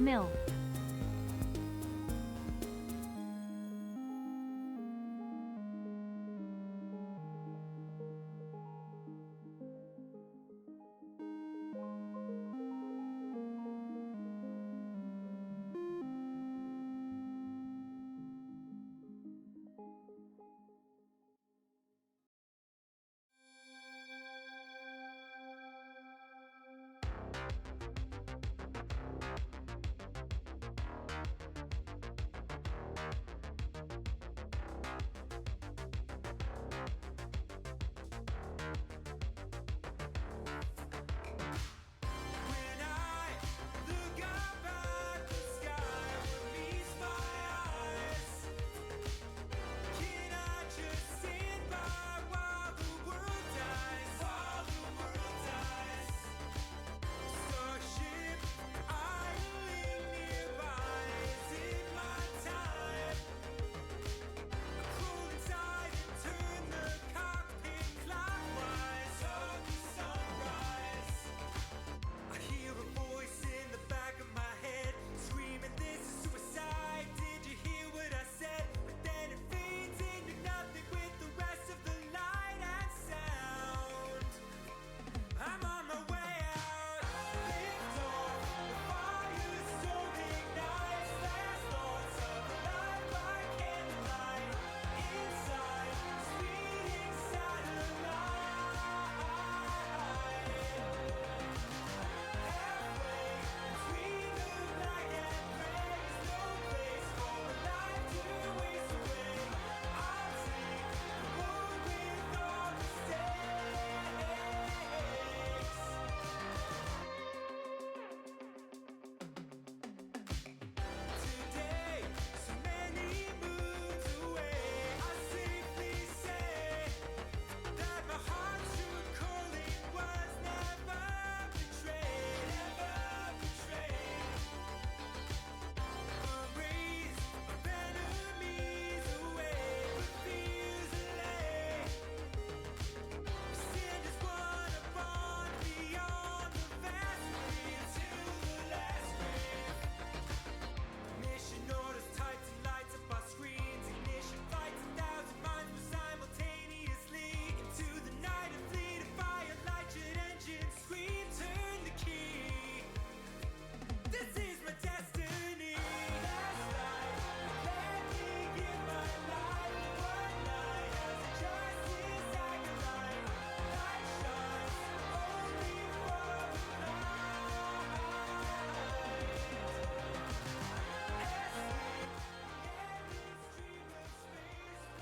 Mill.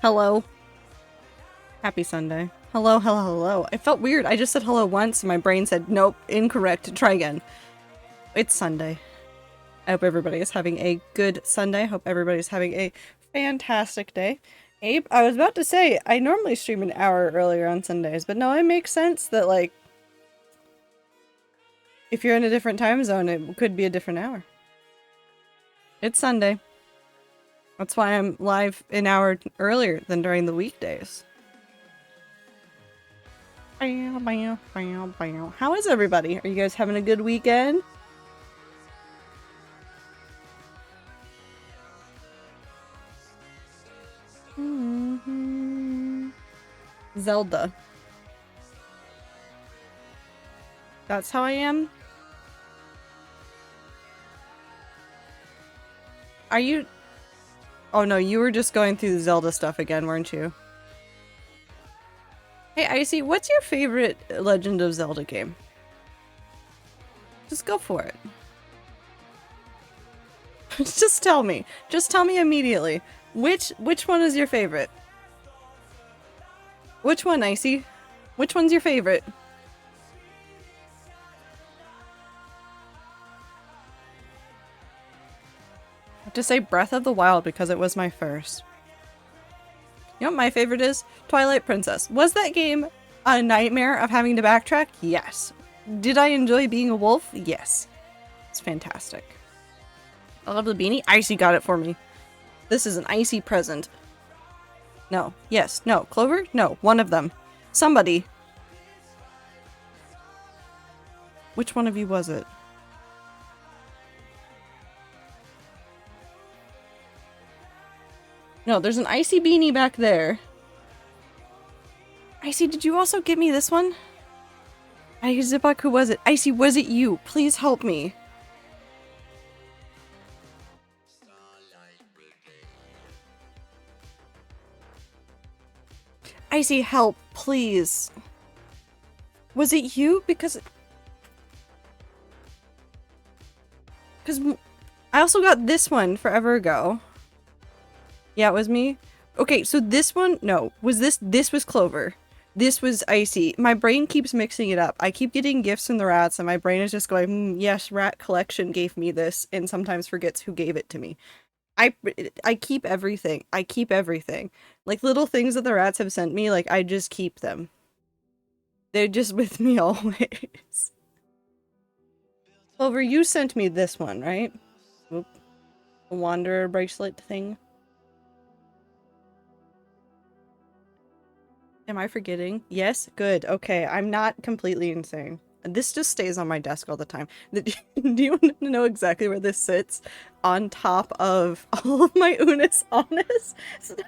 Hello. Happy Sunday. Hello, hello, hello. It felt weird. I just said hello once and my brain said, nope, incorrect. Try again. It's Sunday. I hope everybody is having a good Sunday. Hope everybody's having a fantastic day. Abe, I was about to say, I normally stream an hour earlier on Sundays, but no, it makes sense that, like, if you're in a different time zone, it could be a different hour. It's Sunday. That's why I'm live an hour earlier than during the weekdays. How is everybody? Are you guys having a good weekend? Zelda. That's how I am? Are you... Oh no, you were just going through the Zelda stuff again, weren't you? Hey, Icy, what's your favorite Legend of Zelda game? Just go for it. Just tell me. Just tell me immediately. Which one is your favorite? Which one, Icy? Which one's your favorite? I have to say Breath of the Wild because it was my first. You know what my favorite is? Twilight Princess. Was that game a nightmare of having to backtrack? Yes. Did I enjoy being a wolf? Yes. It's fantastic. I love the beanie. Icy got it for me. This is an Icy present. No. Yes. No. Clover? No. One of them. Somebody. Which one of you was it? No, there's an icy beanie back there. Icy, did you also give me this one? Ziploc, who was it? Icy, was it you? Please help me. Icy, help, please. Was it you? Because I also got this one forever ago. Yeah, it was me. Okay, so this one, no, was this was Clover. This was Icy. My brain keeps mixing it up. I keep getting gifts from the rats and my brain is just going, yes, rat collection gave me this, and sometimes forgets who gave it to me. I keep everything. I keep everything. Like little things that the rats have sent me, like I just keep them. They're just with me always. Clover, you sent me this one, right? Oop. The Wanderer bracelet thing. Am I forgetting? Yes? Good. Okay, I'm not completely insane. This just stays on my desk all the time. Do you want to know exactly where this sits? On top of all of my Unis Honest stuff.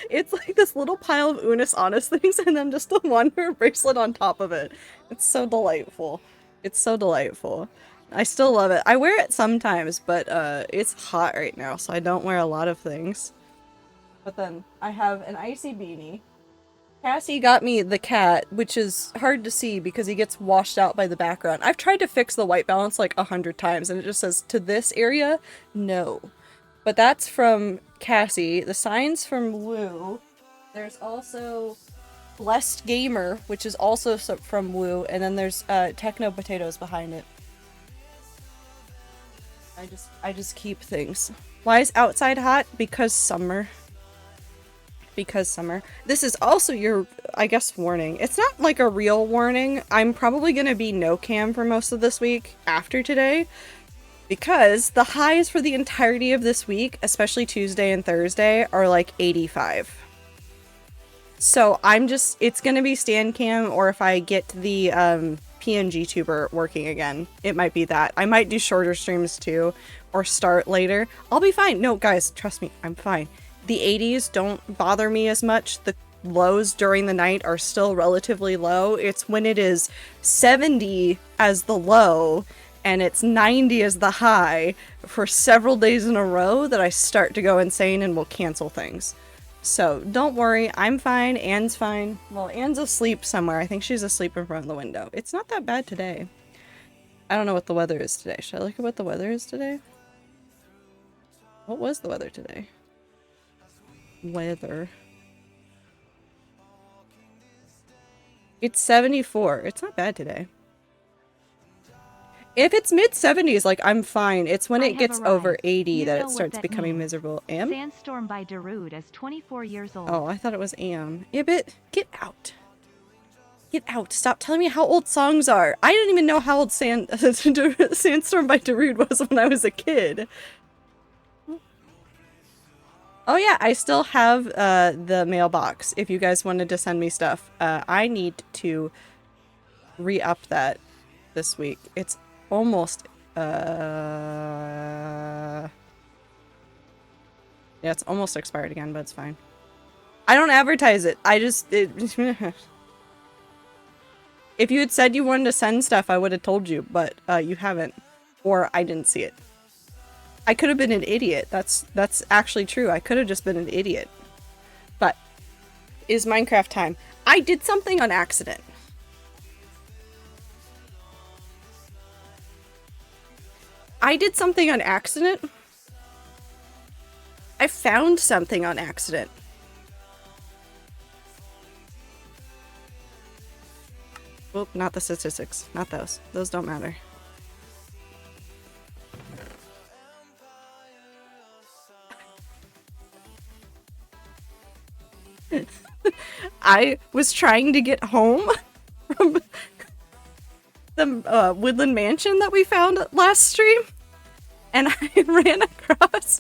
It's like this little pile of Unis Honest things and then just a Wanderer bracelet on top of it. It's so delightful. It's so delightful. I still love it. I wear it sometimes, but it's hot right now, so I don't wear a lot of things. But then I have an icy beanie. Cassie got me the cat, which is hard to see because he gets washed out by the background. I've tried to fix the white balance like 100 times and it just says, to this area, no. But that's from Cassie. The sign's from Woo. There's also Blessed Gamer, which is also from Woo, and then there's Techno Potatoes behind it. I just keep things. Why is outside hot? Because summer. Because summer. This is also your, I guess, warning. It's not like a real warning. I'm probably gonna be no cam for most of this week after today, because the highs for the entirety of this week, especially Tuesday and Thursday, are like 85. So I'm just, it's gonna be stand cam, or if I get the PNG tuber working again, it might be that. I might do shorter streams too, or start later. I'll be fine. No, guys, trust me, I'm fine. The 80s don't bother me as much. The lows during the night are still relatively low. It's when it is 70 as the low and it's 90 as the high for several days in a row that I start to go insane and will cancel things. So don't worry, I'm fine, Anne's fine. Well, Anne's asleep somewhere. I think she's asleep in front of the window. It's not that bad today. I don't know what the weather is today. Should I look at what the weather is today? What was the weather today? Weather. It's 74. It's not bad today. If it's mid-70s, like, I'm fine. It's when it gets over 80 that it starts becoming miserable. Am? Sandstorm by Darude is 24 years old. Oh, I thought it was Am. Ibit, get out. Get out. Stop telling me how old songs are. I didn't even know how old Sandstorm by Darude was when I was a kid. Oh yeah, I still have the mailbox if you guys wanted to send me stuff. I need to re-up that this week. It's almost yeah, it's almost expired again, but it's fine. I don't advertise it. I just if you had said you wanted to send stuff, I would have told you, but you haven't, or I didn't see it. I could have been an idiot. That's actually true. I could have just been an idiot. But is Minecraft time. I did something on accident. I did something on accident. I found something on accident. Oh, not the statistics. Not those. Those don't matter. I was trying to get home from the Woodland Mansion that we found last stream, and I ran across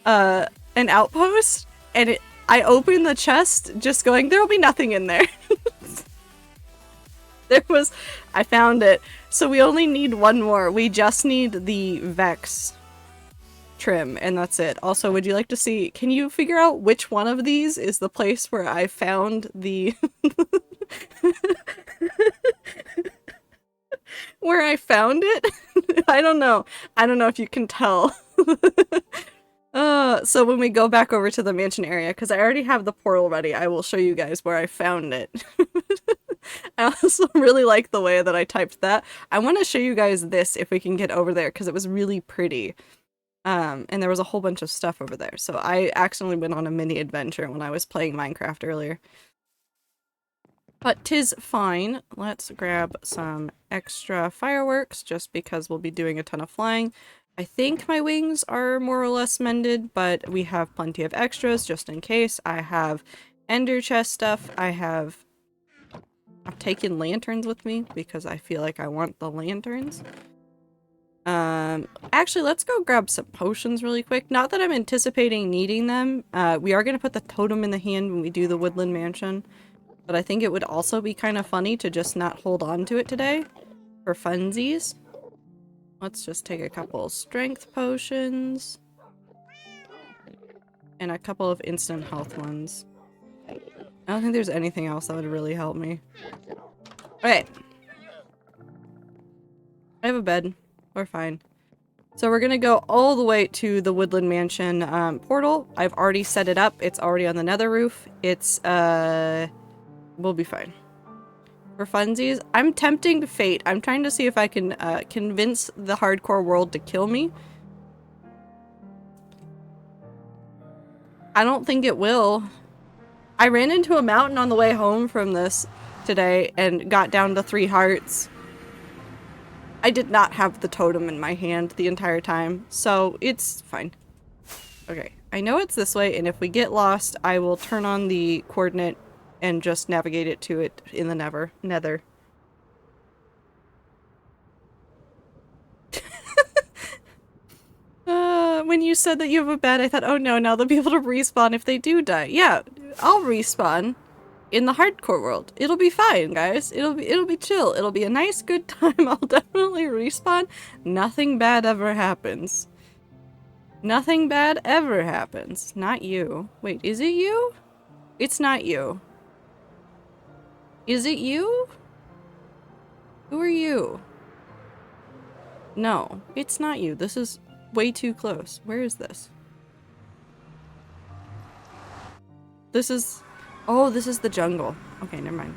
an outpost, and I opened the chest just going, there will be nothing in there. I found it. So we only need one more. We just need the Vex. trim, and that's it. Also, would you like to see, can you figure out which one of these is the place where I found the where I found it? I don't know. I don't know if you can tell. So when we go back over to the mansion area, because I already have the portal ready, I will show you guys where I found it. I also really like the way that I typed that. I want to show you guys this if we can get over there, because it was really pretty. And there was a whole bunch of stuff over there. So I accidentally went on a mini adventure when I was playing Minecraft earlier. But 'tis fine. Let's grab some extra fireworks just because we'll be doing a ton of flying. I think my wings are more or less mended, but we have plenty of extras just in case. I have ender chest stuff. I've taken lanterns with me because I feel like I want the lanterns. Actually, let's go grab some potions really quick. Not that I'm anticipating needing them. We are going to put the totem in the hand when we do the Woodland Mansion. But I think it would also be kind of funny to just not hold on to it today. For funsies. Let's just take a couple strength potions. And a couple of instant health ones. I don't think there's anything else that would really help me. Okay. I have a bed. We're fine. So we're gonna go all the way to the Woodland Mansion portal. I've already set it up. It's already on the nether roof. It's, we'll be fine. For funsies, I'm tempting fate. I'm trying to see if I can convince the hardcore world to kill me. I don't think it will. I ran into a mountain on the way home from this today and got down to 3 hearts. I did not have the totem in my hand the entire time, so it's fine. Okay, I know it's this way, and if we get lost, I will turn on the coordinate and just navigate it to it in the nether. When you said that you have a bed, I thought, oh no, now they'll be able to respawn if they do die. Yeah, I'll respawn in the hardcore world. It'll be fine, guys. It'll be chill. It'll be a nice, good time. I'll definitely respawn. Nothing bad ever happens. Nothing bad ever happens. Not you. Wait, is it you? It's not you. Is it you? Who are you? No, it's not you. This is way too close. Where is this? This is... Oh, this is the jungle. Okay, never mind.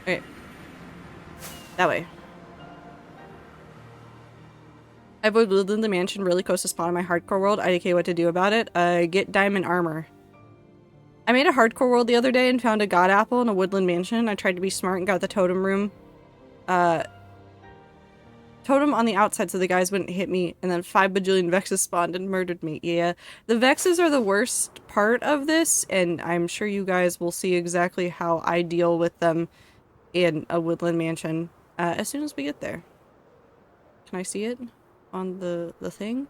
Okay. That way. I've lived in the mansion really close to spawn in my hardcore world. IDK what to do about it. Get diamond armor. I made a hardcore world the other day and found a god apple in a woodland mansion. I tried to be smart and got the totem room. Totem on the outside so the guys wouldn't hit me, and then 5 bajillion Vexes spawned and murdered me. Yeah, the Vexes are the worst part of this, and I'm sure you guys will see exactly how I deal with them in a woodland mansion as soon as we get there. Can I see it on the thing?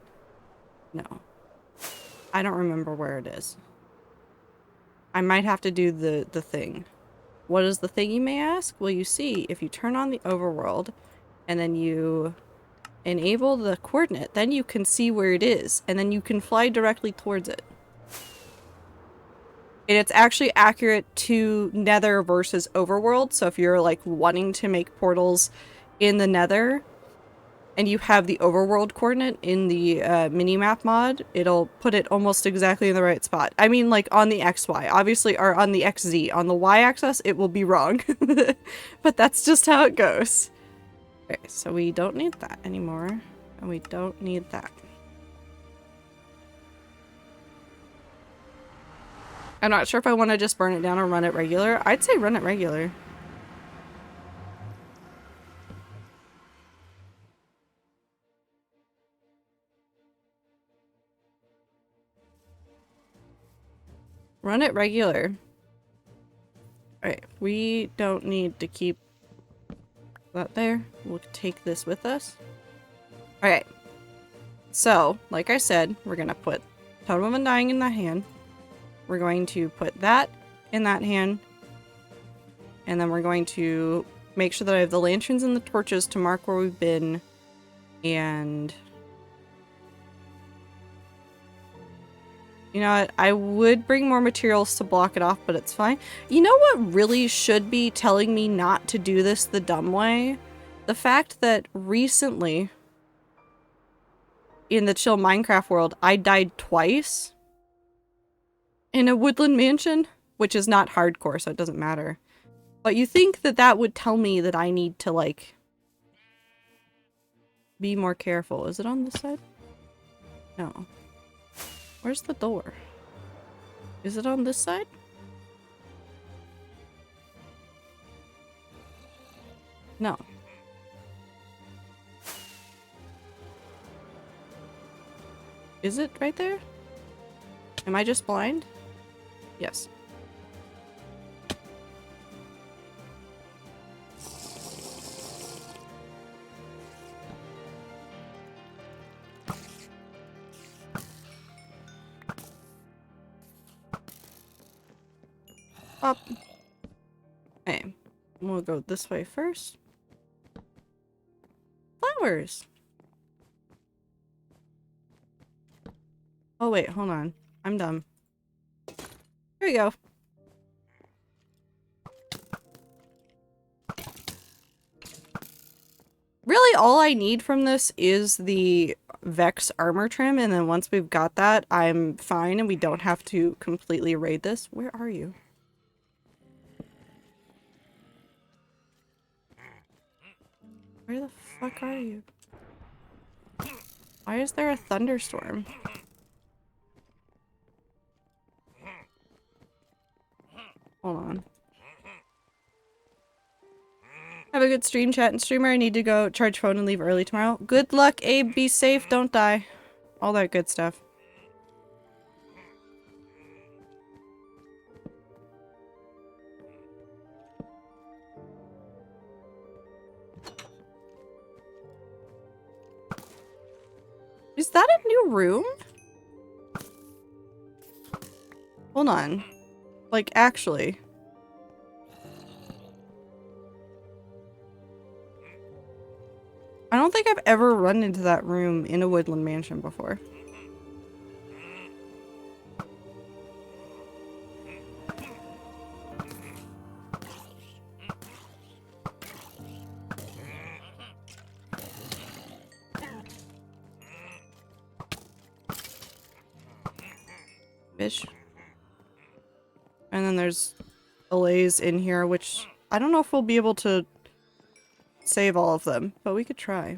No. I don't remember where it is. I might have to do the thing. What is the thing, you may ask? Well, you see, if you turn on the overworld, and then you enable the coordinate, then you can see where it is, and then you can fly directly towards it. And it's actually accurate to Nether versus Overworld, so if you're like wanting to make portals in the Nether, and you have the Overworld coordinate in the minimap mod, it'll put it almost exactly in the right spot. I mean, like on the XY, obviously, or on the XZ. On the Y-axis, it will be wrong. But that's just how it goes. Okay, so we don't need that anymore, and we don't need that. I'm not sure if I want to just burn it down or run it regular. I'd say run it regular. Run it regular. Alright, we don't need to keep that there. We'll take this with us. Alright. So, like I said, we're gonna put Totem of Undying in that hand. We're going to put that in that hand. And then we're going to make sure that I have the lanterns and the torches to mark where we've been. And you know what? I would bring more materials to block it off, but it's fine. You know what really should be telling me not to do this the dumb way? The fact that recently in the chill Minecraft world, I died twice in a woodland mansion, which is not hardcore, so it doesn't matter. But you think that that would tell me that I need to, like, be more careful. Is it on this side? No. Where's the door? Is it on this side? No. Is it right there? Am I just blind? Yes. Up. Okay. We'll go this way first. Flowers! Oh wait, hold on. I'm dumb. Here we go. Really, all I need from this is the Vex armor trim, and then once we've got that, I'm fine and we don't have to completely raid this. Where are you? Where the fuck are you? Why is there a thunderstorm? Hold on. Have a good stream, chat, and streamer. I need to go charge phone and leave early tomorrow. Good luck, Abe. Be safe. Don't die. All that good stuff. Is that a new room? Hold on. Like, actually. I don't think I've ever run into that room in a woodland mansion before. Fish. And then there's allays in here, which I don't know if we'll be able to save all of them, but we could try.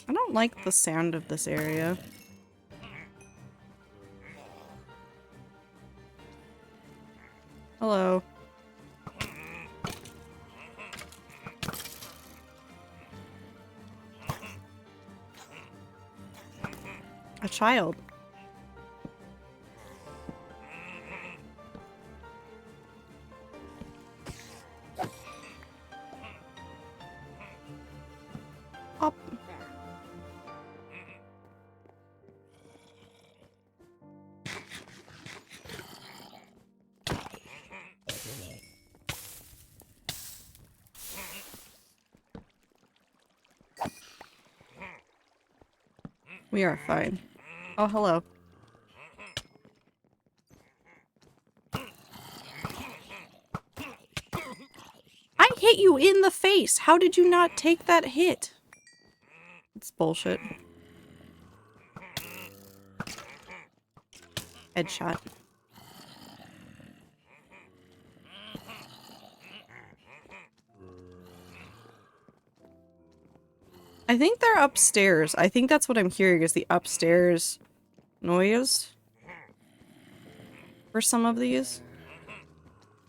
I don't like the sound of this area. Hello. A child. Up. We are fine. Oh, hello. I hit you in the face! How did you not take that hit? It's bullshit. Headshot. I think they're upstairs. I think that's what I'm hearing is the upstairs noise for some of these.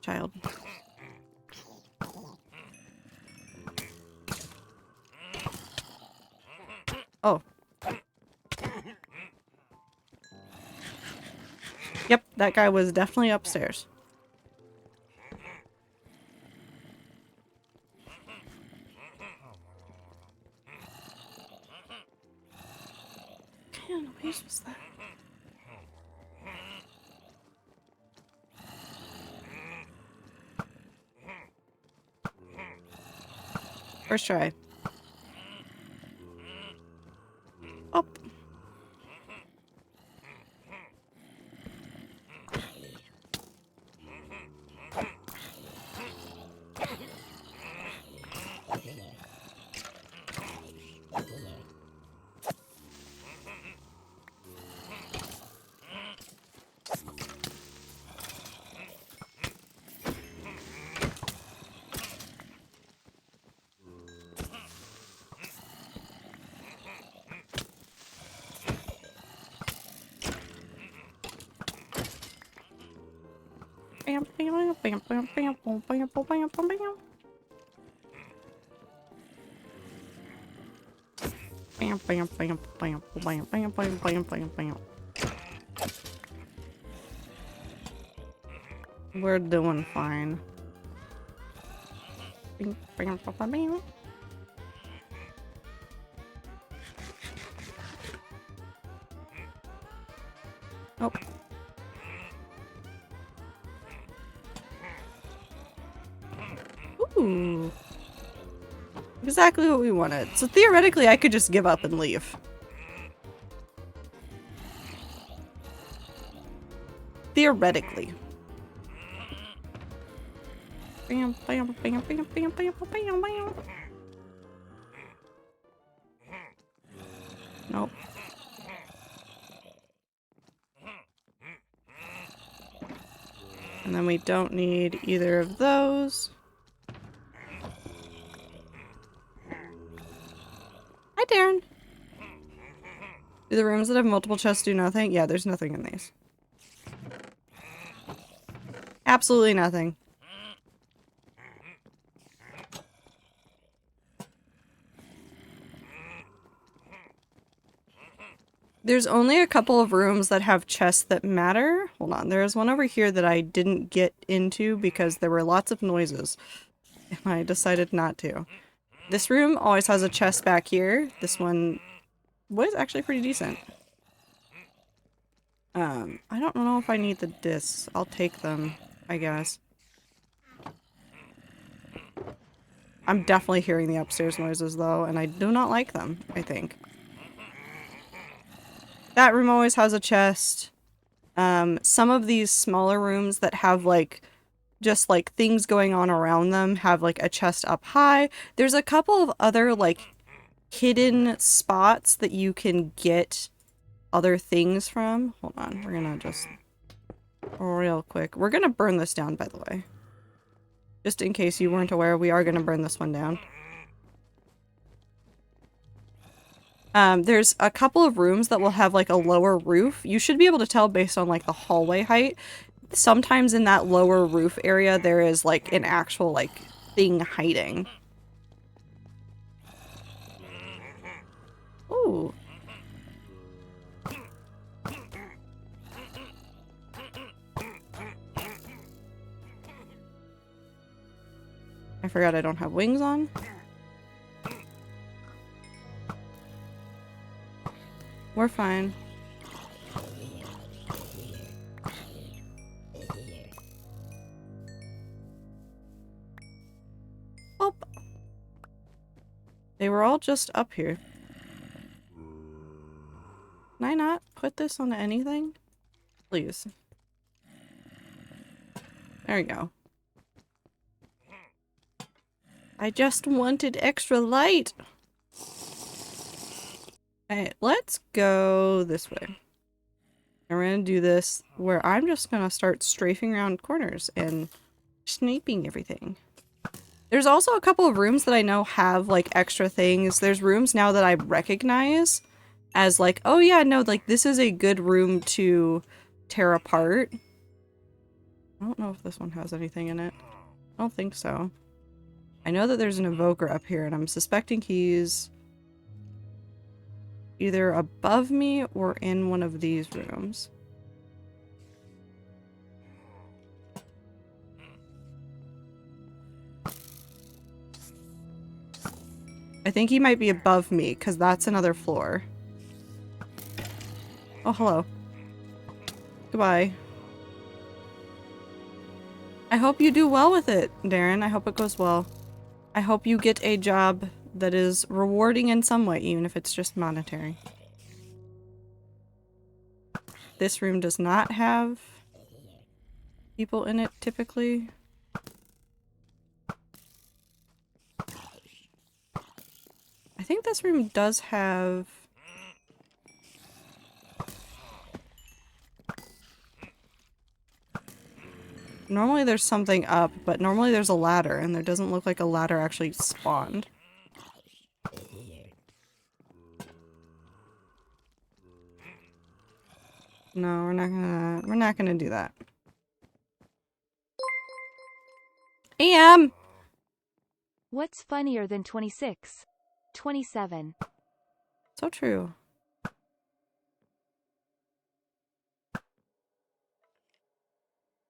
Child. Oh. Yep, that guy was definitely upstairs. What kind of noise was that? First try. Up. Bam, bam, bam, bam, bam, bam, bam, bam, bam, bam, bam. Bam, bam, bam, bam, bam, bam, bam, bam, bam, bam. We're doing fine. Bam, bam, bam, bam. Nope. Ooh. Exactly what we wanted. So theoretically, I could just give up and leave. Theoretically. Bam, bam, bam, bam, bam, bam, bam, bam. Nope. And then we don't need either of those. Hi, Darren. Do the rooms that have multiple chests do nothing? Yeah, there's nothing in these. Absolutely nothing. There's only a couple of rooms that have chests that matter. Hold on, there's one over here that I didn't get into because there were lots of noises. And I decided not to. This room always has a chest back here. This one was actually pretty decent. I don't know if I need the discs. I'll take them, I guess. I'm definitely hearing the upstairs noises though, and I do not like them, I think. That room always has a chest. Some of these smaller rooms that have like just like things going on around them have like a chest up high. There's a couple of other like hidden spots that you can get other things from. Hold on, we're gonna just real quick. We're gonna burn this down, by the way. Just in case you weren't aware, we are gonna burn this one down. There's a couple of rooms that will have like a lower roof. You should be able to tell based on like the hallway height. Sometimes in that lower roof area there is like an actual like thing hiding. Ooh. I forgot I don't have wings on. We're fine. Oh. They were all just up here. Can I not put this on anything? Please. There we go. I just wanted extra light. Alright, let's go this way. And we're gonna do this where I'm just gonna start strafing around corners and sniping everything. There's also a couple of rooms that I know have like extra things. There's rooms now that I recognize as like, oh yeah, no, like this is a good room to tear apart. I don't know if this one has anything in it. I don't think so. I know that there's an evoker up here and I'm suspecting he's either above me or in one of these rooms. I think he might be above me because that's another floor. Oh, hello. Goodbye. I hope you do well with it, Darren. I hope it goes well. I hope you get a job that is rewarding in some way, even if it's just monetary. This room does not have people in it, typically. I think this room does have... Normally there's something up, but normally there's a ladder, and there doesn't look like a ladder actually spawned. No, we're not gonna do that. What's funnier than 26? 27. So true.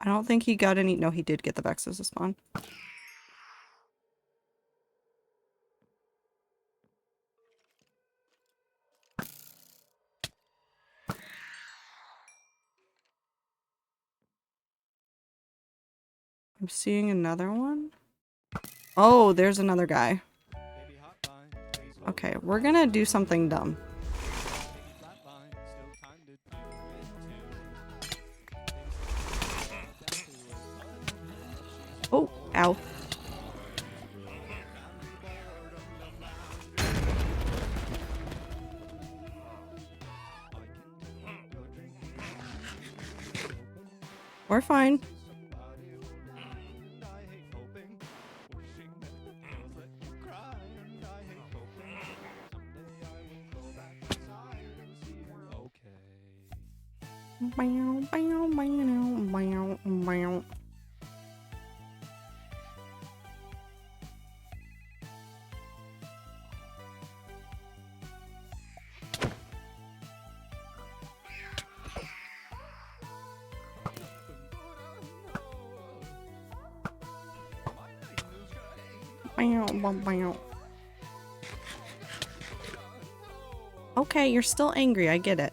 I don't think he got any- no, he did get the Vexes to spawn. I'm seeing another one. Oh, there's another guy. Okay, we're gonna do something dumb. Oh, ow. We're fine. Okay, you're still angry, I get it.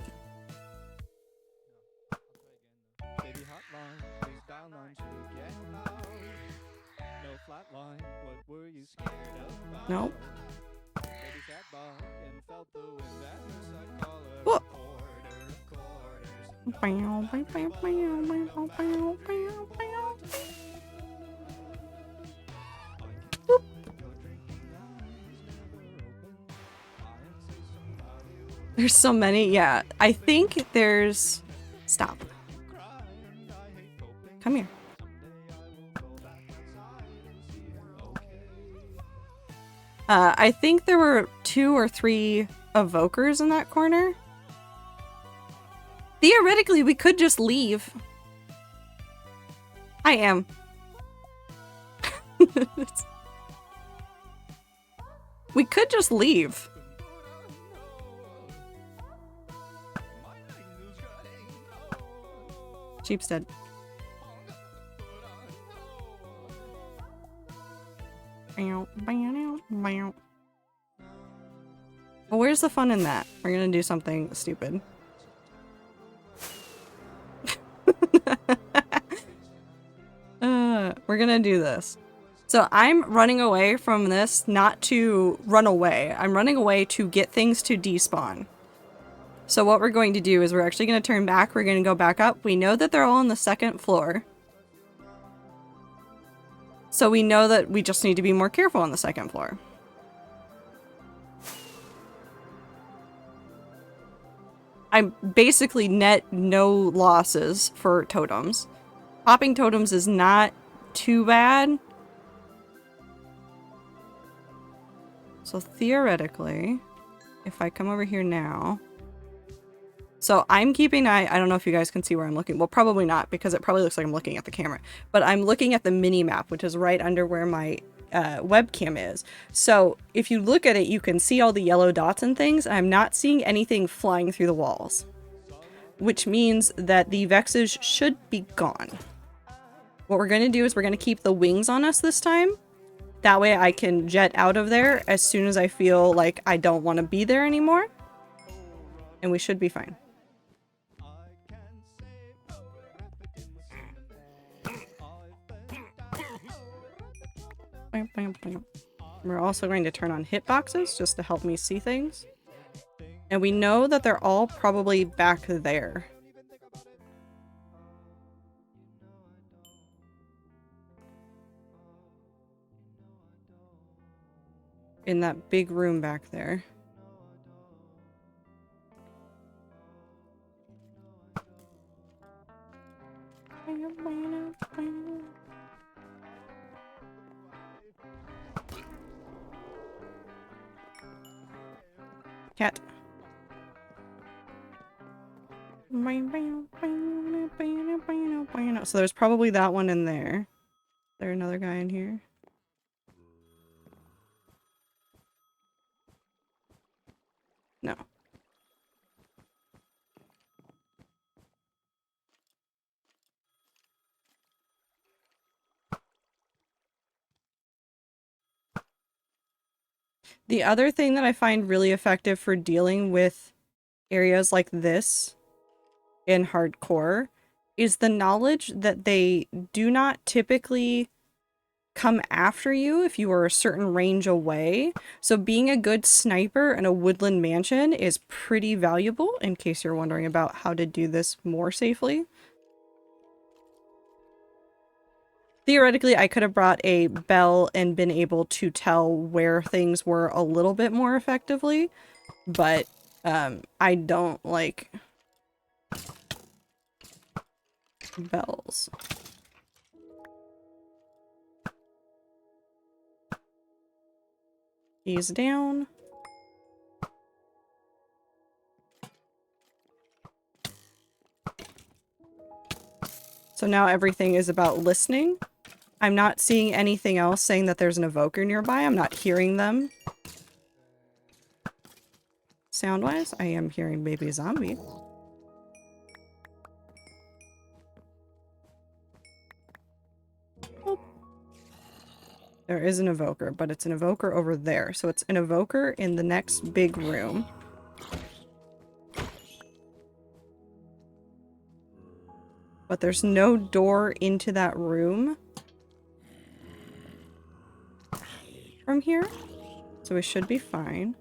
Nope. Whoa. Whoop. There's so many, yeah. I think there's... Stop. Come here. I think there were 2 or 3 evokers in that corner. Theoretically, we could just leave. I am. We could just leave. Sheepstead. Well, where's the fun in that? We're gonna do something stupid. We're gonna do this. So I'm running away from this, not to run away. I'm running away to get things to despawn. So what we're going to do is we're actually going to turn back. We're going to go back up. We know that they're all on the 2nd floor. So we know that we just need to be more careful on the 2nd floor. I'm basically net no losses for totems. Popping totems is not too bad. So theoretically, if I come over here now... So I'm keeping an eye, I don't know if you guys can see where I'm looking. Well, probably not, because it probably looks like I'm looking at the camera. But I'm looking at the mini-map, which is right under where my webcam is. So if you look at it, you can see all the yellow dots and things. I'm not seeing anything flying through the walls. Which means that the Vexes should be gone. What we're going to do is we're going to keep the wings on us this time. That way I can jet out of there as soon as I feel like I don't want to be there anymore. And we should be fine. We're also going to turn on hitboxes just to help me see things. And we know that they're all probably back there. In that big room back there. Cat. So there's probably that one in there. Is there another guy in here? No. The other thing that I find really effective for dealing with areas like this in hardcore is the knowledge that they do not typically come after you if you are a certain range away. So being a good sniper in a woodland mansion is pretty valuable in case you're wondering about how to do this more safely. Theoretically, I could have brought a bell and been able to tell where things were a little bit more effectively, but I don't like bells. He's down. So now everything is about listening. I'm not seeing anything else saying that there's an evoker nearby. I'm not hearing them. Sound-wise, I am hearing baby zombie. Oh. There is an evoker, but it's an evoker over there. So it's an evoker in the next big room. But there's no door into that room from here. So we should be fine.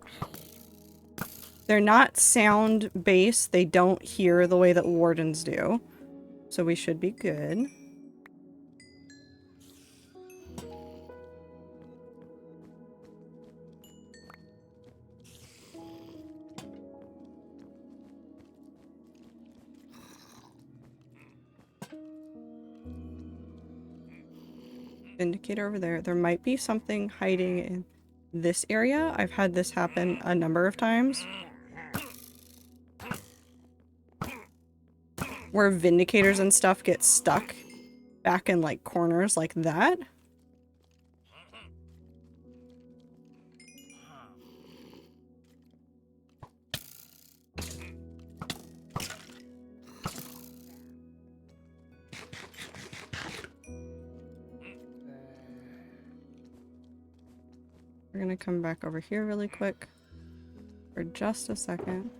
They're not sound-based. They don't hear the way that wardens do. So we should be good. Indicator over there. There might be something hiding in this area. I've had this happen a number of times. Where vindicators and stuff get stuck back in like corners like that. We're gonna come back over here really quick for just a second.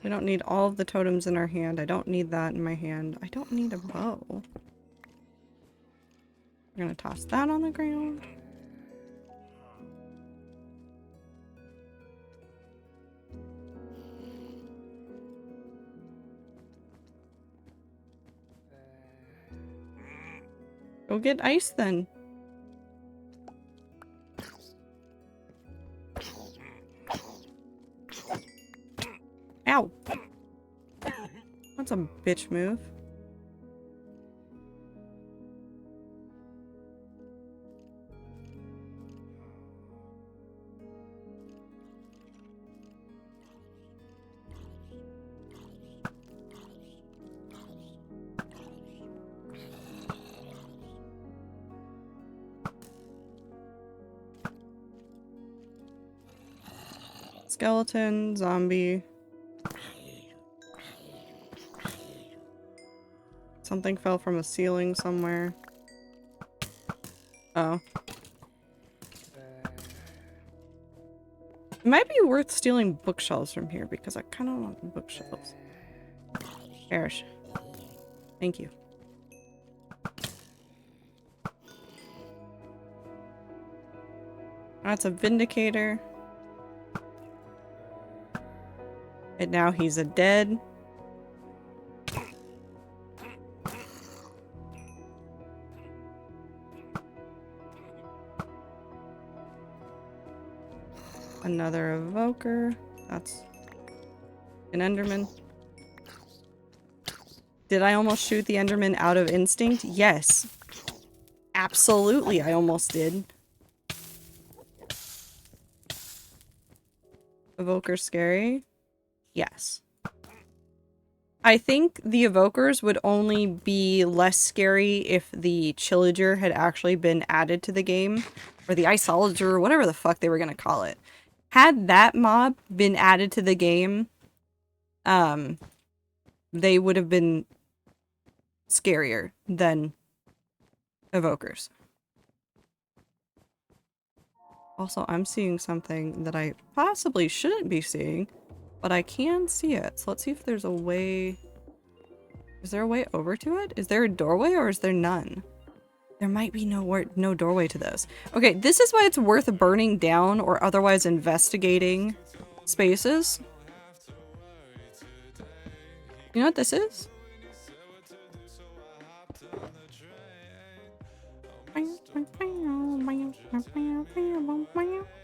We don't need all of the totems in our hand. I don't need that in my hand. I don't need a bow. We're gonna toss that on the ground. Go get ice then. Ow! That's a bitch move. Skeleton, zombie. Something fell from a ceiling somewhere. Oh. It might be worth stealing bookshelves from here because I kind of want bookshelves. Perish. Thank you. That's a Vindicator. And now he's a dead. Another Evoker. That's an Enderman. Did I almost shoot the Enderman out of instinct? Yes. Absolutely, I almost did. Evoker scary? Yes. I think the Evokers would only be less scary if the Chillager had actually been added to the game. Or the Isolager, or whatever the fuck they were gonna call it. Had that mob been added to the game, they would have been scarier than Evokers. Also, I'm seeing something that I possibly shouldn't be seeing, but I can see it. So let's see if there's a way... Is there a way over to it? Is there a doorway or is there none? There might be no doorway to this. Okay, this is why it's worth burning down or otherwise investigating spaces. You know what this is?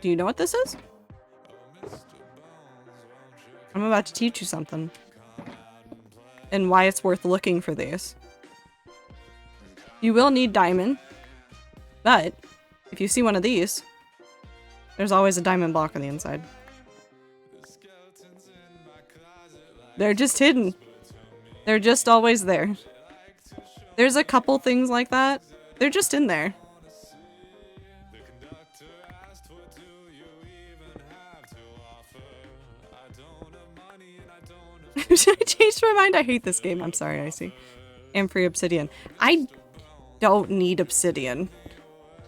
Do you know what this is? I'm about to teach you something. And why it's worth looking for these. You will need diamond, but if you see one of these, there's always a diamond block on the inside. They're just hidden. They're just always there. There's a couple things like that. They're just in there. I changed my mind. I hate this game. I'm sorry, Icy. And free obsidian. I don't need obsidian.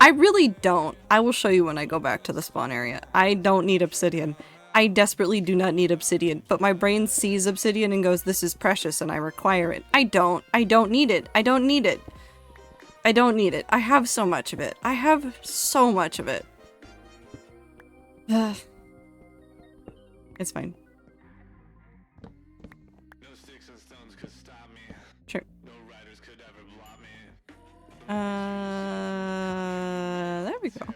I really don't. I will show you when I go back to the spawn area. I don't need obsidian. I desperately do not need obsidian, but my brain sees obsidian and goes, this is precious and I require it. I don't. I don't need it. I don't need it. I don't need it. I have so much of it. I have so much of it. It's fine. Sure. There we go.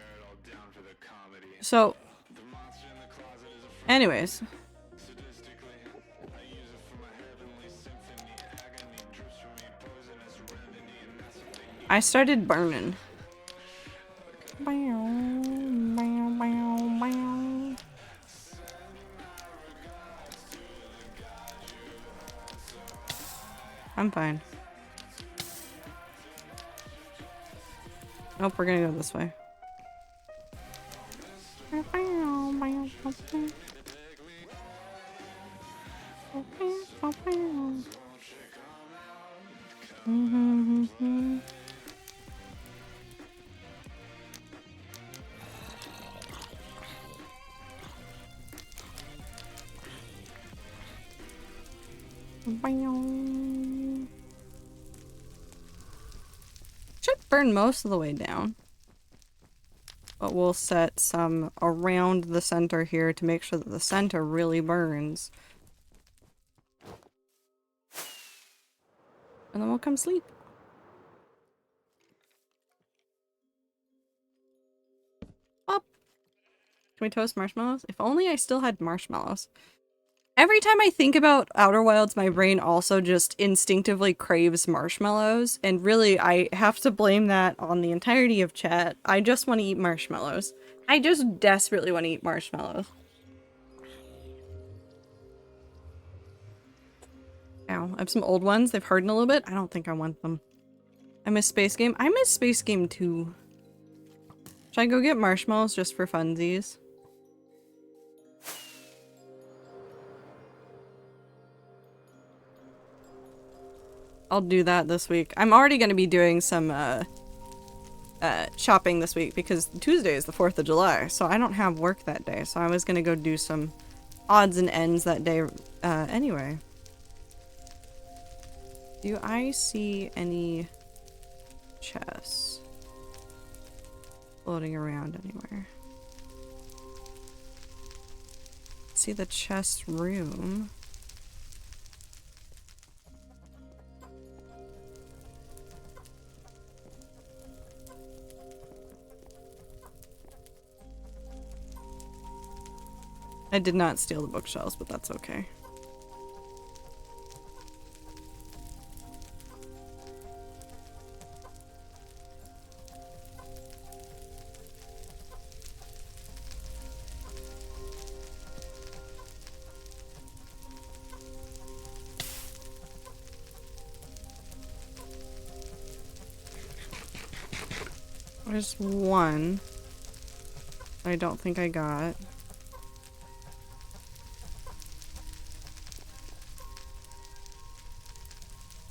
So, anyways. I started burning. I'm fine. Nope, we're gonna go this way. Should burn most of the way down. But we'll set some around the center here to make sure that the center really burns. And then we'll come sleep. Up. Can we toast marshmallows? If only I still had marshmallows. Every time I think about Outer Wilds, my brain also just instinctively craves marshmallows, and really I have to blame that on the entirety of chat. I just want to eat marshmallows. I just desperately want to eat marshmallows. Ow, I have some old ones. They've hardened a little bit. I don't think I want them. I miss Space Game. I miss Space Game too. Should I go get marshmallows just for funsies? I'll do that this week. I'm already going to be doing some shopping this week because Tuesday is the 4th of July, so I don't have work that day. So I was going to go do some odds and ends that day anyway. Do I see any chests floating around anywhere? see the chest room. I did not steal the bookshelves, but that's okay. There's one I don't think I got.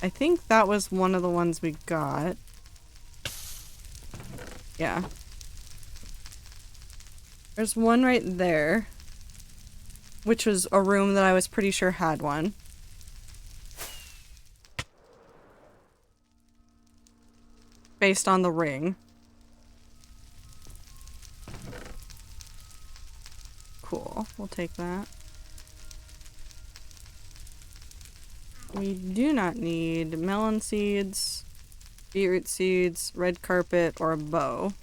I think that was one of the ones we got. Yeah. There's one right there, which was a room that I was pretty sure had one. Based on the ring. Cool, we'll take that. We do not need melon seeds, beetroot seeds, red carpet, or a bow.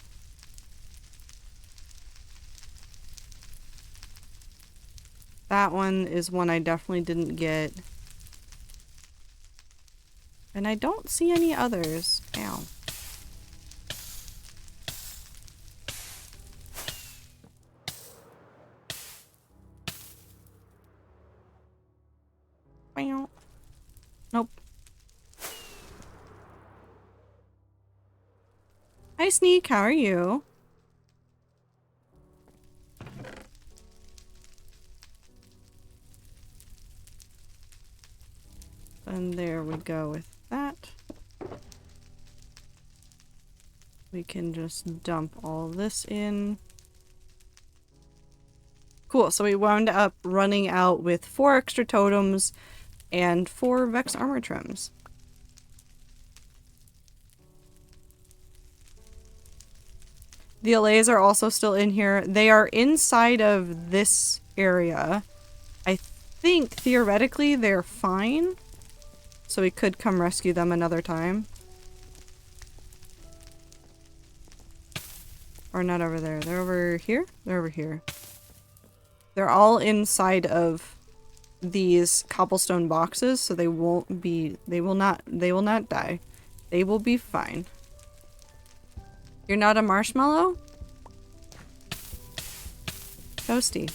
That one is one I definitely didn't get. And I don't see any others. Ow. Nope. Hi Sneak, how are you? And there we go with that. We can just dump all this in. Cool, so we wound up running out with 4 extra totems and 4 Vex armor trims. The allays are also still in here. They are inside of this area. I think theoretically they're fine. So we could come rescue them another time. Or not over there. They're over here? They're over here. They're all inside of these cobblestone boxes, so they will not die. They will be fine. You're not a marshmallow? Toasty.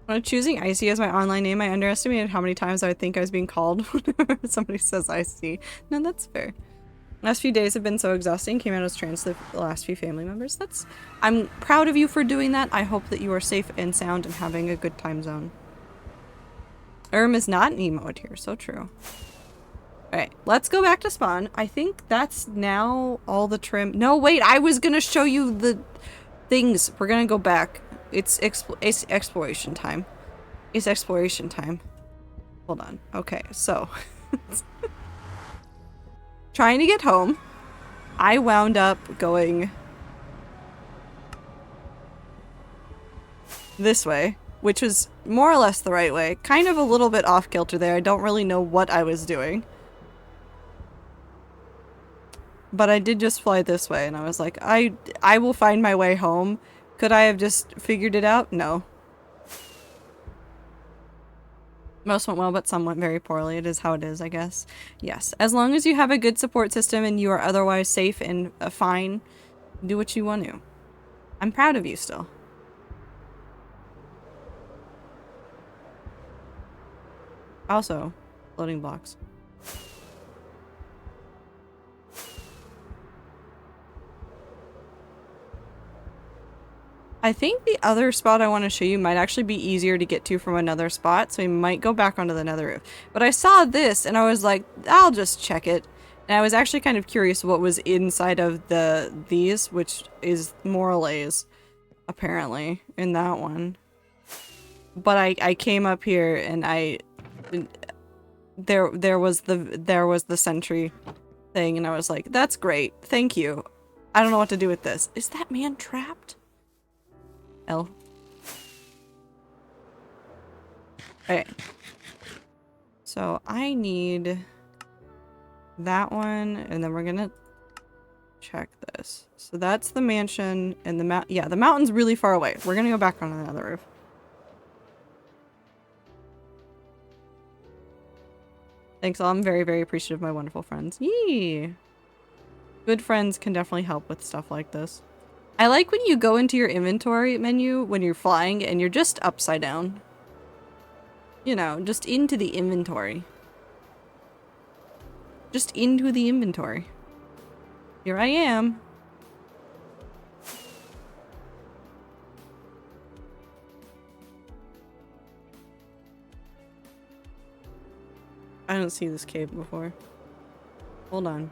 When choosing Icy as my online name, I underestimated how many times I would think I was being called whenever somebody says Icy. No, that's fair. Last few days have been so exhausting. Came out as trans to the last few family members. I'm proud of you for doing that. I hope that you are safe and sound and having a good time zone. Is not an emote here. So true. Alright, let's go back to spawn. I think that's now all the trim. No, wait, I was gonna show you the things. We're gonna go back. It's exploration time. It's exploration time. Hold on. Okay, so. Trying to get home. I wound up going this way, which was more or less the right way. Kind of a little bit off kilter there. I don't really know what I was doing. But I did just fly this way, and I was like, I will find my way home. Could I have just figured it out? No. Most went well, but some went very poorly. It is how it is, I guess. Yes. As long as you have a good support system and you are otherwise safe and fine, do what you want to. I'm proud of you still. Also, loading blocks. I think the other spot I want to show you might actually be easier to get to from another spot, so we might go back onto the nether roof. But I saw this and I was like, I'll just check it. And I was actually kind of curious what was inside of these, which is Morlaix, apparently, in that one. But I came up here and there was the sentry thing, and I was like, that's great, thank you. I don't know what to do with this. Is that man trapped? L. Okay. So I need that one, and then we're gonna check this. So that's the mansion, and the mountain's really far away. We're gonna go back on another roof. Thanks, I'm very, very appreciative of my wonderful friends. Yee! Good friends can definitely help with stuff like this. I like when you go into your inventory menu when you're flying and you're just upside down. You know, just into the inventory. Just into the inventory. Here I am. I don't see this cave before. Hold on.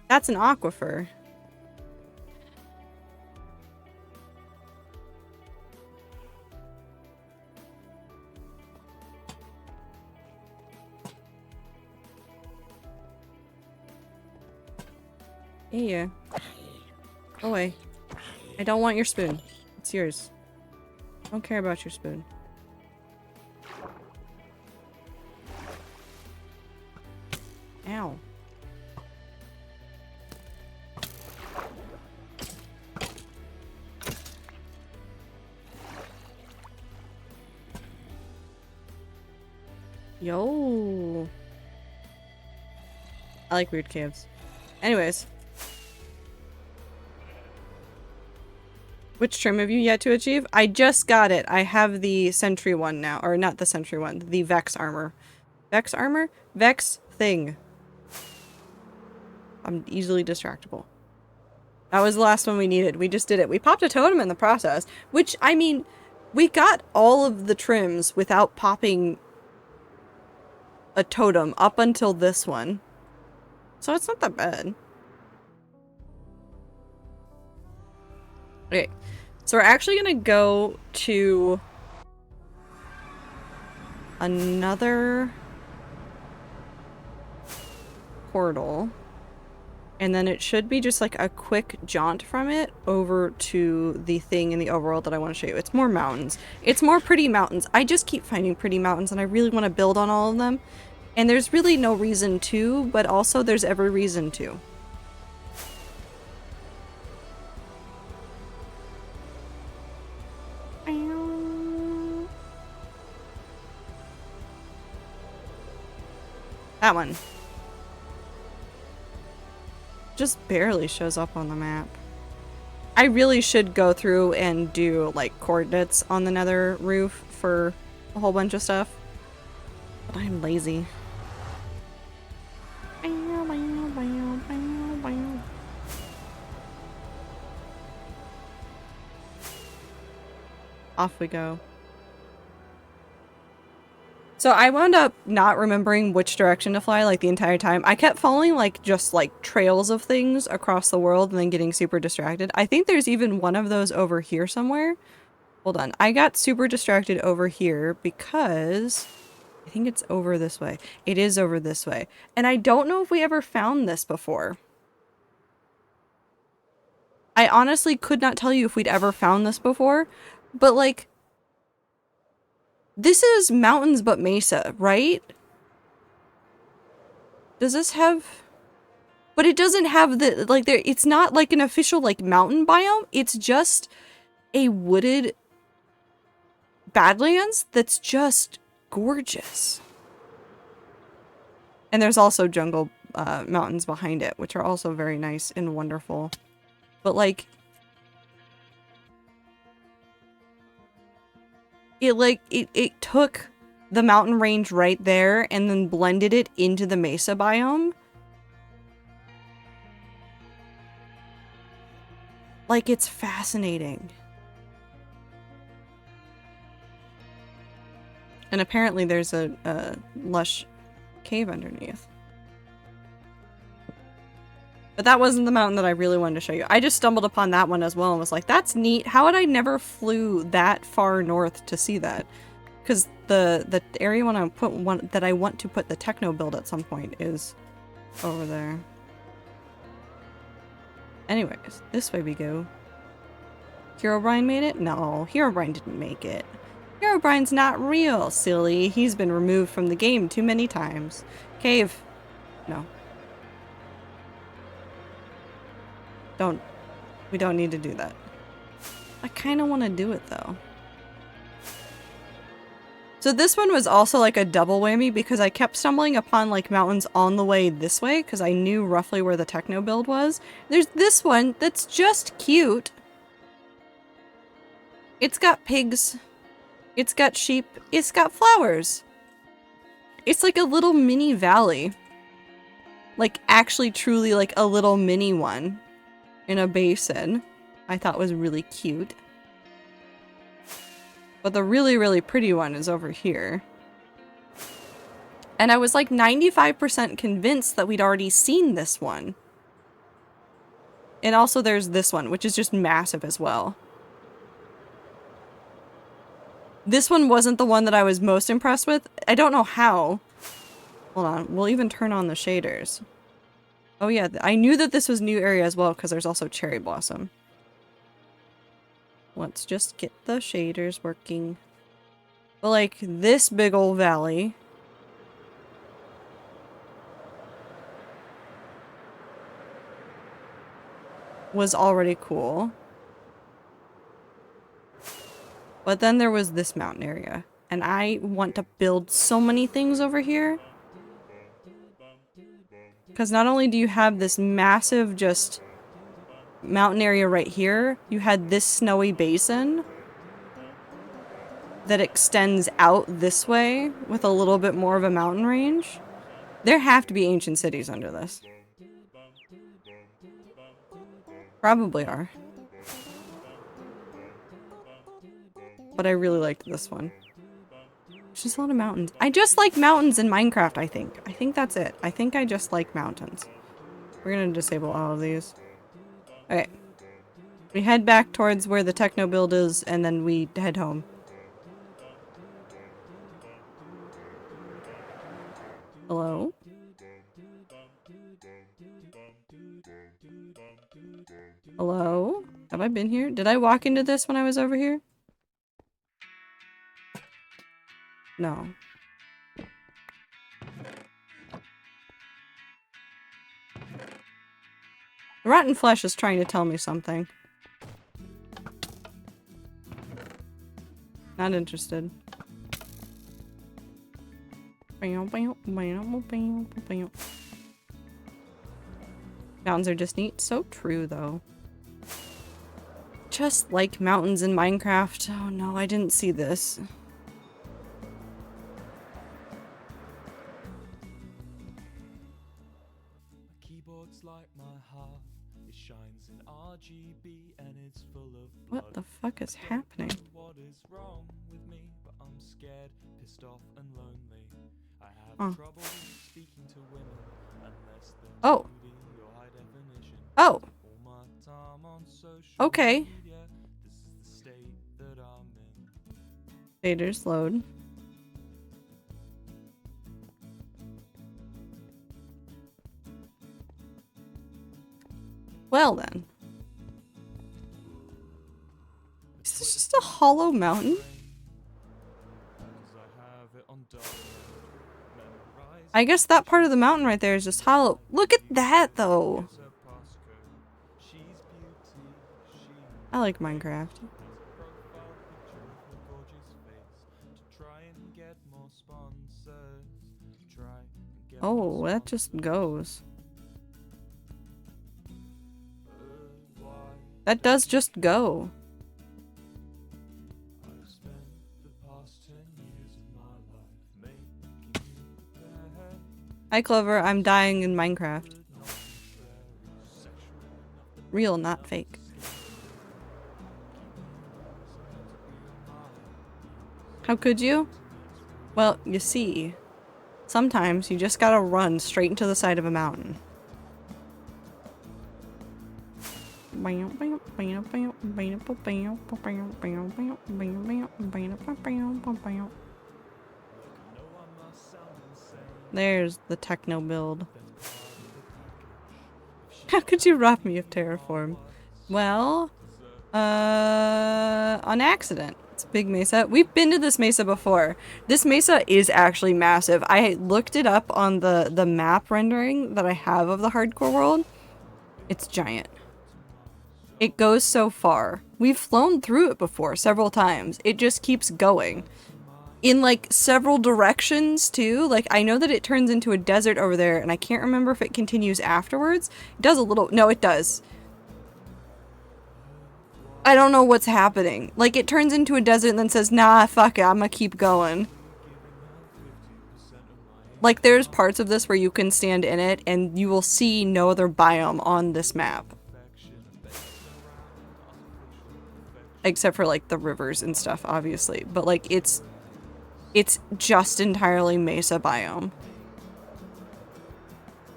That's an aquifer. Yeah. Go away. I don't want your spoon. It's yours. I don't care about your spoon. Ow. Yo. I like weird caves. Anyways. Which trim have you yet to achieve? I just got it. I have the sentry one now. Or not the sentry one. The Vex armor. Vex armor? Vex thing. I'm easily distractible. That was the last one we needed. We just did it. We popped a totem in the process. Which, I mean, we got all of the trims without popping a totem up until this one. So it's not that bad. Okay. So we're actually gonna go to another portal, and then it should be just like a quick jaunt from it over to the thing in the overworld that I want to show you. It's more mountains. It's more pretty mountains. I just keep finding pretty mountains, and I really want to build on all of them. And there's really no reason to, but also there's every reason to. That one. Just barely shows up on the map. I really should go through and do like coordinates on the nether roof for a whole bunch of stuff. But I'm lazy. Off we go. So I wound up not remembering which direction to fly like the entire time. I kept following like just like trails of things across the world and then getting super distracted. I think there's even one of those over here somewhere. Hold on. I got super distracted over here because I think it's over this way. It is over this way. And I don't know if we ever found this before. I honestly could not tell you if we'd ever found this before, but like this is mountains but mesa, right? Does this have... But it doesn't have the... Like, there. It's not like an official, like, mountain biome. It's just a wooded Badlands that's just gorgeous. And there's also jungle mountains behind it, which are also very nice and wonderful. But, like... It took the mountain range right there and then blended it into the mesa biome. Like, it's fascinating. And apparently there's a lush cave underneath. But that wasn't the mountain that I really wanted to show you. I just stumbled upon that one as well and was like, that's neat. How would I never flew that far north to see that? Because the area that I want to put the techno build at some point is over there. Anyways, this way we go. Herobrine made it? No, Herobrine didn't make it. Herobrine's not real, silly. He's been removed from the game too many times. Cave. No. We don't need to do that. I kind of want to do it though. So this one was also like a double whammy because I kept stumbling upon like mountains on the way this way because I knew roughly where the techno build was. There's this one that's just cute. It's got pigs. It's got sheep. It's got flowers. It's like a little mini valley. Like actually truly like a little mini one in a basin. I thought was really cute. But the really, really pretty one is over here. And I was like 95% convinced that we'd already seen this one. And also there's this one, which is just massive as well. This one wasn't the one that I was most impressed with. I don't know how. Hold on, we'll even turn on the shaders. Oh yeah, I knew that this was new area as well because there's also cherry blossom. Let's just get the shaders working. But like this big old valley was already cool. But then there was this mountain area. And I want to build so many things over here. Because not only do you have this massive just mountain area right here, you had this snowy basin that extends out this way with a little bit more of a mountain range. There have to be ancient cities under this. Probably are. But I really liked this one. There's just a lot of mountains. I just like mountains in Minecraft, I think. I think that's it. I think I just like mountains. We're gonna disable all of these. Okay. We head back towards where the techno build is, and then we head home. Hello? Hello? Have I been here? Did I walk into this when I was over here? No. The rotten flesh is trying to tell me something. Not interested. Mountains are just neat. So true, though. Just like mountains in Minecraft. Oh no, I didn't see this. What the fuck is happening? Huh. Oh. Oh. Okay. Shaders load. Well then. Is this just a hollow mountain? I guess that part of the mountain right there is just hollow. Look at that though. I like Minecraft. Oh, that just goes. That does just go. Hi Clover, I'm dying in Minecraft. Real, not fake. How could you? Well, you see, sometimes you just gotta run straight into the side of a mountain. There's the techno build. How could you rob me of Terraform? Well, on accident. It's a big mesa. We've been to this mesa before. This mesa is actually massive. I looked it up on the map rendering that I have of the hardcore world. It's giant. It goes so far. We've flown through it before several times. It just keeps going. In like several directions too. Like I know that it turns into a desert over there and I can't remember if it continues afterwards. It does a little, no it does. I don't know what's happening. Like it turns into a desert and then says, nah, fuck it, I'm gonna keep going. Like there's parts of this where you can stand in it and you will see no other biome on this map. Except for like the rivers and stuff, obviously. But like it's just entirely mesa biome.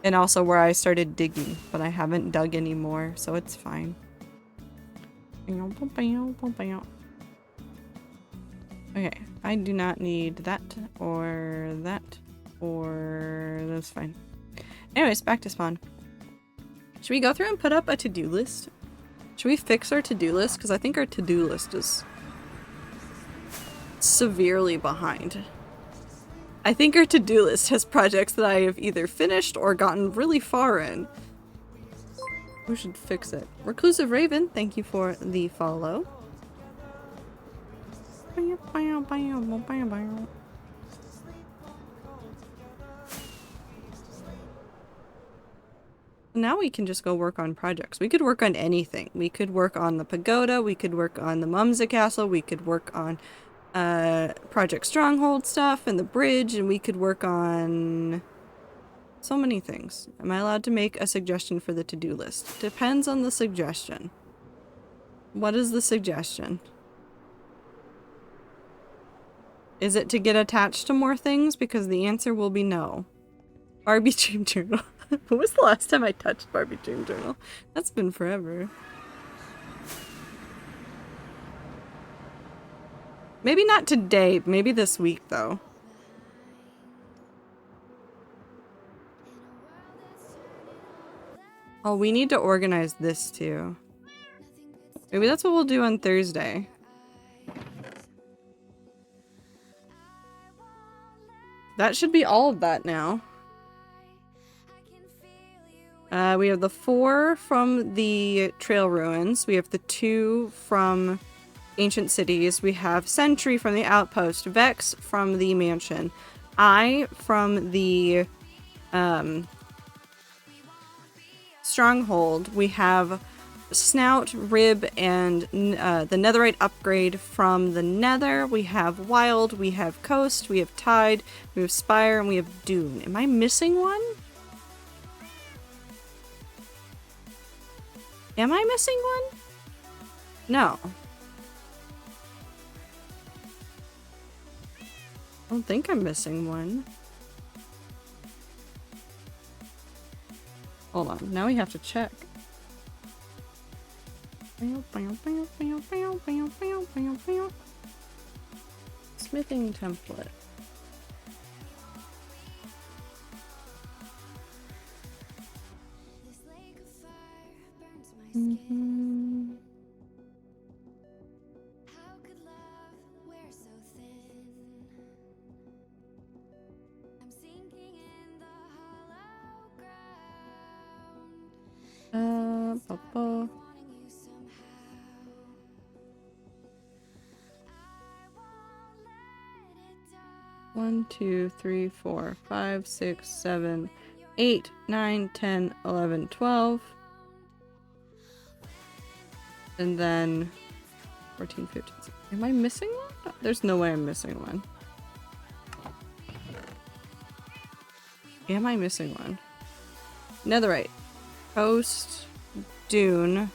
And also where I started digging, but I haven't dug anymore, so it's fine. Okay, I do not need that, or that's fine. Anyways, back to spawn. Should we go through and put up a to-do list? Should we fix our to-do list? Because I think our to-do list is severely behind. I think our to-do list has projects that I have either finished or gotten really far in. We should fix it. Reclusive Raven, thank you for the follow. Now we can just go work on projects. We could work on anything. We could work on the pagoda, we could work on the Mumsa Castle, we could work on Project Stronghold stuff and the bridge, and we could work on so many things. Am I allowed to make a suggestion for the to-do list? Depends on the suggestion. What is the suggestion? Is it to get attached to more things? Because the answer will be no. Barbie Dream Journal. When was the last time I touched Barbie Dream Journal? That's been forever. Maybe not today, maybe this week though. Oh, we need to organize this too. Maybe that's what we'll do on Thursday. That should be all of that now. We have the 4 from the Trail Ruins. We have the 2 from Ancient Cities. We have Sentry from the Outpost. Vex from the Mansion. I from the Stronghold. We have Snout, Rib, and the Netherite upgrade from the Nether. We have Wild, we have Coast, we have Tide, we have Spire, and we have Dune. Am I missing one? Am I missing one? No. I don't think I'm missing one. Hold on, now we have to check. Smithing template. Papa. 1, 2, 3, 4, 5, 6, 7, 8, 9, 10, 11, 12. And then 14, 15. Am I missing one? There's no way I'm missing one. Am I missing one? Netherite. Coast. Dune.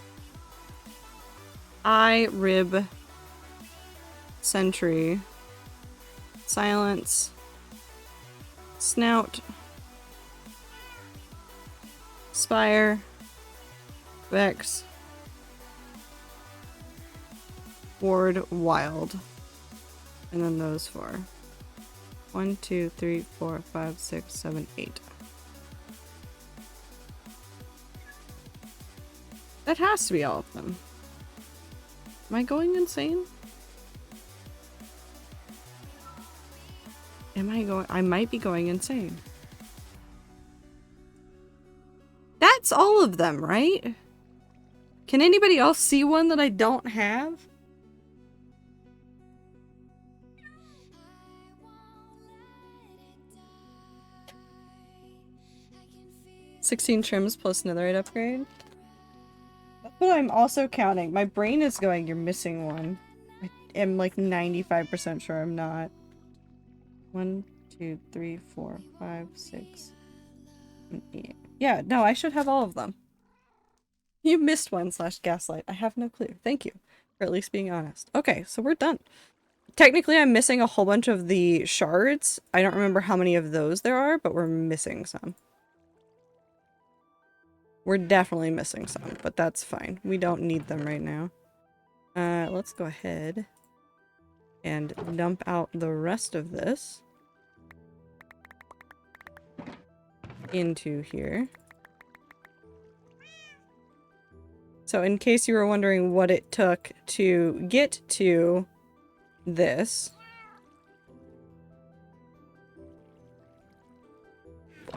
Rib. Sentry. Silence. Snout. Spire. Vex. Ward, Wild. And then those 4. 1, 2, 3, 4, 5, 6, 7, 8. That has to be all of them. Am I going insane? Am I going? I might be going insane. That's all of them, right? Can anybody else see one that I don't have? $16 trims plus netherite upgrade. That's what I'm also counting. My brain is going, you're missing one. I am like 95% sure I'm not. 1, 2, 3, 4, 5, 6, 7, 8. Yeah, no, I should have all of them. You missed one / gaslight. I have no clue. Thank you for at least being honest. Okay, so we're done. Technically, I'm missing a whole bunch of the shards. I don't remember how many of those there are, but we're missing some. We're definitely missing some, but that's fine. We don't need them right now. Let's go ahead and dump out the rest of this into here. So in case you were wondering what it took to get to this,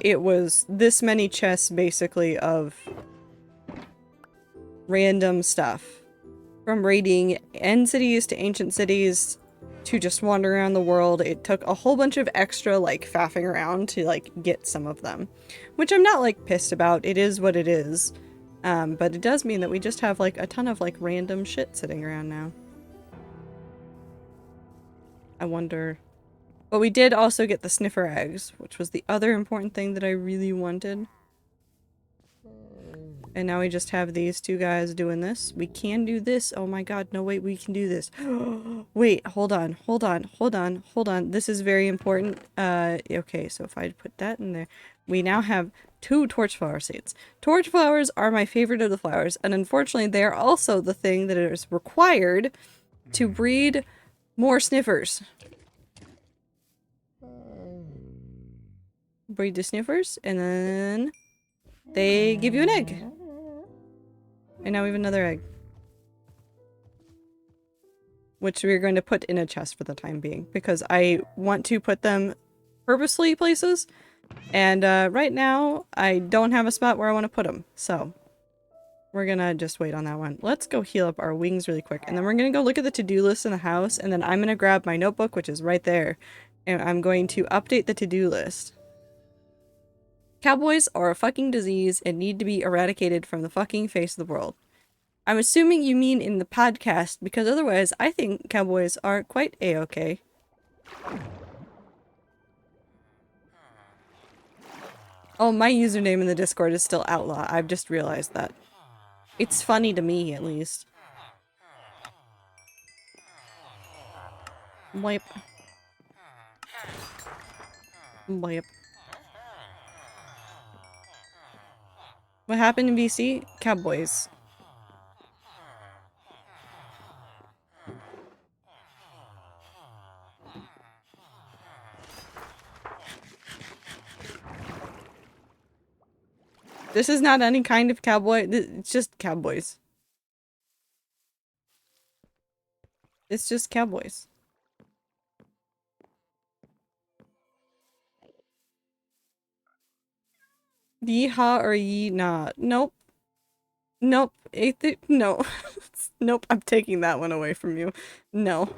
it was this many chests basically of random stuff. From raiding end cities to ancient cities to just wandering around the world. It took a whole bunch of extra like faffing around to like get some of them. Which I'm not like pissed about. It is what it is. But it does mean that we just have like a ton of like random shit sitting around now. I wonder... But we did also get the sniffer eggs, which was the other important thing that I really wanted. And now we just have these 2 guys doing this. We can do this. Oh my god, no wait, we can do this. Wait, hold on. This is very important. Okay, so if I put that in there, we now have 2 torchflower seeds. Torchflowers are my favorite of the flowers, and unfortunately they are also the thing that is required to breed more sniffers. Breed the sniffers, and then they give you an egg. And now we have another egg. Which we're going to put in a chest for the time being, because I want to put them purposely places. And right now, I don't have a spot where I want to put them. So, we're gonna just wait on that one. Let's go heal up our wings really quick. And then we're gonna go look at the to-do list in the house. And then I'm gonna grab my notebook, which is right there. And I'm going to update the to-do list. Cowboys are a fucking disease and need to be eradicated from the fucking face of the world. I'm assuming you mean in the podcast, because otherwise I think cowboys are quite a-okay. Oh, my username in the Discord is still Outlaw. I've just realized that. It's funny to me, at least. Wipe. Wipe. What happened in BC? Cowboys. This is not any kind of cowboy. It's just cowboys. It's just cowboys. Yeehaw or yee nah. Nope. Nope. No. Nope, I'm taking that one away from you. No.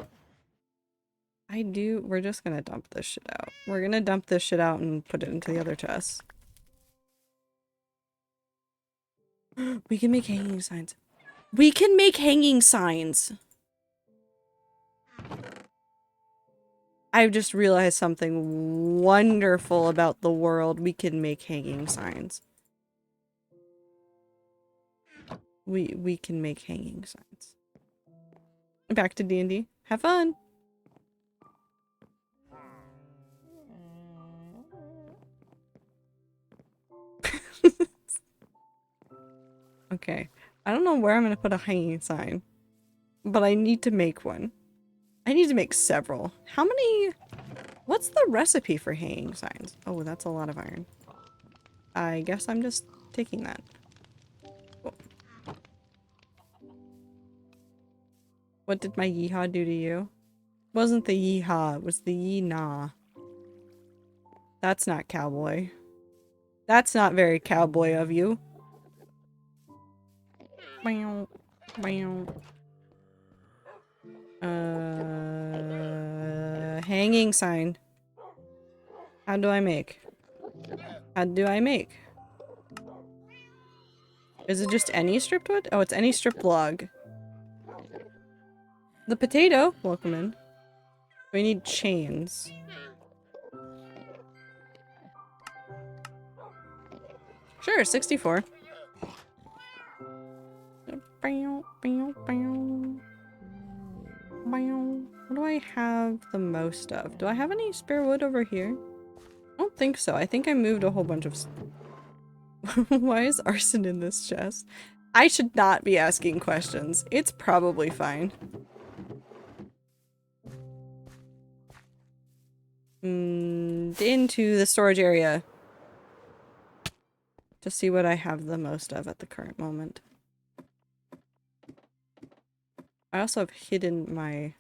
We're just gonna dump this shit out. We're gonna dump this shit out and put it into the other chest. We can make hanging signs. We can make hanging signs! I've just realized something wonderful about the world. We can make hanging signs. We can make hanging signs. Back to D&D. Have fun! Okay. I don't know where I'm gonna put a hanging sign, but I need to make one. I need to make several. How many? What's the recipe for hanging signs? Oh, that's a lot of iron. I guess I'm just taking that. Cool. What did my yeehaw do to you? Wasn't the yeehaw, it was the yee-nah. That's not cowboy. That's not very cowboy of you. Meow, meow. Hanging sign. How do I make? How do I make? Is it just any stripped wood? Oh, it's any stripped log. The potato. Welcome in. We need chains. Sure, 64. What do I have the most of? Do I have any spare wood over here? I don't think so. I think I moved a whole bunch of... Why is arson in this chest? I should not be asking questions. It's probably fine. Into the storage area. To see what I have the most of at the current moment. I also have hidden my...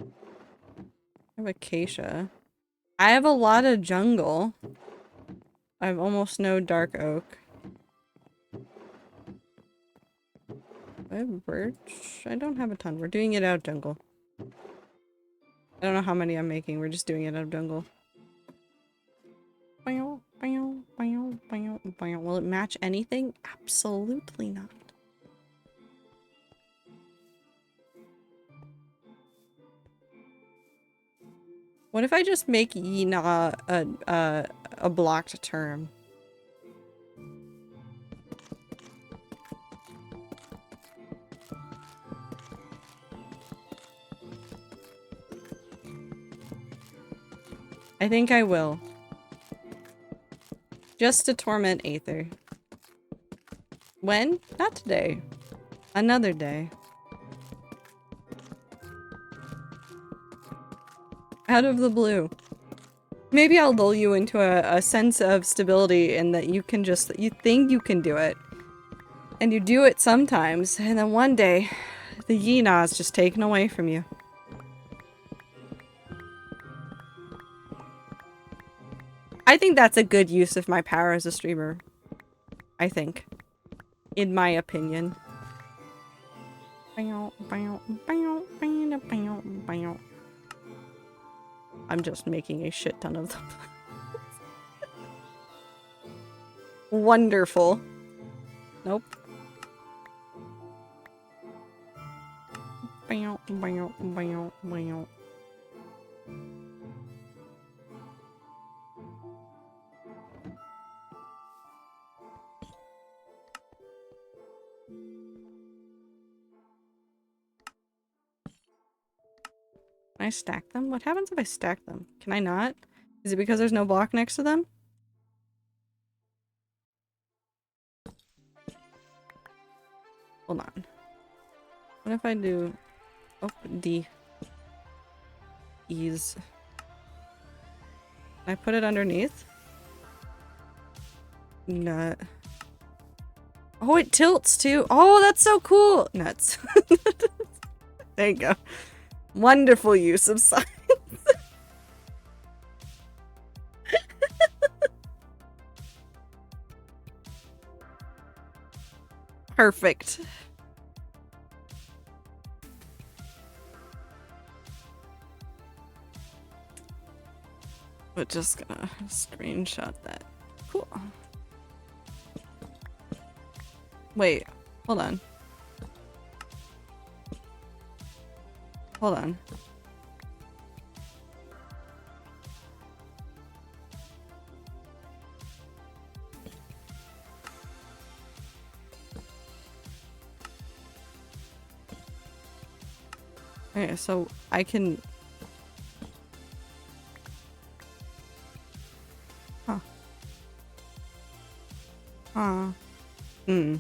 I have acacia. I have a lot of jungle. I have almost no dark oak. I have birch. I don't have a ton. We're doing it out of jungle. I don't know how many I'm making. We're just doing it out of jungle. Will it match anything? Absolutely not. What if I just make Yina a blocked term? I think I will. Just to torment Aether. When? Not today. Another day. Out of the blue. Maybe I'll lull you into a sense of stability in that you can just- you think you can do it. And you do it sometimes, and then one day, the Yina is just taken away from you. I think that's a good use of my power as a streamer. I think. In my opinion. I'm just making a shit ton of them. Wonderful. Nope. Can I stack them? What happens if I stack them? Can I not? Is it because there's no block next to them? Hold on. What if I do... Oh, D. Ease. Can I put it underneath? Nut. Oh, it tilts too. Oh, that's so cool. Nuts. There you go. Wonderful use of science. Perfect. We're just gonna screenshot that. Cool. Wait, hold on. Hold on. Okay, so I can... Huh. Huh. Hmm.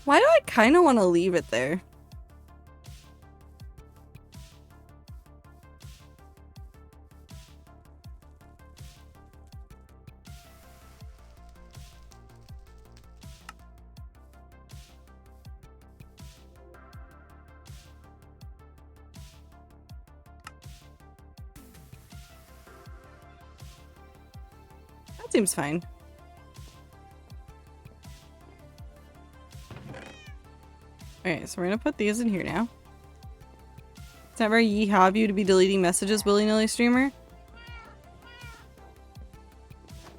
Why do I kind of want to leave it there? That seems fine. Alright, so we're gonna put these in here now. It's not very yeehaw of you to be deleting messages willy-nilly, streamer.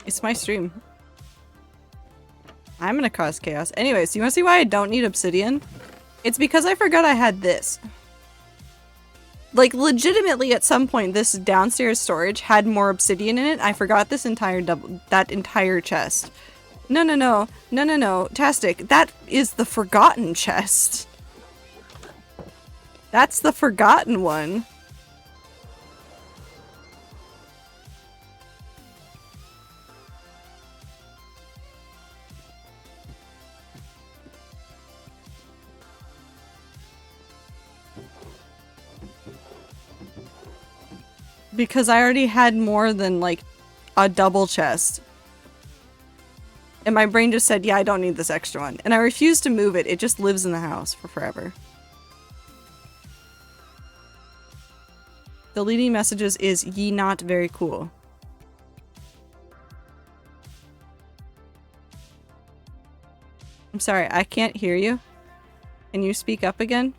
It's my stream. I'm gonna cause chaos. Anyways, you wanna see why I don't need obsidian? It's because I forgot I had this. Like, legitimately, at some point, this downstairs storage had more obsidian in it. I forgot this entire that entire chest. No, no, no. No, no, no. Tastic. That is the forgotten chest. That's the forgotten one. Because I already had more than, like, a double chest. And my brain just said, yeah, I don't need this extra one. And I refused to move it. It just lives in the house for forever. Deleting messages is ye not very cool. I'm sorry, I can't hear you. Can you speak up again?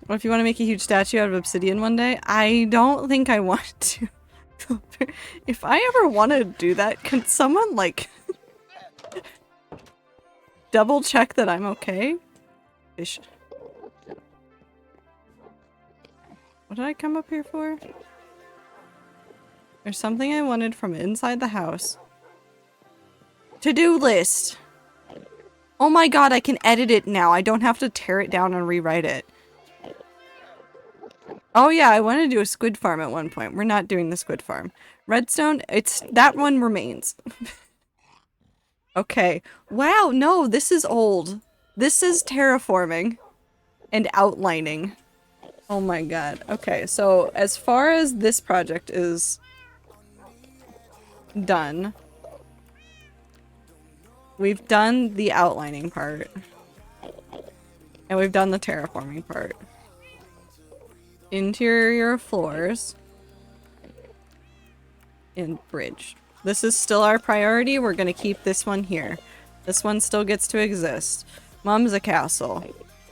What if you want to make a huge statue out of obsidian one day? I don't think I want to. If I ever want to do that, can someone, like, double check that I'm okay? Fish. What did I come up here for? There's something I wanted from inside the house. To-do list! Oh my god, I can edit it now. I don't have to tear it down and rewrite it. Oh yeah, I wanted to do a squid farm at one point. We're not doing the squid farm. Redstone, that one remains. Okay. Wow, no, this is old. This is terraforming and outlining. Oh my god. Okay, so as far as this project is done, we've done the outlining part. And we've done the terraforming part. Interior floors. And bridge. This is still our priority. We're gonna keep this one here. This one still gets to exist. Mum's castle.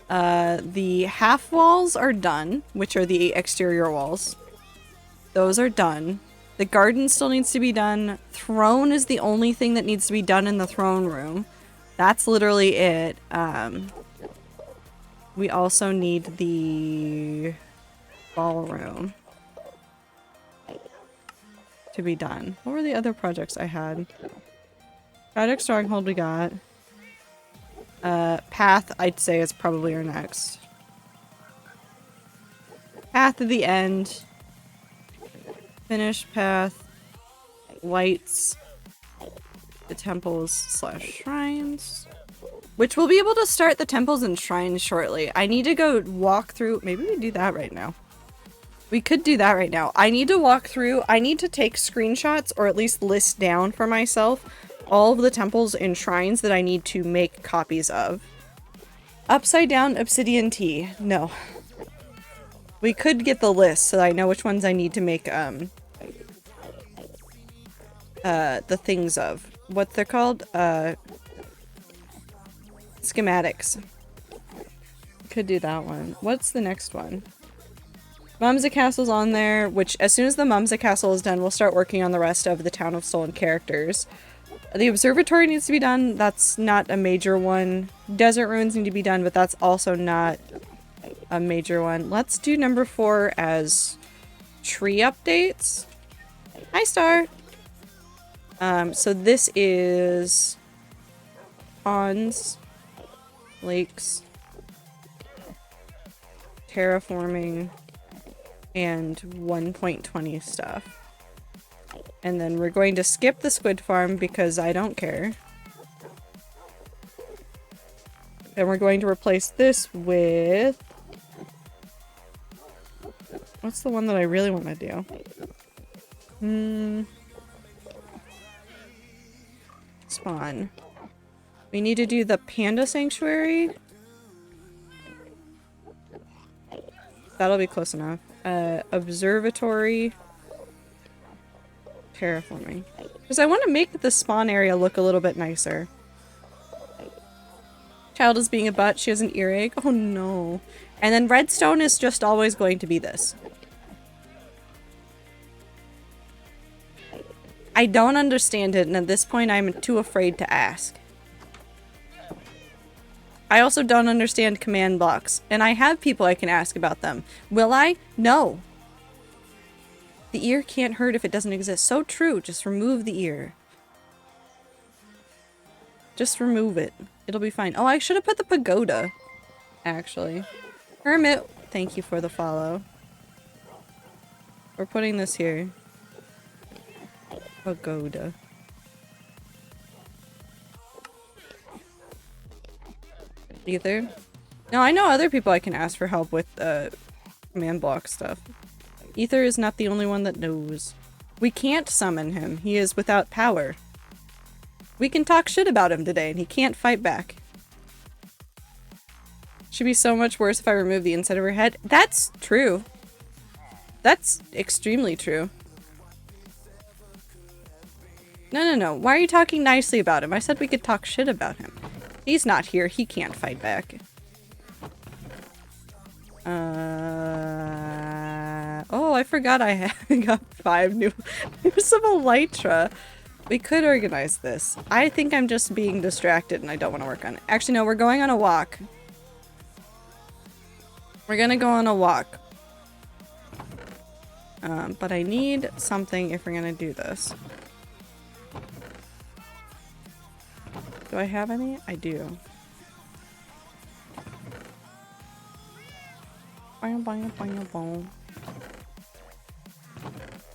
The half walls are done, which are the exterior walls. Those are done. The garden still needs to be done. Throne is the only thing that needs to be done in the throne room. That's literally it. We also need the ballroom to be done. What were the other projects I had? Project Stronghold we got. Path, I'd say, is probably our next. Path of the End. Finish path. Lights. The temples slash shrines. Which we'll be able to start the temples and shrines shortly. I need to go walk through. Maybe we do that right now. We could do that right now. I need to walk through. I need to take screenshots or at least list down for myself all of the temples and shrines that I need to make copies of. Upside down obsidian tea. No. We could get the list so I know which ones I need to make the things of. What they're called? Schematics. Could do that one. What's the next one? Mumsa Castle's on there, which as soon as the Mumsa Castle is done, we'll start working on the rest of the Town of Stolen Characters. The observatory needs to be done. That's not a major one. Desert ruins need to be done, but that's also not a major one. Let's do number 4 as tree updates. Hi, Star. So this is ponds, lakes, terraforming and 1.20 stuff. And then we're going to skip the squid farm because I don't care. And we're going to replace this with... What's the one that I really want to do? Spawn. We need to do the panda sanctuary. That'll be close enough. Observatory. Terraforming. Because I want to make the spawn area look a little bit nicer. Child is being a butt. She has an earache. Oh no. And then redstone is just always going to be this. I don't understand it, and at this point I'm too afraid to ask. I also don't understand command blocks, and I have people I can ask about them. Will I? No. The ear can't hurt if it doesn't exist. So true. Just remove the ear. Just remove it. It'll be fine. Oh, I should have put the pagoda, actually. Hermit, thank you for the follow. We're putting this here. Pagoda. Ether? No, I know other people I can ask for help with command block stuff. Ether is not the only one that knows. We can't summon him. He is without power. We can talk shit about him today and he can't fight back. Should be so much worse if I remove the inside of her head. That's true. That's extremely true. No. Why are you talking nicely about him? I said we could talk shit about him. He's not here. He can't fight back. Oh, I forgot I got 5 new use of Elytra. We could organize this. I think I'm just being distracted and I don't want to work on it. Actually, no, we're going on a walk. We're gonna go on a walk. But I need something if we're gonna do this. Do I have any? I do. I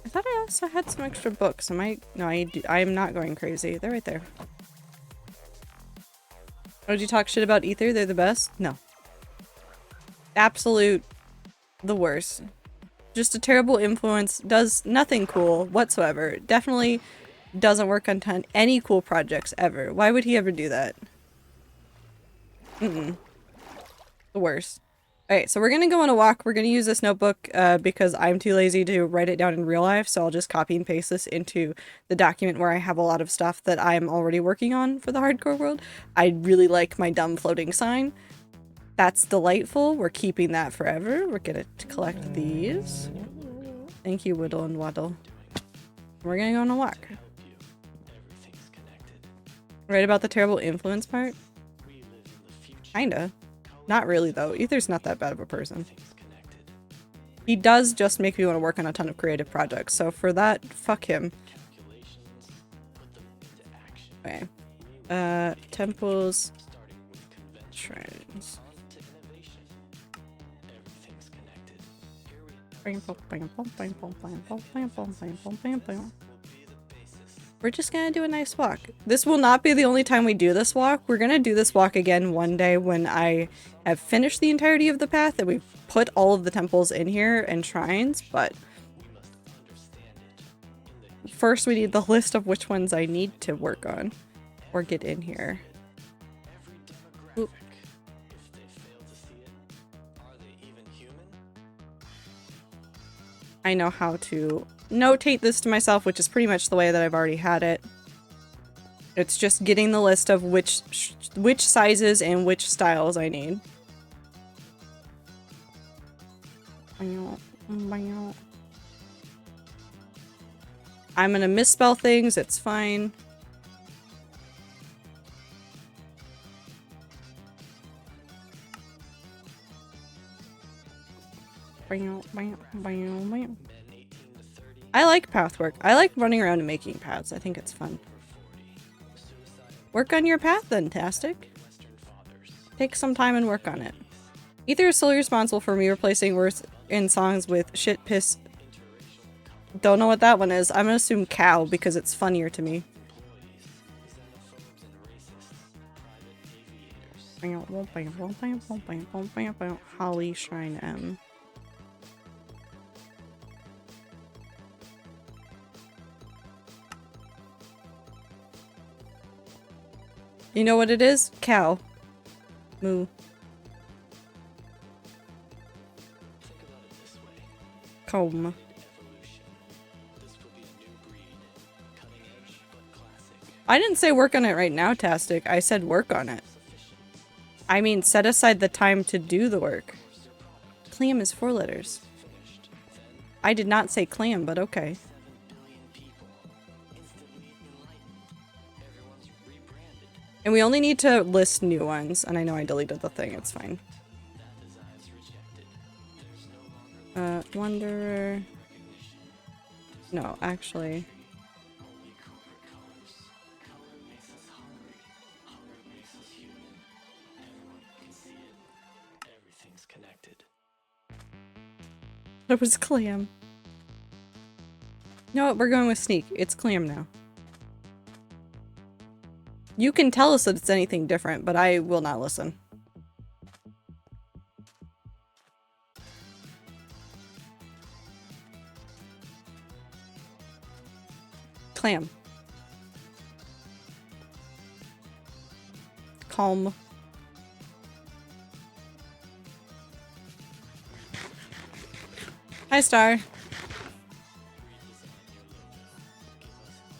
thought I also had some extra books. Am I? No, I am not going crazy. They're right there. Oh, did you talk shit about Ether? They're the best? No. Absolute the worst. Just a terrible influence. Does nothing cool whatsoever. Definitely doesn't work on any cool projects ever. Why would he ever do that? The worst. Alright, so we're gonna go on a walk. We're gonna use this notebook because I'm too lazy to write it down in real life, so I'll just copy and paste this into the document where I have a lot of stuff that I'm already working on for the hardcore world. I really like my dumb floating sign. That's delightful. We're keeping that forever. We're gonna collect these. Thank you, Whittle and Waddle. We're gonna go on a walk. Right about the terrible influence part? Kinda. Not really, though. Ether's not that bad of a person. He does just make me want to work on a ton of creative projects, so for that, fuck him. Okay. Temples. Shrines. We're just gonna do a nice walk. This will not be the only time we do this walk. We're gonna do this walk again one day when I have finished the entirety of the path and we've put all of the temples in here and shrines, but first we need the list of which ones I need to work on or get in here. Oop. I know how to notate this to myself, which is pretty much the way that I've already had it. It's just getting the list of which sizes and which styles I need. I'm gonna misspell things, it's fine. I like path work. I like running around and making paths. I think it's fun. Work on your path then, Tastic. Take some time and work on it. Ether is solely responsible for me replacing words in songs with shit, piss. Don't know what that one is. I'm gonna assume cow because it's funnier to me. Holly Shrine M. You know what it is? Cow. Moo. Comb. I didn't say work on it right now, Tastic. I said work on it. I mean, set aside the time to do the work. Clam is 4 letters. I did not say clam, but okay. And we only need to list new ones, and I know I deleted the thing, it's fine. Wanderer. No, actually. That was clam. You know what? We're going with sneak. It's clam now. You can tell us that it's anything different, but I will not listen. Clam. Calm. Hi, Star.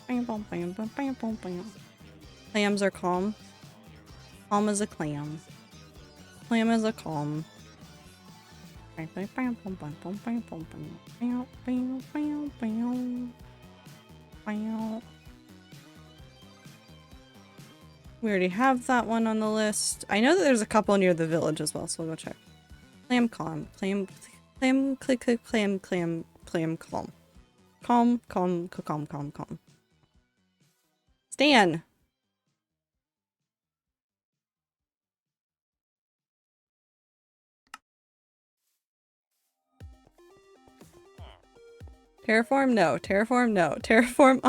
Clams are calm. Calm is a clam. Clam is a calm. We already have that one on the list. I know that there's a couple near the village as well, so we'll go check. Clam, calm. Clam, click, clam, calm. Calm, calm. Stan! Terraform? No. Terraform? No. Terraform?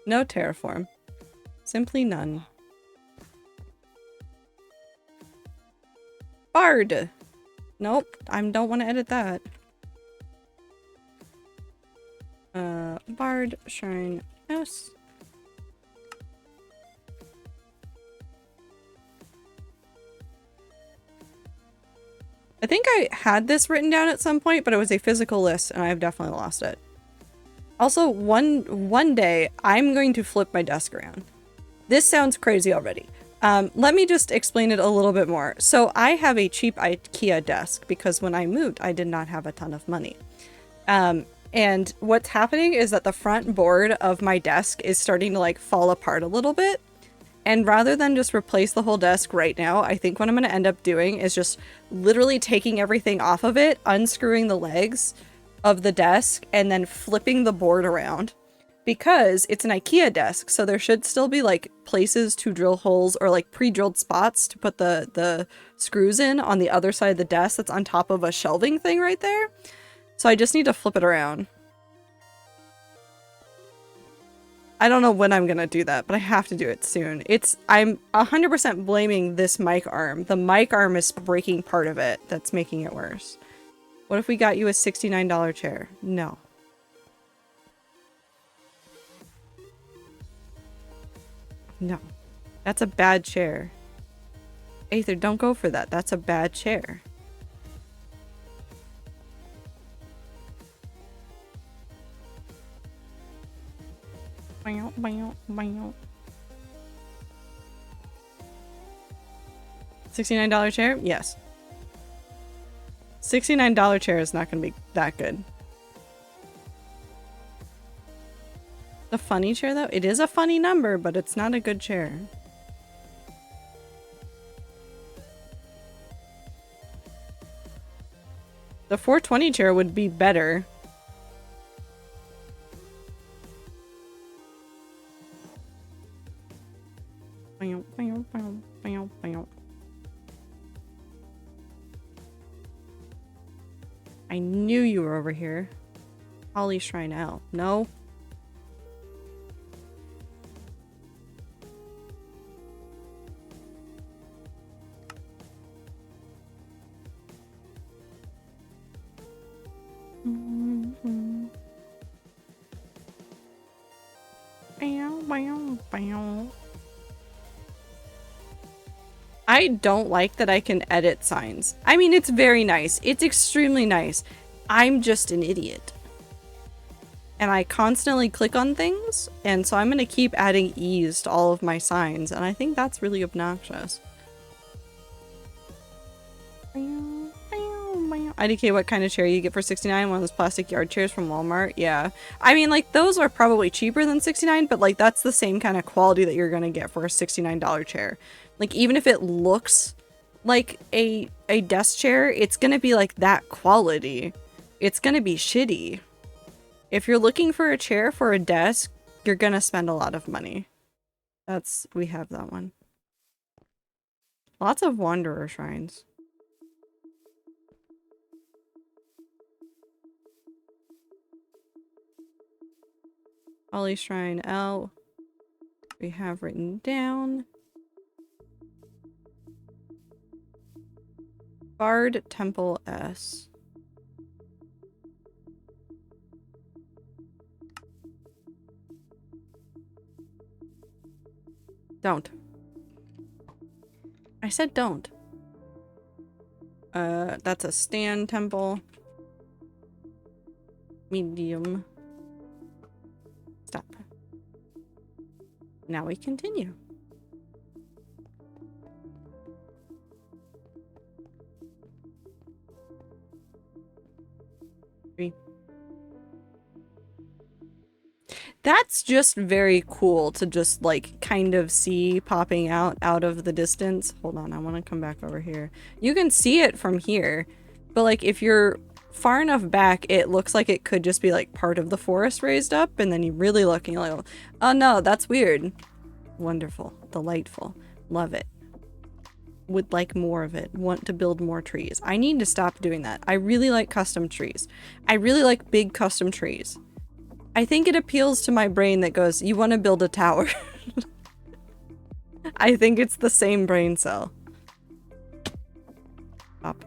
No terraform. Simply none. Bard! Nope. I don't want to edit that. Bard, Shrine, yes. I think I had this written down at some point, but it was a physical list, and I've definitely lost it. Also, one day, I'm going to flip my desk around. This sounds crazy already. Let me just explain it a little bit more. So I have a cheap IKEA desk because when I moved, I did not have a ton of money. And what's happening is that the front board of my desk is starting to like fall apart a little bit. And rather than just replace the whole desk right now, I think what I'm going to end up doing is just literally taking everything off of it, unscrewing the legs of the desk, and then flipping the board around. Because it's an IKEA desk, so there should still be like places to drill holes or like pre-drilled spots to put the screws in on the other side of the desk that's on top of a shelving thing right there. So I just need to flip it around. I don't know when I'm gonna do that, but I have to do it soon. I'm 100% blaming this mic arm. The mic arm is breaking part of it that's making it worse. What if we got you a $69 chair? No. No. That's a bad chair. Aether, don't go for that. That's a bad chair. $69 chair? Yes. $69 chair is not going to be that good. The funny chair, though? It is a funny number, but it's not a good chair. The 420 chair would be better. over here. Holly Shrine L. No. I don't like that I can edit signs. I mean, it's very nice. It's extremely nice. I'm just an idiot. And I constantly click on things, and so I'm going to keep adding ease to all of my signs, and I think that's really obnoxious. IDK, what kind of chair you get for $69? One of those plastic yard chairs from Walmart? Yeah. I mean, like, those are probably cheaper than $69, but, like, that's the same kind of quality that you're going to get for a $69 chair. Like, even if it looks like a desk chair, it's going to be, like, that quality. It's going to be shitty. If you're looking for a chair for a desk, you're going to spend a lot of money. We have that one. Lots of Wanderer shrines. Holly Shrine L. We have written down. Bard Temple S. Don't. I said don't. That's a stand temple. Medium. Stop. Now we continue. That's just very cool to just like kind of see popping out of the distance. Hold on, I want to come back over here. You can see it from here, but like if you're far enough back, it looks like it could just be like part of the forest raised up, and then you really look and you're like, oh no, that's weird. Wonderful, delightful, love it. Would like more of it. Want to build more trees. I need to stop doing that. I really like custom trees. I really like big custom trees. I think it appeals to my brain that goes, you want to build a tower. I think it's the same brain cell. Up.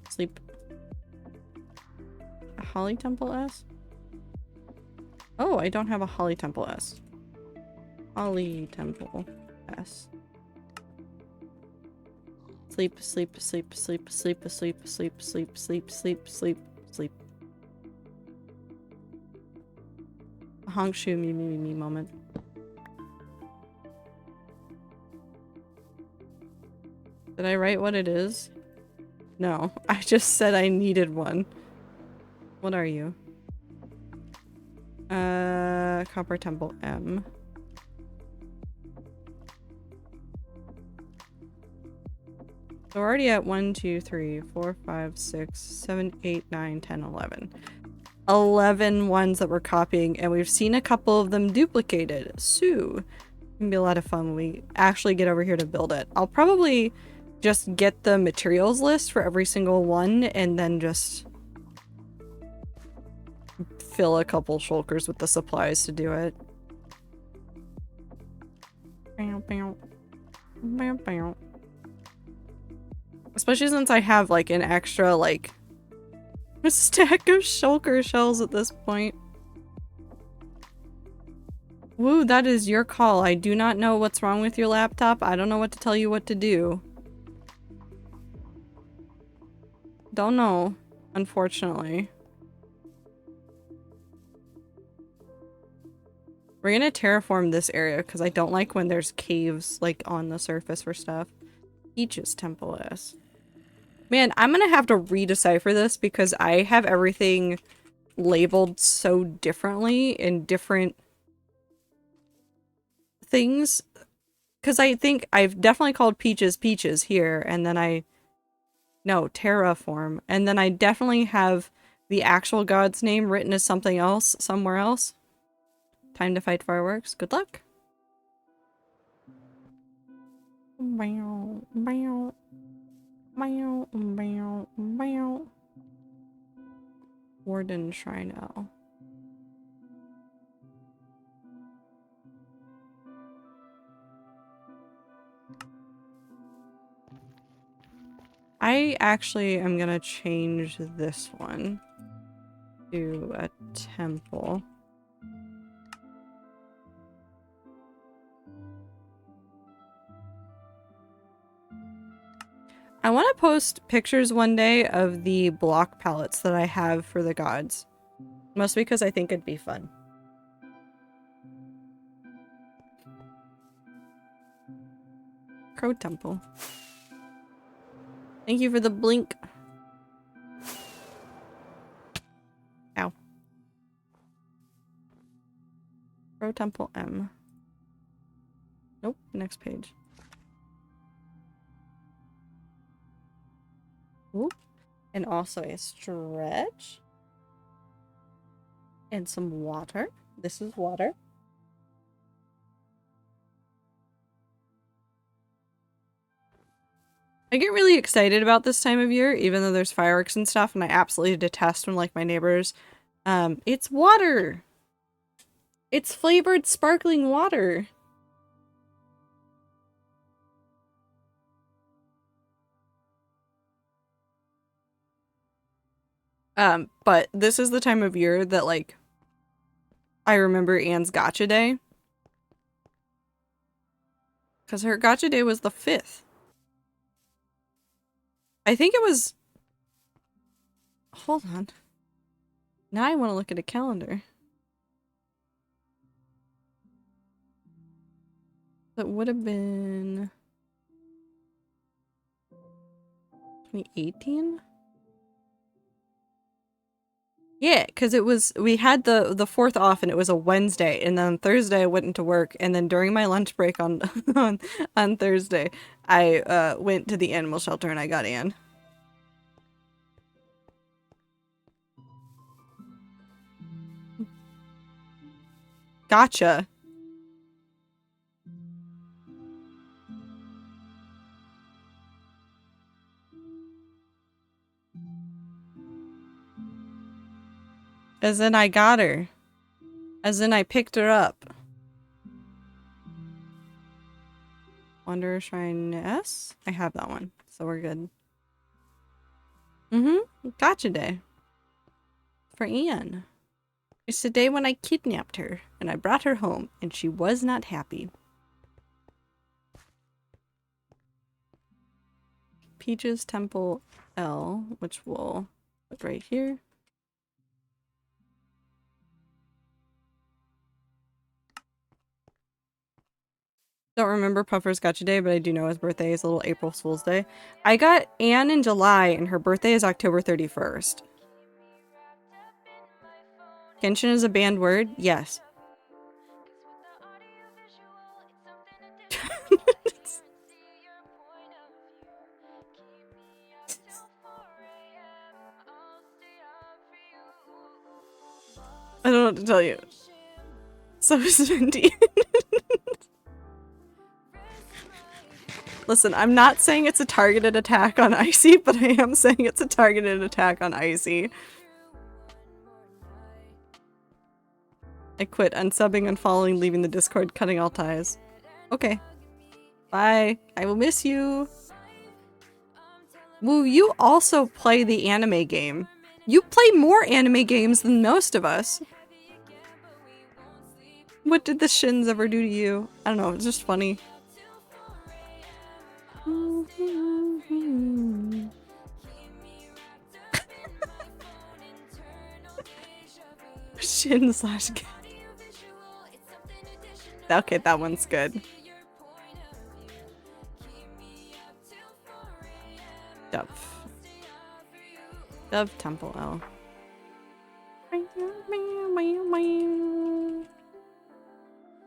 Sleep. A Holly Temple S? Oh, I don't have a Holly Temple S. Holly Temple S. Sleep, sleep, sleep, sleep, sleep, sleep, sleep, sleep, sleep, sleep, sleep, sleep. A honk shoe me moment. Did I write what it is? No, I just said I needed one. What are you? Copper Temple M. So we're already at 1, 2, 3, 4, 5, 6, 7, 8, 9, 10, 11. 11 ones that we're copying, and we've seen a couple of them duplicated. So, it's gonna be a lot of fun when we actually get over here to build it. I'll probably just get the materials list for every single one, and then just fill a couple shulkers with the supplies to do it. Especially since I have like an extra like a stack of shulker shells at this point. Woo, that is your call. I do not know what's wrong with your laptop. I don't know what to tell you what to do. Don't know, unfortunately. We're gonna terraform this area because I don't like when there's caves like on the surface for stuff. Peach's Temple S. Man, I'm gonna have to redecipher this because I have everything labeled so differently in different things. Because I think I've definitely called Peaches Peaches here, and then no, terraform. And then I definitely have the actual god's name written as something else somewhere else. Time to fight fireworks. Good luck. Warden Shrine Owl. I actually am gonna change this one to a temple. I want to post pictures one day of the block palettes that I have for the gods. Mostly because I think it'd be fun. Crow Temple. Thank you for the blink. Ow. Crow Temple M. Nope, next page. Ooh. And also a stretch. And some water. This is water. I get really excited about this time of year, even though there's fireworks and stuff, and I absolutely detest when, like, my neighbors, it's water! It's flavored sparkling water! But this is the time of year that, like, I remember Anne's Gotcha Day. Because her Gotcha Day was the 5th. I think it was... Hold on. Now I want to look at a calendar. That would have been... 2018? Yeah, because it was... We had the 4th off and it was a Wednesday. And then Thursday I went into work. And then during my lunch break on on Thursday, I went to the animal shelter and I got Anne. Gotcha. As in I got her. As in I picked her up. Wanderer Shrine S? I have that one, so we're good. Gotcha Day. For Anne. It's the day when I kidnapped her, and I brought her home, and she was not happy. Peaches Temple L, which we'll put right here. Don't remember Puffer's Gotcha Day, but I do know his birthday is a little April Fool's Day. I got Anne in July, and her birthday is October 31st. Genshin is a banned word? Yes. I don't know what to tell you. So is Venti. Listen, I'm not saying it's a targeted attack on Icy, but I am saying it's a targeted attack on Icy. I quit unsubbing, unfollowing, leaving the Discord, cutting all ties. Okay. Bye. I will miss you. Woo, you also play the anime game. You play more anime games than most of us. What did the Shins ever do to you? I don't know, it's just funny. Shin slash cat. Okay, that one's good. Dove Temple L.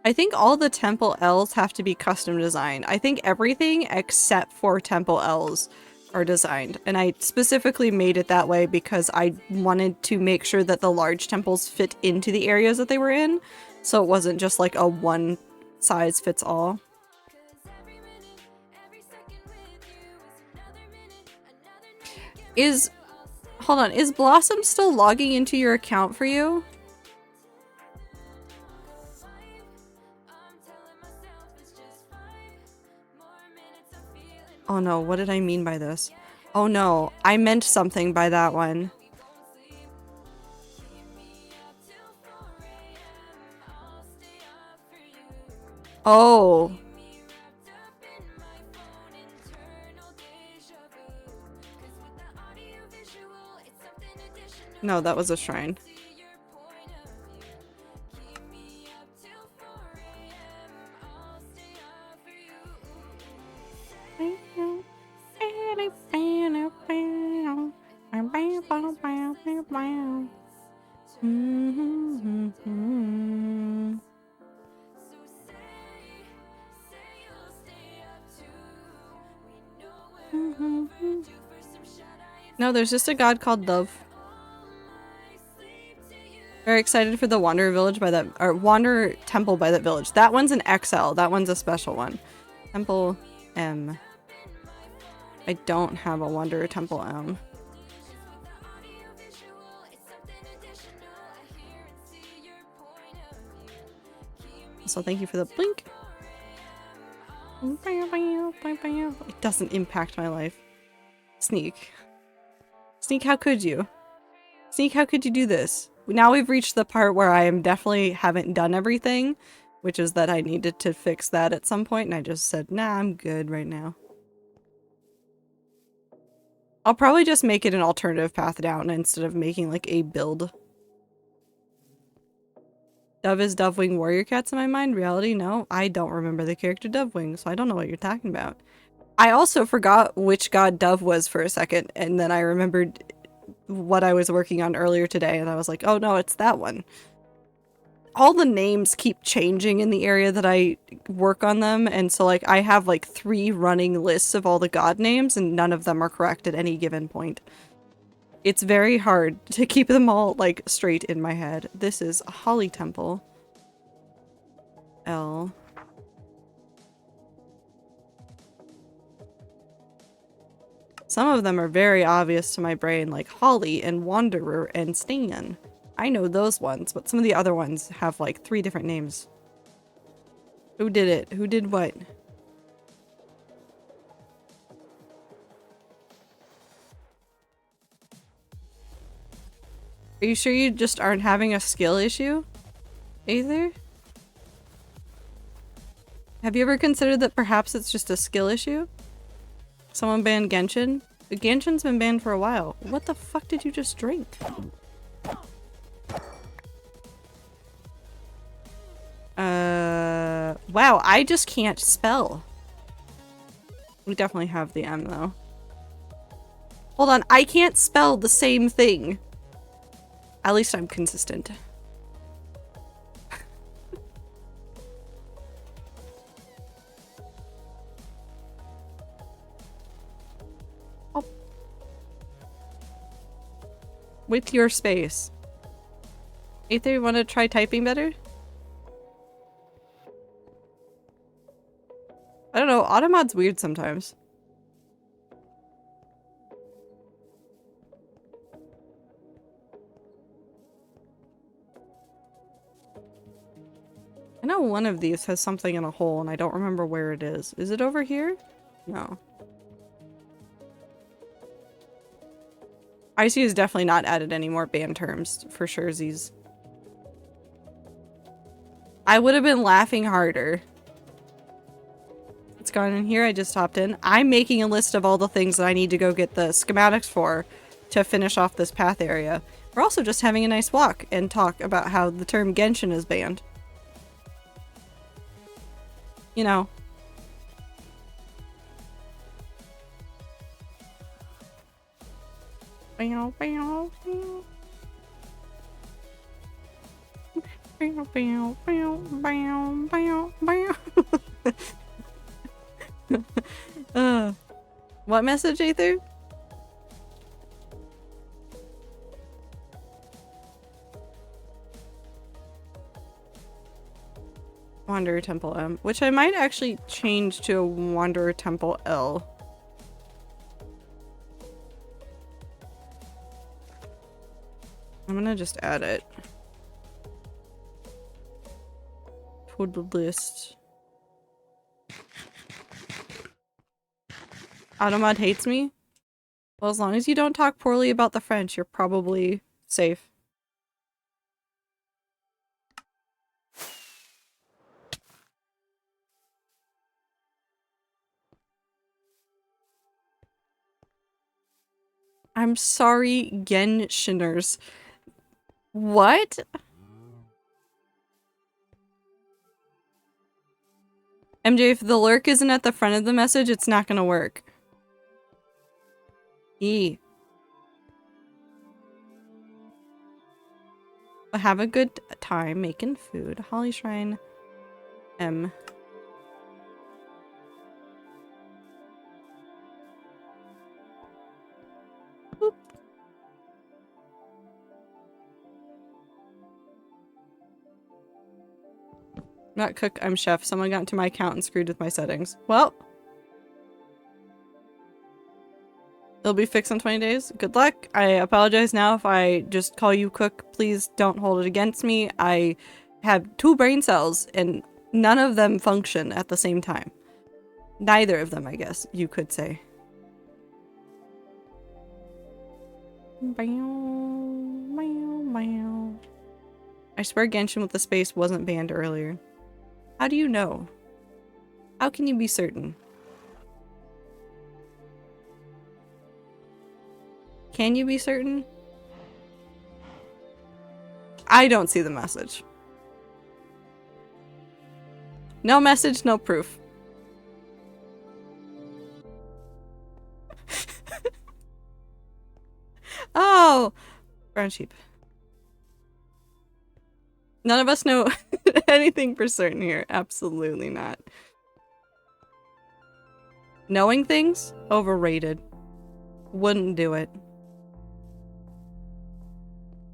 I think all the Temple L's have to be custom designed. I think everything except for Temple L's are designed. And I specifically made it that way because I wanted to make sure that the large temples fit into the areas that they were in. So it wasn't just like a one size fits all. Hold on, is Blossom still logging into your account for you? Oh no, what did I mean by this? Oh no, I meant something by that one. Oh. No, that was a shrine. No, there's just a god called Dove. Very excited for the Wanderer Village by that, or Wanderer Temple by that village. That one's an XL. That one's a special one. Temple M. I don't have a Wanderer Temple M. So thank you for the blink. It doesn't impact my life. Sneak. Sneak, how could you? Sneak, how could you do this? Now we've reached the part where I am definitely haven't done everything, which is that I needed to fix that at some point, and I just said, nah, I'm good right now. I'll probably just make it an alternative path down instead of making like a build. Dove is Dovewing Warrior Cats in my mind. Reality, no. I don't remember the character Dovewing, so I don't know what you're talking about. I also forgot which god Dove was for a second, and then I remembered what I was working on earlier today, and I was like, oh no, it's that one. All the names keep changing in the area that I work on them, and so like I have like 3 running lists of all the god names, and none of them are correct at any given point. It's very hard to keep them all like straight in my head. This is Holly Temple. L. Some of them are very obvious to my brain, like Holly and Wanderer and Stan. I know those ones, but some of the other ones have like 3 different names. Who did it? Who did what? Are you sure you just aren't having a skill issue? Either? Have you ever considered that perhaps it's just a skill issue? Someone banned Genshin? Genshin's been banned for a while. What the fuck did you just drink? Wow, I just can't spell. We definitely have the M though. Hold on, I can't spell the same thing. At least I'm consistent. Oh. With your space. Aether, you want to try typing better? I don't know, Automod's weird sometimes. I know one of these has something in a hole and I don't remember where it is. Is it over here? No. IC has definitely not added any more banned terms for surezies. I would have been laughing harder. It's gone in here, I just hopped in. I'm making a list of all the things that I need to go get the schematics for to finish off this path area. We're also just having a nice walk and talk about how the term Genshin is banned. You know. What message, Aether? Wanderer Temple M, which I might actually change to a Wanderer Temple L. I'm gonna just add it to the list. Automod hates me? Well, as long as you don't talk poorly about the French, you're probably safe. I'm sorry, Genshiners. What? MJ, if the lurk isn't at the front of the message, it's not gonna work. E. But have a good time making food. Holly Shrine. M. Boop. Not cook, I'm chef. Someone got into my account and screwed with my settings. Well. It'll be fixed in 20 days. Good luck. I apologize now if I just call you cook. Please don't hold it against me. I have 2 brain cells and none of them function at the same time. Neither of them, I guess you could say. I swear Genshin with the space wasn't banned earlier. How do you know? How can you be certain? Can you be certain? I don't see the message. No message, no proof. Oh! Brown sheep. None of us know anything for certain here. Absolutely not. Knowing things? Overrated. Wouldn't do it.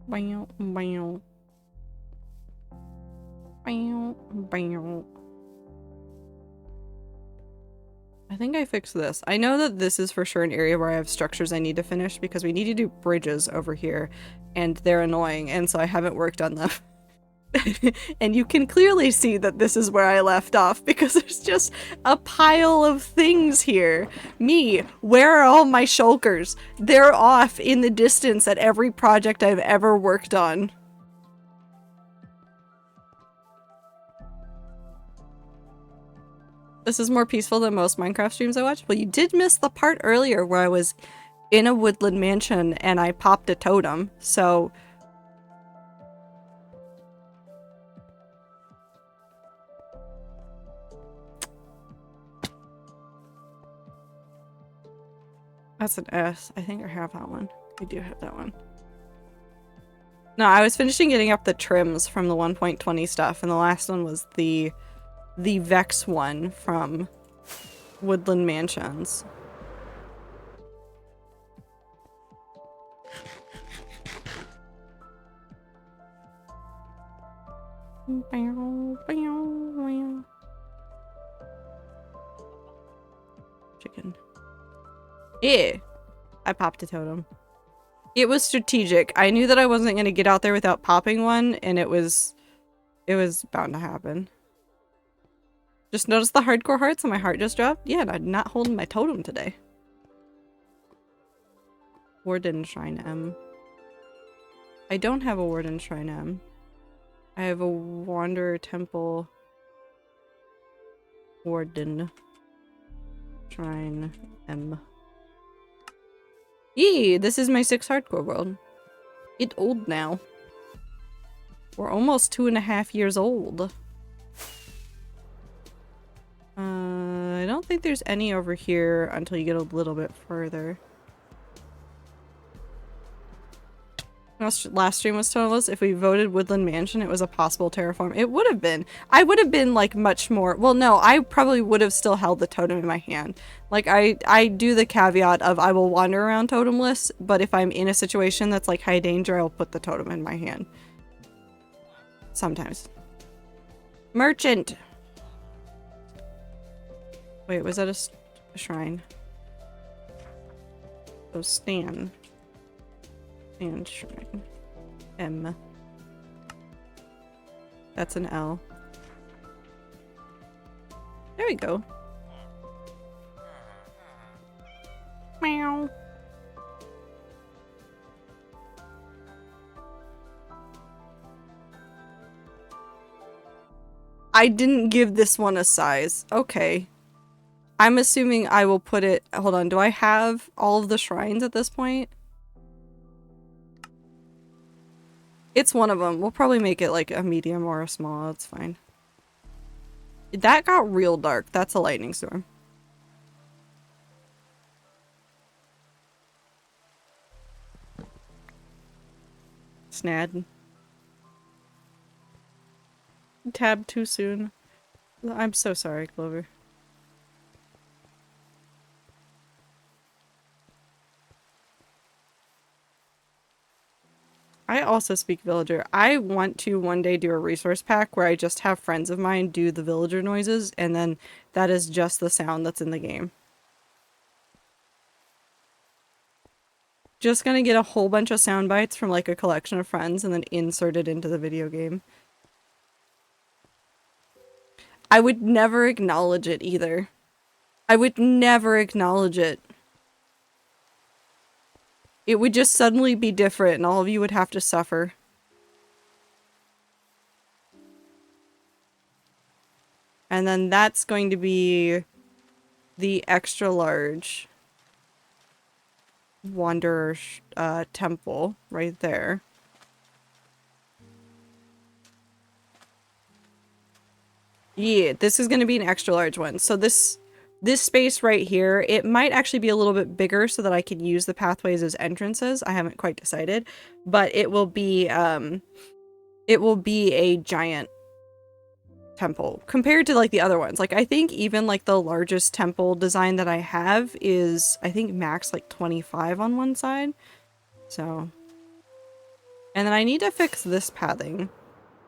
Bow, bow. Bow, bow. I think I fixed this. I know that this is for sure an area where I have structures I need to finish because we need to do bridges over here and they're annoying and so I haven't worked on them. And you can clearly see that this is where I left off because there's just a pile of things here. Me, where are all my shulkers? They're off in the distance at every project I've ever worked on. This is more peaceful than most Minecraft streams I watch. Well, you did miss the part earlier where I was in a woodland mansion and I popped a totem, so... That's an S. I think I have that one. I do have that one. No, I was finishing getting up the trims from the 1.20 stuff, and the last one was the Vex one from Woodland Mansions. Chicken. Yeah, I popped a totem. It was strategic. I knew that I wasn't going to get out there without popping one, and it was bound to happen. Just noticed the hardcore hearts and my heart just dropped? Yeah, and I'm not holding my totem today. Warden Shrine M. I don't have a Warden Shrine M. I have a Wanderer Temple Warden Shrine M. Yee, this is my 6th hardcore world. It's old now. We're almost 2.5 years old. I don't think there's any over here until you get a little bit further. Last stream was telling us if we voted Woodland Mansion, it was a possible terraform. It would have been. I would have been like much more. Well, no, I probably would have still held the totem in my hand. Like I do the caveat of I will wander around totemless, but if I'm in a situation that's like high danger, I'll put the totem in my hand. Sometimes. Merchant. Wait, was that a shrine? So Stan. Stan shrine. M. That's an L. There we go. Meow. I didn't give this one a size. Okay. I'm assuming I will put it... Hold on, do I have all of the shrines at this point? It's one of them. We'll probably make it like a medium or a small. It's fine. That got real dark. That's a lightning storm. Snad. Tab too soon. I'm so sorry, Clover. I also speak villager. I want to one day do a resource pack where I just have friends of mine do the villager noises, and then that is just the sound that's in the game. Just gonna get a whole bunch of sound bites from like a collection of friends and then insert it into the video game. I would never acknowledge it either. I would never acknowledge it. It would just suddenly be different and all of you would have to suffer. And then that's going to be the extra large Wanderer temple right there. Yeah, this is going to be an extra large one. So this space right here, it might actually be a little bit bigger so that I can use the pathways as entrances. I haven't quite decided, but it will be a giant temple compared to like the other ones. Like I think even like the largest temple design that I have is I think max like 25 on one side. So, and then I need to fix this pathing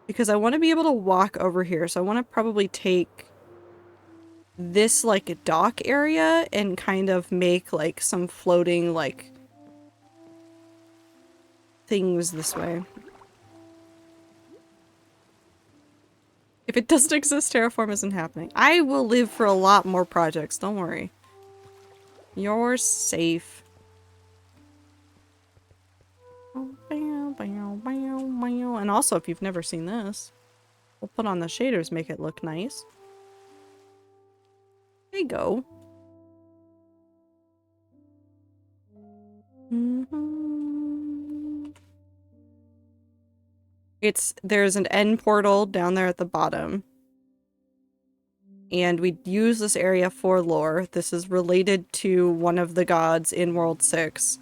because I want to be able to walk over here. So I want to probably take this like dock area and kind of make like some floating like things this way. If it doesn't exist, terraform isn't happening. I will live for a lot more projects, don't worry. You're safe. And also, if you've never seen this, we'll put on the shaders, make it look nice. There you go. There's an end portal down there at the bottom. And we use this area for lore. This is related to one of the gods in World 6.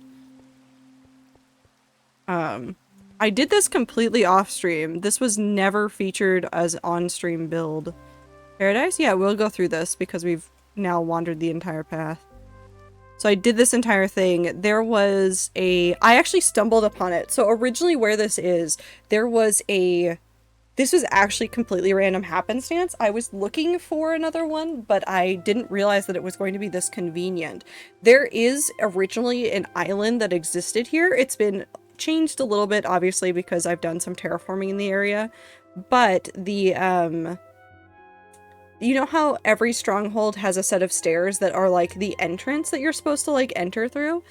I did this completely off stream. This was never featured as on-stream build. Paradise? Yeah, we'll go through this because we've now wandered the entire path. So I did this entire thing. There was I actually stumbled upon it. So originally where this is, this was actually completely random happenstance. I was looking for another one, but I didn't realize that it was going to be this convenient. There is originally an island that existed here. It's been changed a little bit, obviously, because I've done some terraforming in the area. But the, you know how every stronghold has a set of stairs that are like the entrance that you're supposed to like enter through?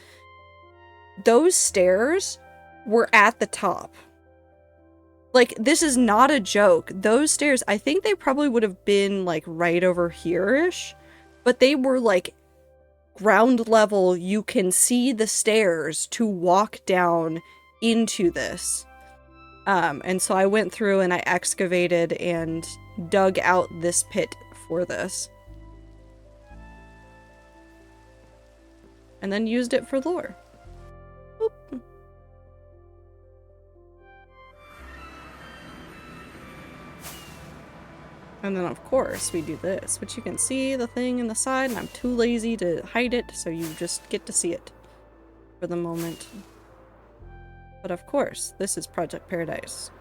Those stairs were at the top. Like, this is not a joke. Those stairs, I think they probably would have been like right over here-ish, but they were like ground level. You can see the stairs to walk down into this. And so I went through and I excavated and dug out this pit for this. And then used it for lore. Oop. And then of course we do this, which you can see the thing in the side, and I'm too lazy to hide it, so you just get to see it for the moment. But of course, this is Project Paradise.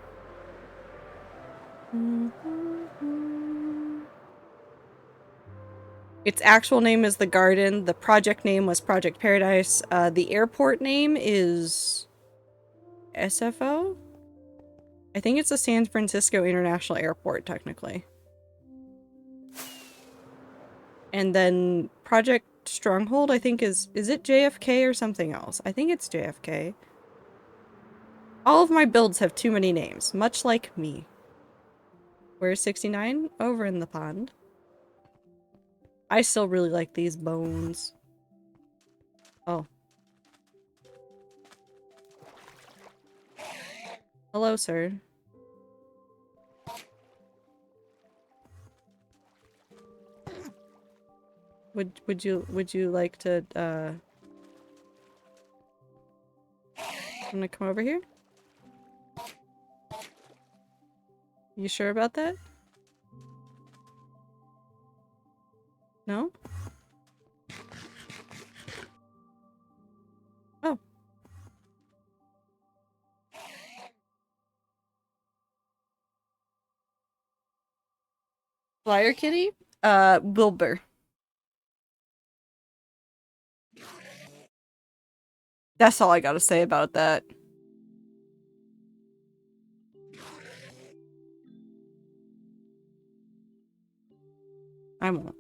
Its actual name is The Garden. The project name was Project Paradise. The airport name is SFO? I think it's the San Francisco International Airport, technically. And then Project Stronghold, I think is it JFK or something else? I think it's JFK. All of my builds have too many names, much like me. Where's 69? Over in the pond. I still really like these bones. Oh. Hello, sir. Would you like to I'm gonna come over here? You sure about that? No? Oh. Flyer kitty? Wilbur. That's all I gotta say about that. I won't.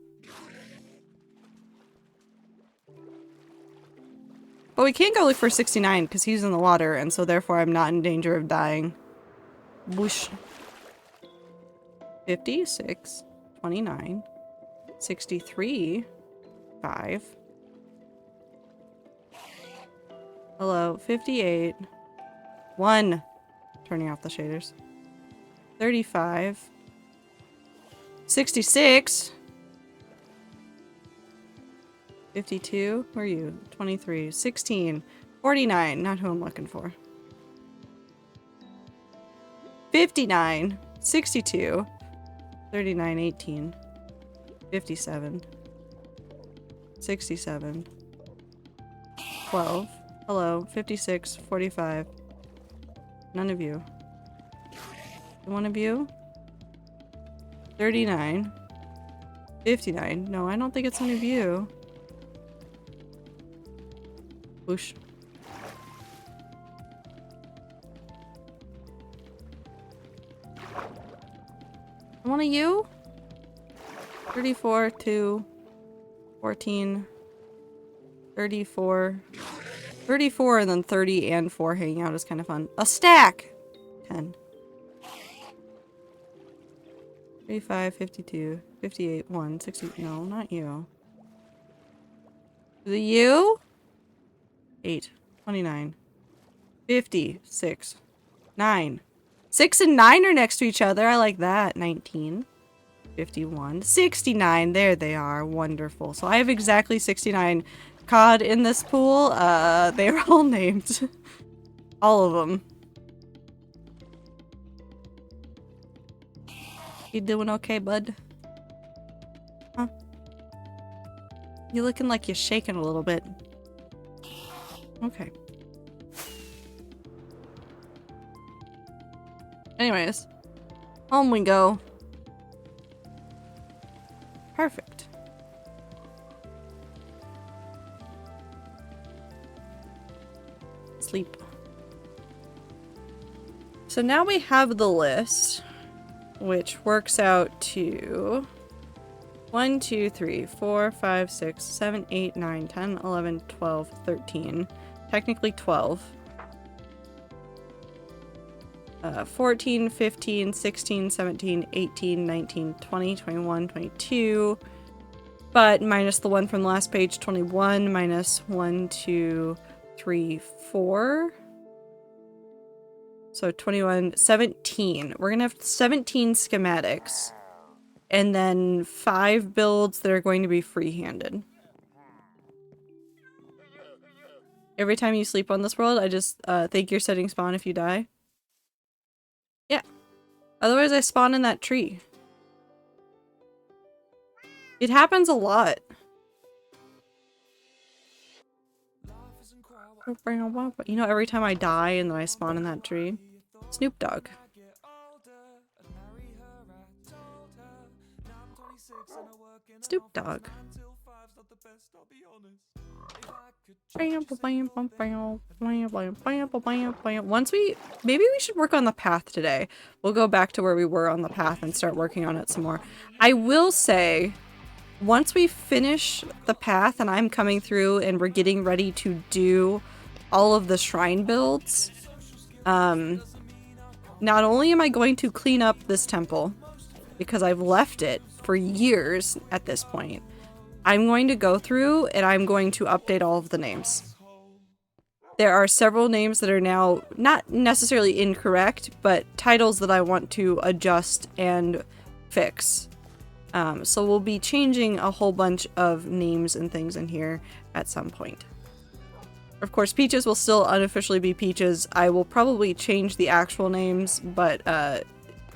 But we can't go look for 69 because he's in the water, and so therefore I'm not in danger of dying. Whoosh. 56, 29, 63, 5. Hello, 58, 1. Turning off the shaders. 35, 66, 52, where are you? 23, 16, 49, not who I'm looking for. 59, 62, 39, 18, 57, 67, 12, hello, 56, 45, none of you. One of you? 39, 59, no, I don't think it's one of you. Whoosh. One of you? 34, 2, 14, 34, 34, and then 30 and 4 hanging out is kind of fun. A stack! 10. 35, 52, 58, 1, 60. No, not you. Is it you? 8, 29, 50, 6, 9. 6 and 9 are next to each other. I like that. 19, 51, 69. There they are. Wonderful. So I have exactly 69 cod in this pool. They're all named. All of them. You doing okay, bud? Huh? You looking like you're shaking a little bit. Okay. Anyways, home we go. Perfect. Sleep. So now we have the list, which works out to 1, 2, 3, 4, 5, 6, 7, 8, 9, 10, 11, 12, 13. Technically 12. 14, 15, 16, 17, 18, 19, 20, 21, 22. But minus the one from the last page, 21, minus 1, 2, 3, 4. So 21, 17. We're gonna have 17 schematics. And then 5 builds that are going to be free-handed. Every time you sleep on this world, I just think you're setting spawn if you die. Yeah. Otherwise, I spawn in that tree. It happens a lot. You know, every time I die and then I spawn in that tree. Snoop Dogg. Snoop Dogg. Once maybe we should work on the path today. We'll go back to where we were on the path and start working on it some more. I will say, once we finish the path and I'm coming through and we're getting ready to do all of the shrine builds, not only am I going to clean up this temple, because I've left it for years at this point, I'm going to go through and I'm going to update all of the names. There are several names that are now not necessarily incorrect, but titles that I want to adjust and fix. So we'll be changing a whole bunch of names and things in here at some point. Of course, Peaches will still unofficially be Peaches. I will probably change the actual names, but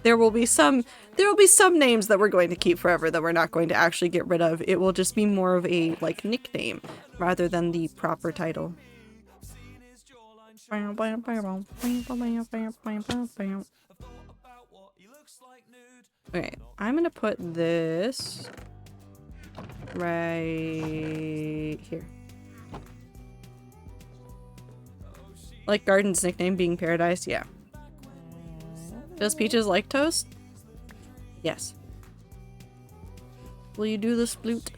there will be some names that we're going to keep forever that we're not going to actually get rid of. It will just be more of a like nickname rather than the proper title. Okay, I'm gonna put this right here. Like Garden's nickname being Paradise, yeah. Does Peaches like toast? Yes. Will you do the sploot?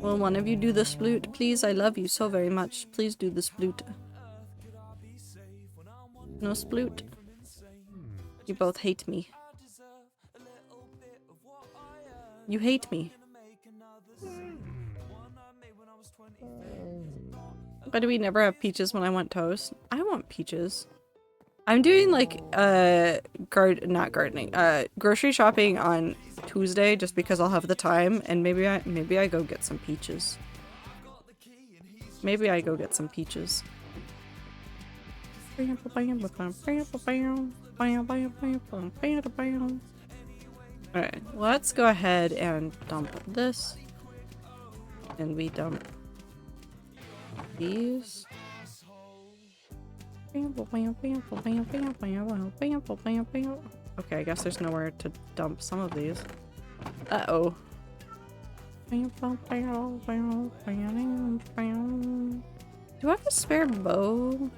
Will one of you do the sploot? Please, I love you so very much. Please do the sploot. No sploot? You both hate me. You hate me. Why do we never have Peaches when I want toast? I want Peaches. I'm doing like grocery shopping on Tuesday just because I'll have the time, and maybe I go get some peaches. Maybe I go get some peaches. Alright, let's go ahead and dump this. And we dump these. Okay, I guess there's nowhere to dump some of these. Uh-oh. Do I have a spare bow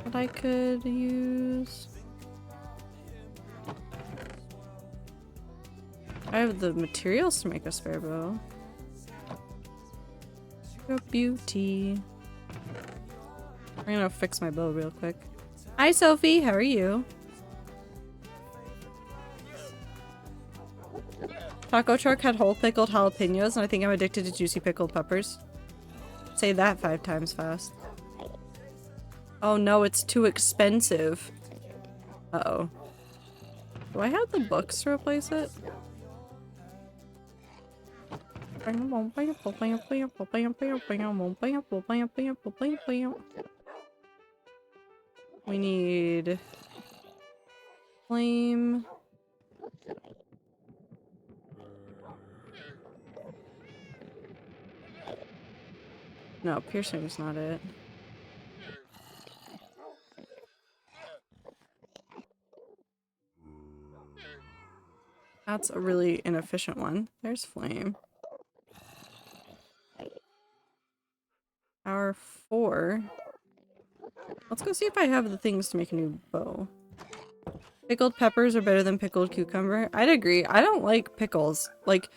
that I could use? I have the materials to make a spare bow. Your beauty. I'm gonna fix my bow real quick. Hi Sophie, how are you? Taco truck had whole pickled jalapenos, and I think I'm addicted to juicy pickled peppers. Say that 5 times fast. Oh no, it's too expensive. Uh-oh. Do I have the books to replace it? We need flame. No, piercing is not it. That's a really inefficient one. There's flame. Power 4. Let's go see if I have the things to make a new bow. Pickled peppers are better than pickled cucumber. I'd agree. I don't like pickles. Like,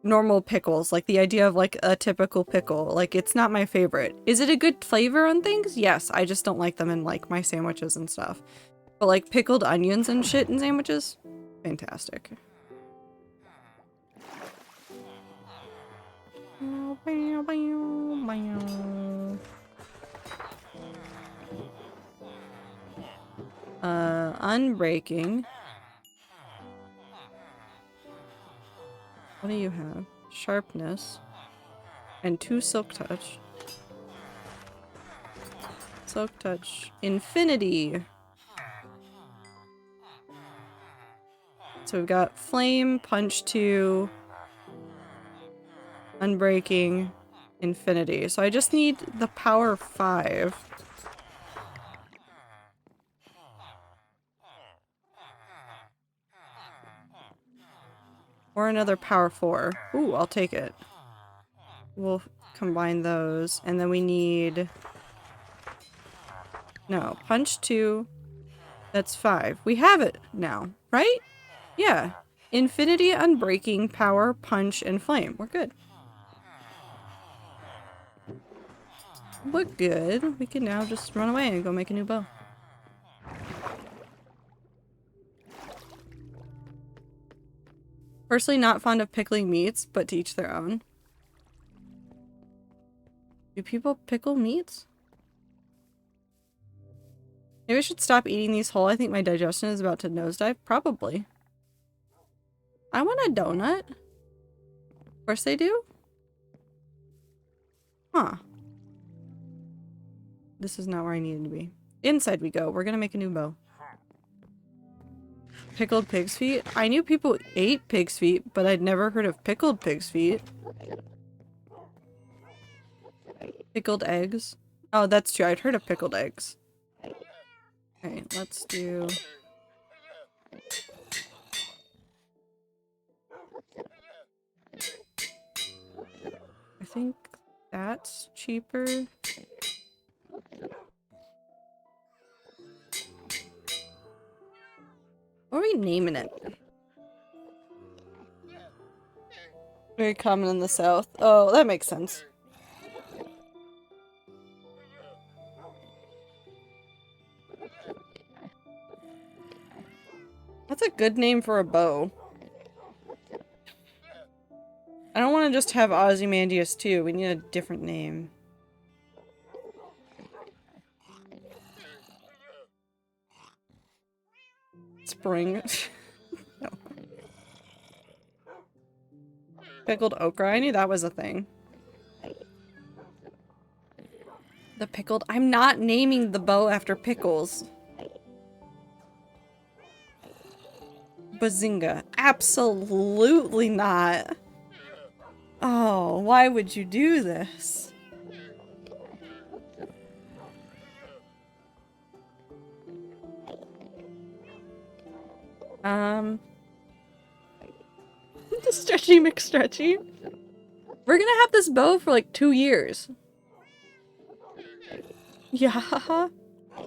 normal pickles. Like, the idea of, like, a typical pickle. Like, it's not my favorite. Is it a good flavor on things? Yes. I just don't like them in, like, my sandwiches and stuff. But, like, pickled onions and shit in sandwiches? Fantastic. Unbreaking. What do you have? Sharpness. And 2 silk touch. Silk touch. Infinity! So we've got flame, punch 2, unbreaking, infinity. So I just need the power 5. Or another power 4. Ooh, I'll take it. we'll combine those. And then we need... No, punch 2. That's 5. We have it now, right? Yeah. Infinity, Unbreaking, Power, Punch, and Flame. We're good. We're good. We can now just run away and go make a new bow. Personally not fond of pickling meats, but to each their own. Do people pickle meats? Maybe I should stop eating these whole. I think my digestion is about to nosedive. Probably. I want a donut. Of course they do. Huh. This is not where I needed to be. Inside we go. We're gonna make a new bow. Pickled pig's feet? I knew people ate pig's feet, but I'd never heard of pickled pig's feet. Pickled eggs? Oh, that's true. I'd heard of pickled eggs. Okay, let's do... I think that's cheaper. What are we naming it? Very common in the South. Oh, that makes sense. That's a good name for a bow. I don't want to just have Ozymandias too. We need a different name. Spring. No. Pickled okra. I knew that was a thing. The pickled. I'm not naming the bow after pickles. Bazinga. Absolutely not. Oh, why would you do this? The Stretchy McStretchy. We're gonna have this bow for like 2 years. Yeah.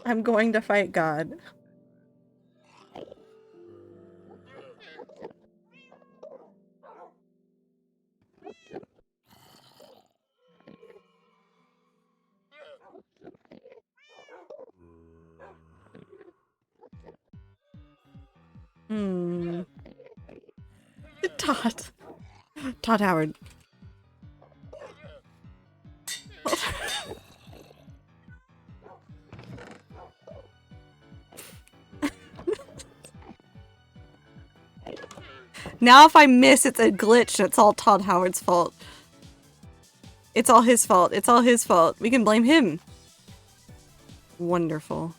I'm going to fight God. Todd. Todd Howard. Now if I miss, it's a glitch. It's all Todd Howard's fault. It's all his fault. It's all his fault. We can blame him. Wonderful.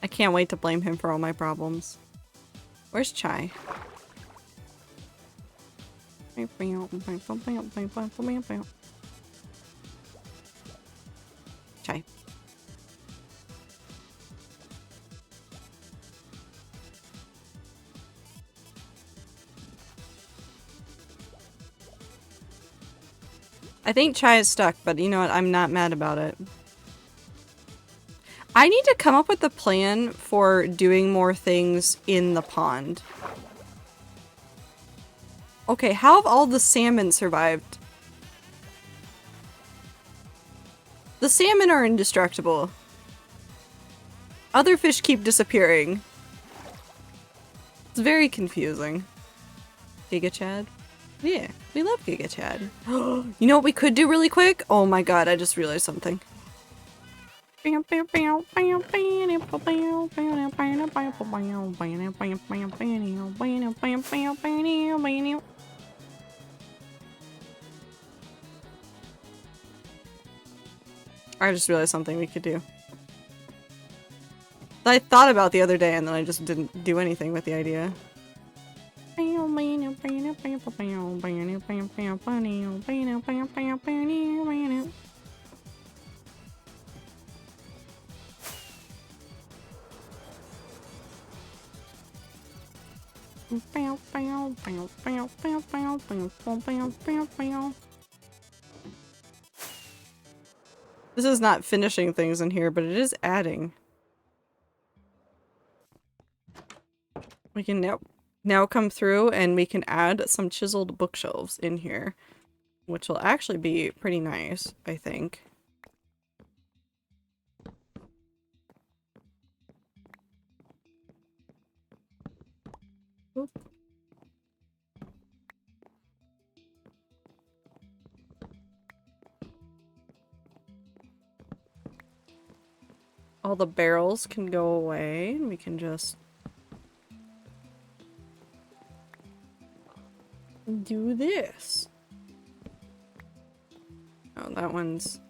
I can't wait to blame him for all my problems. Where's Chai? Chai. I think Chai is stuck, but you know what? I'm not mad about it. I need to come up with a plan for doing more things in the pond. Okay, how have all the salmon survived? The salmon are indestructible. Other fish keep disappearing. It's very confusing. Giga Chad? Yeah, we love Giga Chad. You know what we could do really quick? Oh my god, I just realized something. I just realized something we could do. That I thought about the other day and then I just didn't do anything with the idea. This is not finishing things in here, but it is adding. We can now come through and we can add some chiseled bookshelves in here, which will actually be pretty nice, I think. Oop. All the barrels can go away and we can just do this. Oh, that one's...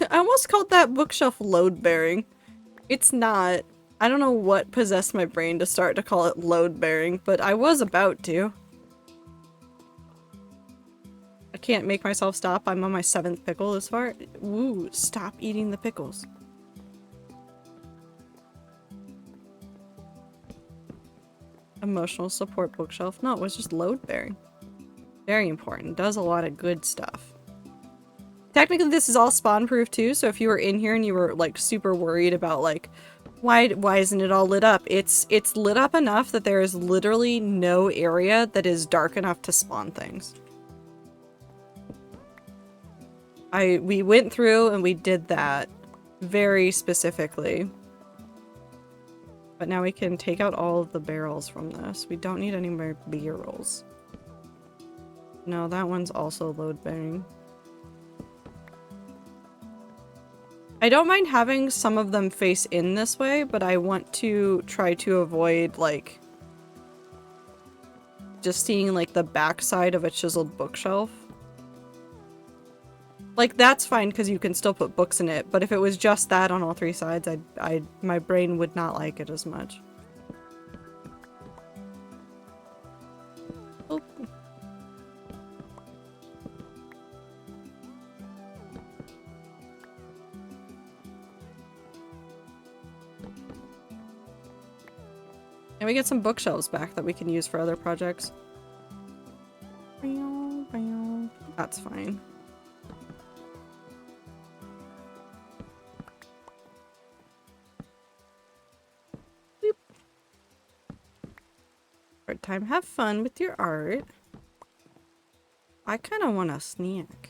I almost called that bookshelf load-bearing. It's not. I don't know what possessed my brain to start to call it load-bearing, but I was about to. I can't make myself stop. I'm on my 7th pickle this far. Ooh, stop eating the pickles. Emotional support bookshelf. No, it was just load-bearing. Very important. Does a lot of good stuff. Technically, this is all spawn-proof too, so if you were in here and you were, like, super worried about, like, why isn't it all lit up? It's lit up enough that there is literally no area that is dark enough to spawn things. We went through and we did that very specifically. But now we can take out all of the barrels from this. We don't need any more barrels. No, that one's also load-bearing. I don't mind having some of them face in this way, but I want to try to avoid, like, just seeing, like, the backside of a chiseled bookshelf. Like, that's fine because you can still put books in it, but if it was just that on all 3 sides, my brain would not like it as much. Oh. And we get some bookshelves back that we can use for other projects. That's fine. Boop. Art time. Have fun with your art. I kind of want a snack.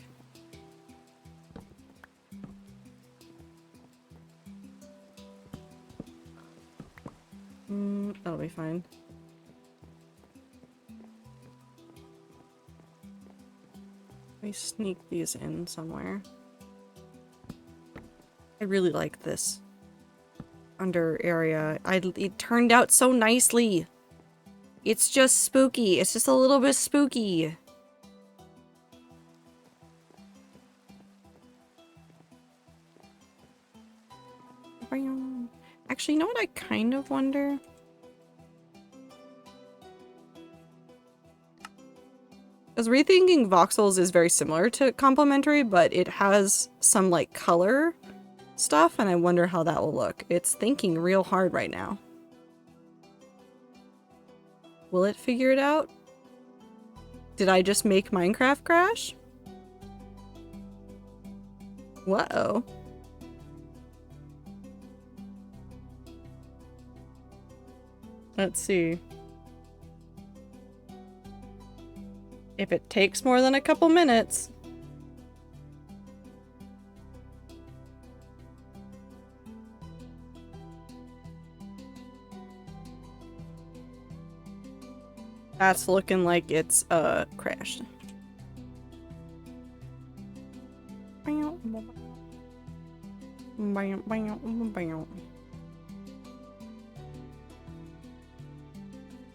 That'll be fine. Let me sneak these in somewhere. I really like this under area. It turned out so nicely. It's just spooky. It's just a little bit spooky. Actually, you know what I kind of wonder? Because Rethinking Voxels is very similar to Complementary, but it has some, like, color stuff, and I wonder how that will look. It's thinking real hard right now. Will it figure it out? Did I just make Minecraft crash? Whoa. Let's see. If it takes more than a couple minutes. That's looking like it's, crashed.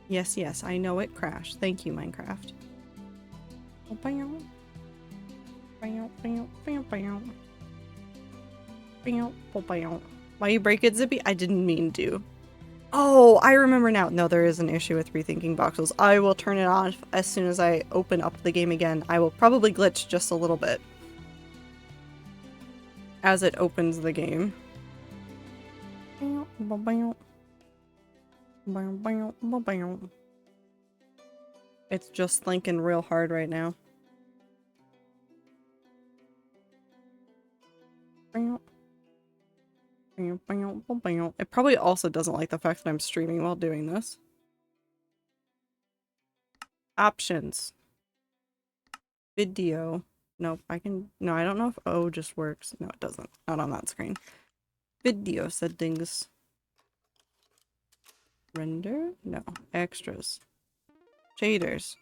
Yes, yes, I know it crashed. Thank you, Minecraft. Why you break it, Zippy? I didn't mean to. Oh, I remember now. No, there is an issue with Rethinking Voxels. I will turn it off as soon as I open up the game again. I will probably glitch just a little bit as it opens the game. It's just thinking real hard right now. It probably also doesn't like the fact that I'm streaming while doing this. Options. Video. Nope, I can... No, I don't know if O just works. No, it doesn't. Not on that screen. Video settings. Render? No. Extras. Shaders.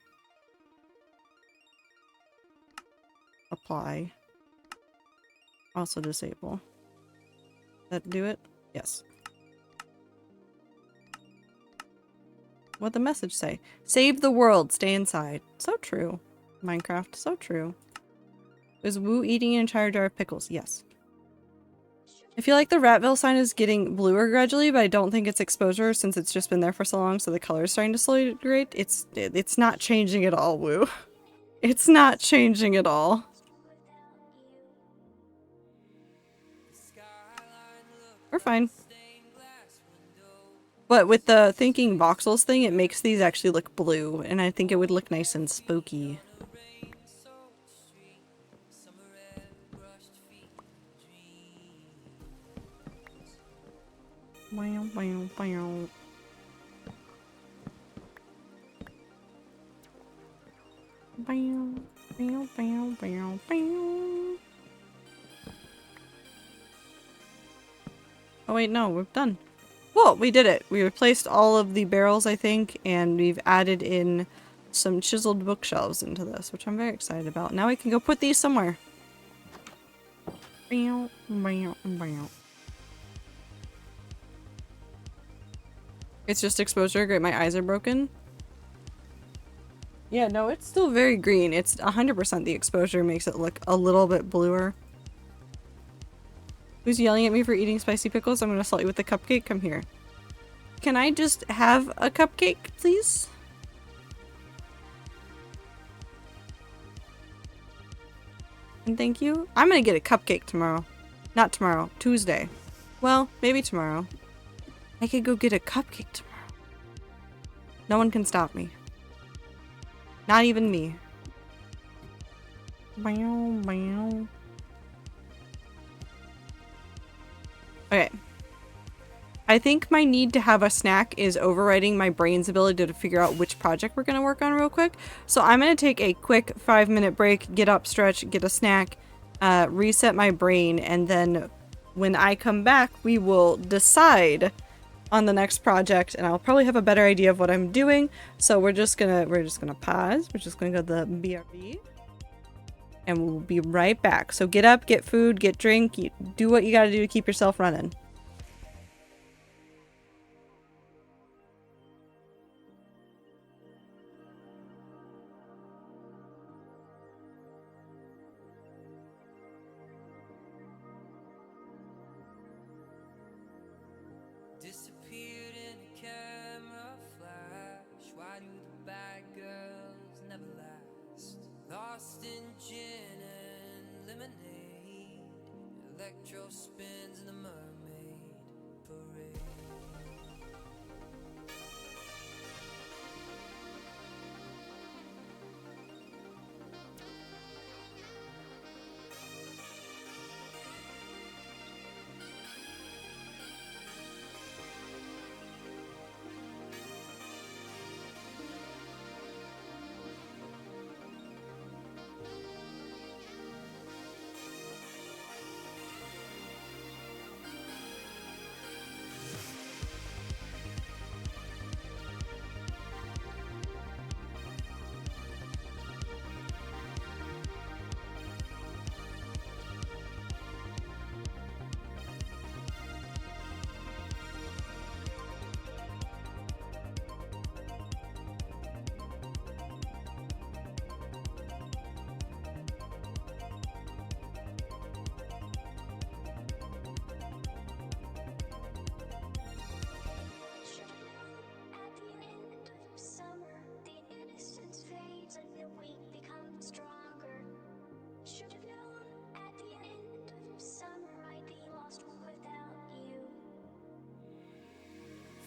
Apply. Also disable. That do it? Yes. What'd the message say? Save the world, stay inside. So true. Minecraft, so true. Is Woo eating an entire jar of pickles? Yes. I feel like the Ratville sign is getting bluer gradually, but I don't think it's exposure since it's just been there for so long, so the color is starting to slowly degrade. It's not changing at all, Woo. It's not changing at all. We're fine. But with the thinking voxels thing, it makes these actually look blue, and I think it would look nice and spooky. Wow, wow, wow. Bow, bow, bow, bow, bow. Oh wait, no, we're done. Whoa, we did it. We replaced all of the barrels, I think, and we've added in some chiseled bookshelves into this, which I'm very excited about. Now we can go put these somewhere. Bow, bow, bow. It's just exposure. Great, my eyes are broken. Yeah, no, it's still very green. It's 100% the exposure makes it look a little bit bluer. Who's yelling at me for eating spicy pickles? I'm gonna assault you with the cupcake. Come here. Can I just have a cupcake, please? And thank you. I'm gonna get a cupcake tomorrow. Not tomorrow. Tuesday. Well, maybe tomorrow. I could go get a cupcake tomorrow. No one can stop me. Not even me. Bow, bow. Okay. I think my need to have a snack is overriding my brain's ability to figure out which project we're going to work on real quick. So I'm going to take a quick 5-minute break, get up, stretch, get a snack, reset my brain, and then when I come back, we will decide on the next project, and I'll probably have a better idea of what I'm doing. So we're just gonna pause. We're just gonna go to the BRB, and we'll be right back. So get up, get food, get drink, do what you gotta do to keep yourself running.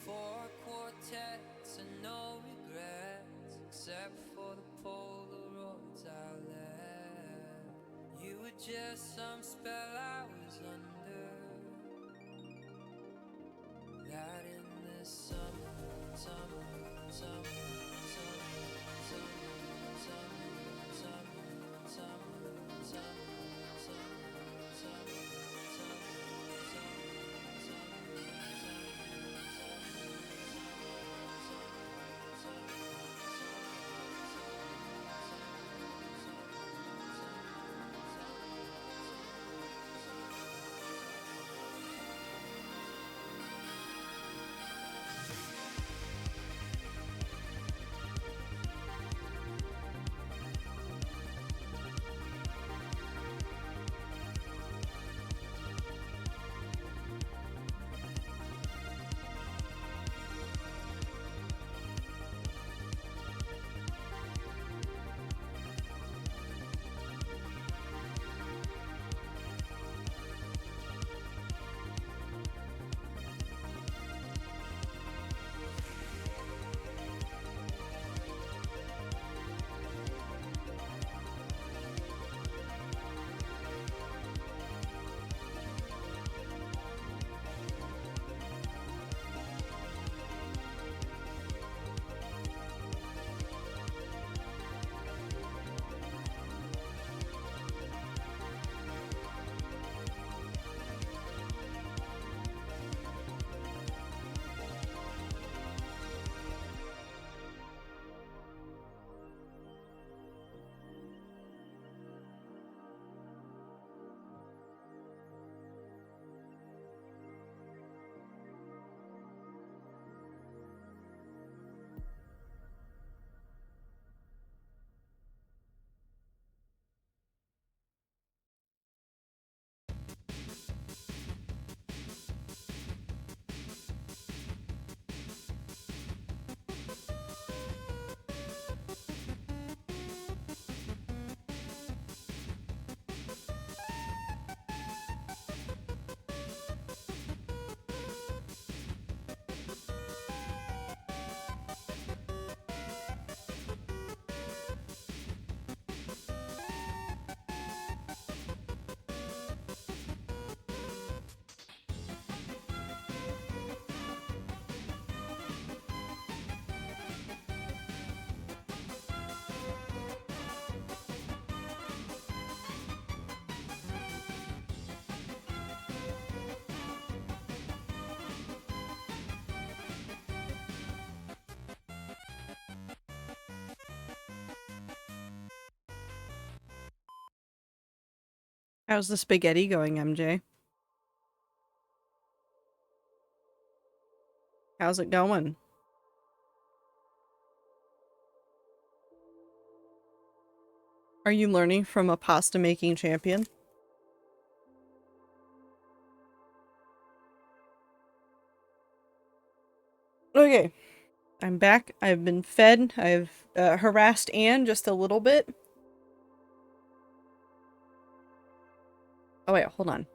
Four quartets and no regrets except for just some spell I was under. That in this summer, summer, summer, summer, summer, summer, summer, summer, How's the spaghetti going, MJ? How's it going? Are you learning from a pasta making champion? Okay, I'm back. I've been fed. I've harassed Anne just a little bit. Oh wait, hold on.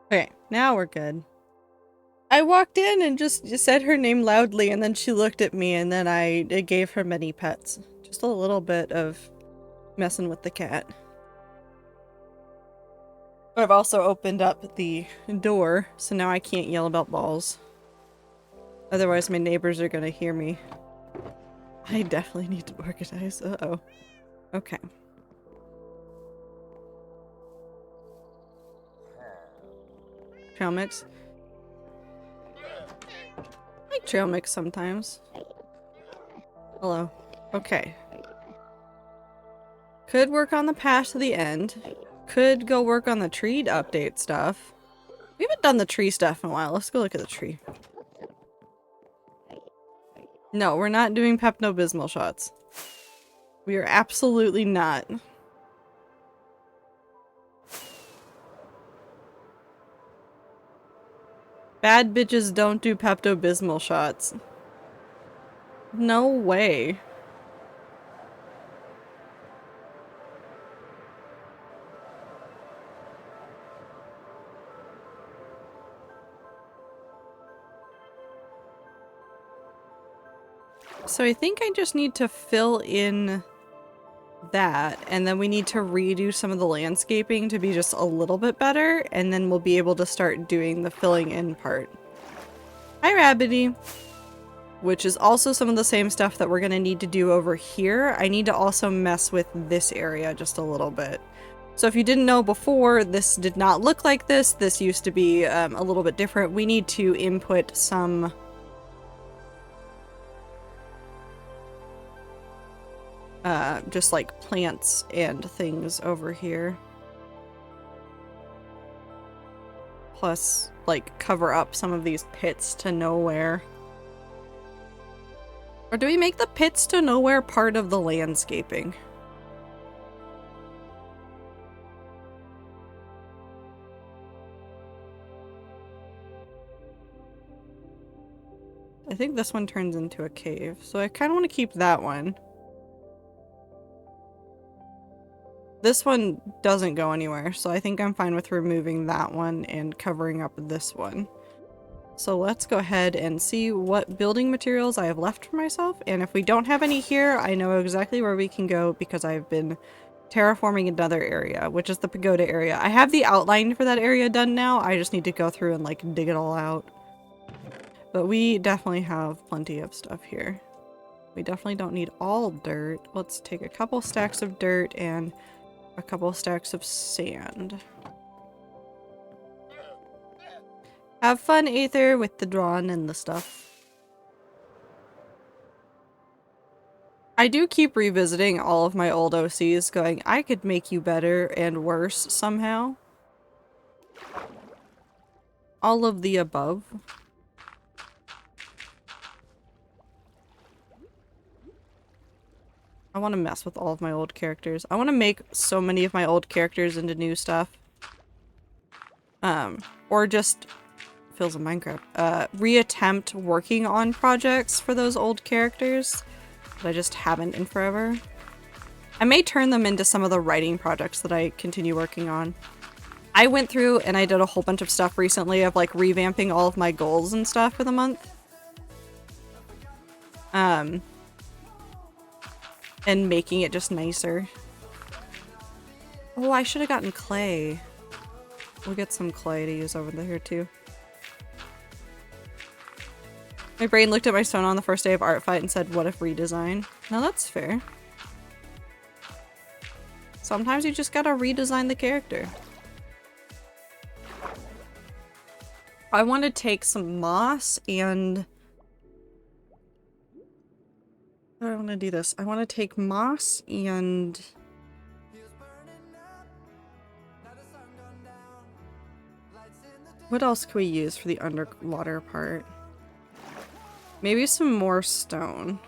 Okay, now we're good. I walked in and just said her name loudly, and then she looked at me, and then I gave her many pets. Just a little bit of messing with the cat. But I've also opened up the door, so now I can't yell about balls. Otherwise my neighbors are gonna hear me. I definitely need to organize. Uh-oh. Okay. Trail mix. I like trail mix sometimes. Hello. Okay. Could work on the path to the end. Could go work on the tree to update stuff. We haven't done the tree stuff in a while. Let's go look at the tree. No, we're not doing Pepto-Bismol shots. We are absolutely not. Bad bitches don't do Pepto-Bismol shots. No way. So I think I just need to fill in that, and then we need to redo some of the landscaping to be just a little bit better, and then we'll be able to start doing the filling in part. Hi, Rabbity! Which is also some of the same stuff that we're gonna need to do over here. I need to also mess with this area just a little bit. So if you didn't know before, this did not look like this. This used to be a little bit different. We need to input some just like plants and things over here. Plus, like, cover up some of these pits to nowhere. Or do we make the pits to nowhere part of the landscaping? I think this one turns into a cave, so I kind of want to keep that one. This one doesn't go anywhere, so I think I'm fine with removing that one and covering up this one. So let's go ahead and see what building materials I have left for myself, and if we don't have any here, I know exactly where we can go because I've been terraforming another area, which is the pagoda area. I have the outline for that area done now, I just need to go through and like dig it all out. But we definitely have plenty of stuff here. We definitely don't need all dirt. Let's take a couple stacks of dirt and a couple stacks of sand. Have fun, Aether, with the drawing and the stuff. I do keep revisiting all of my old OCs going, I could make you better and worse somehow. All of the above. I want to mess with all of my old characters. I want to make so many of my old characters into new stuff. Or just feels in Minecraft. Reattempt working on projects for those old characters that I just haven't in forever. I may turn them into some of the writing projects that I continue working on. I went through and I did a whole bunch of stuff recently of like revamping all of my goals and stuff for the month. And making it just nicer. Oh, I should have gotten clay. We'll get some clay to use over there too. My brain looked at my stone on the first day of art fight and said, what if redesign? No, that's fair. Sometimes you just gotta redesign the character. I want to take some moss and... I want to do this. I want to take moss and... What else can we use for the underwater part? Maybe some more stone.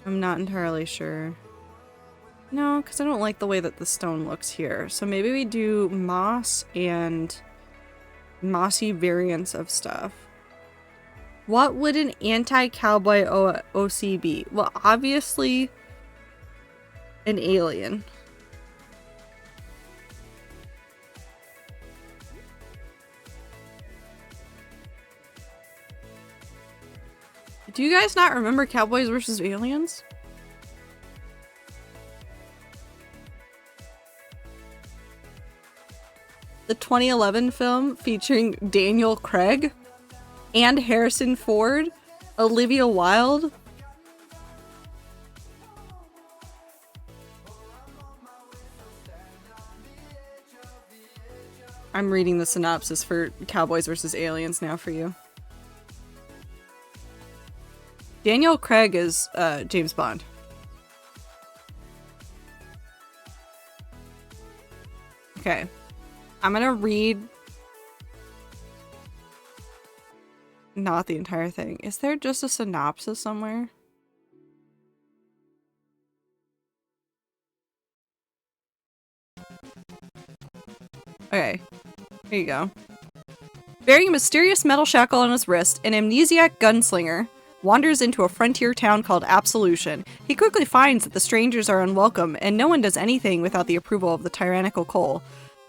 I'm not entirely sure. No, because I don't like the way that the stone looks here. So maybe we do moss and mossy variants of stuff. What would an anti-cowboy OC be? Well, obviously an alien. Do you guys not remember Cowboys vs. Aliens? The 2011 film featuring Daniel Craig and Harrison Ford, Olivia Wilde. I'm reading the synopsis for Cowboys vs. Aliens now for you. Daniel Craig is James Bond. Okay. I'm gonna read not the entire thing. Is there just a synopsis somewhere? Okay. Here you go. Bearing a mysterious metal shackle on his wrist, an amnesiac gunslinger wanders into a frontier town called Absolution. He quickly finds that the strangers are unwelcome, and no one does anything without the approval of the tyrannical Cole.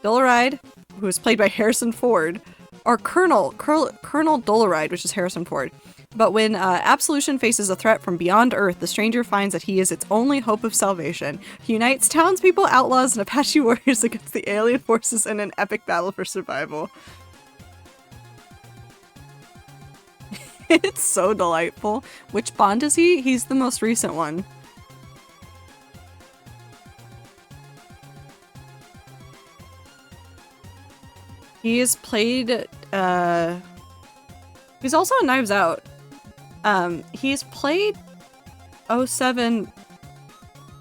Doloride, who is played by Harrison Ford, or Colonel Doloride, which is Harrison Ford, But when Absolution faces a threat from beyond Earth, the stranger finds that he is its only hope of salvation. He unites townspeople, outlaws, and Apache warriors against the alien forces in an epic battle for survival. It's so delightful. Which Bond is he? He's the most recent one. He has played, he's also in Knives Out. He's played 07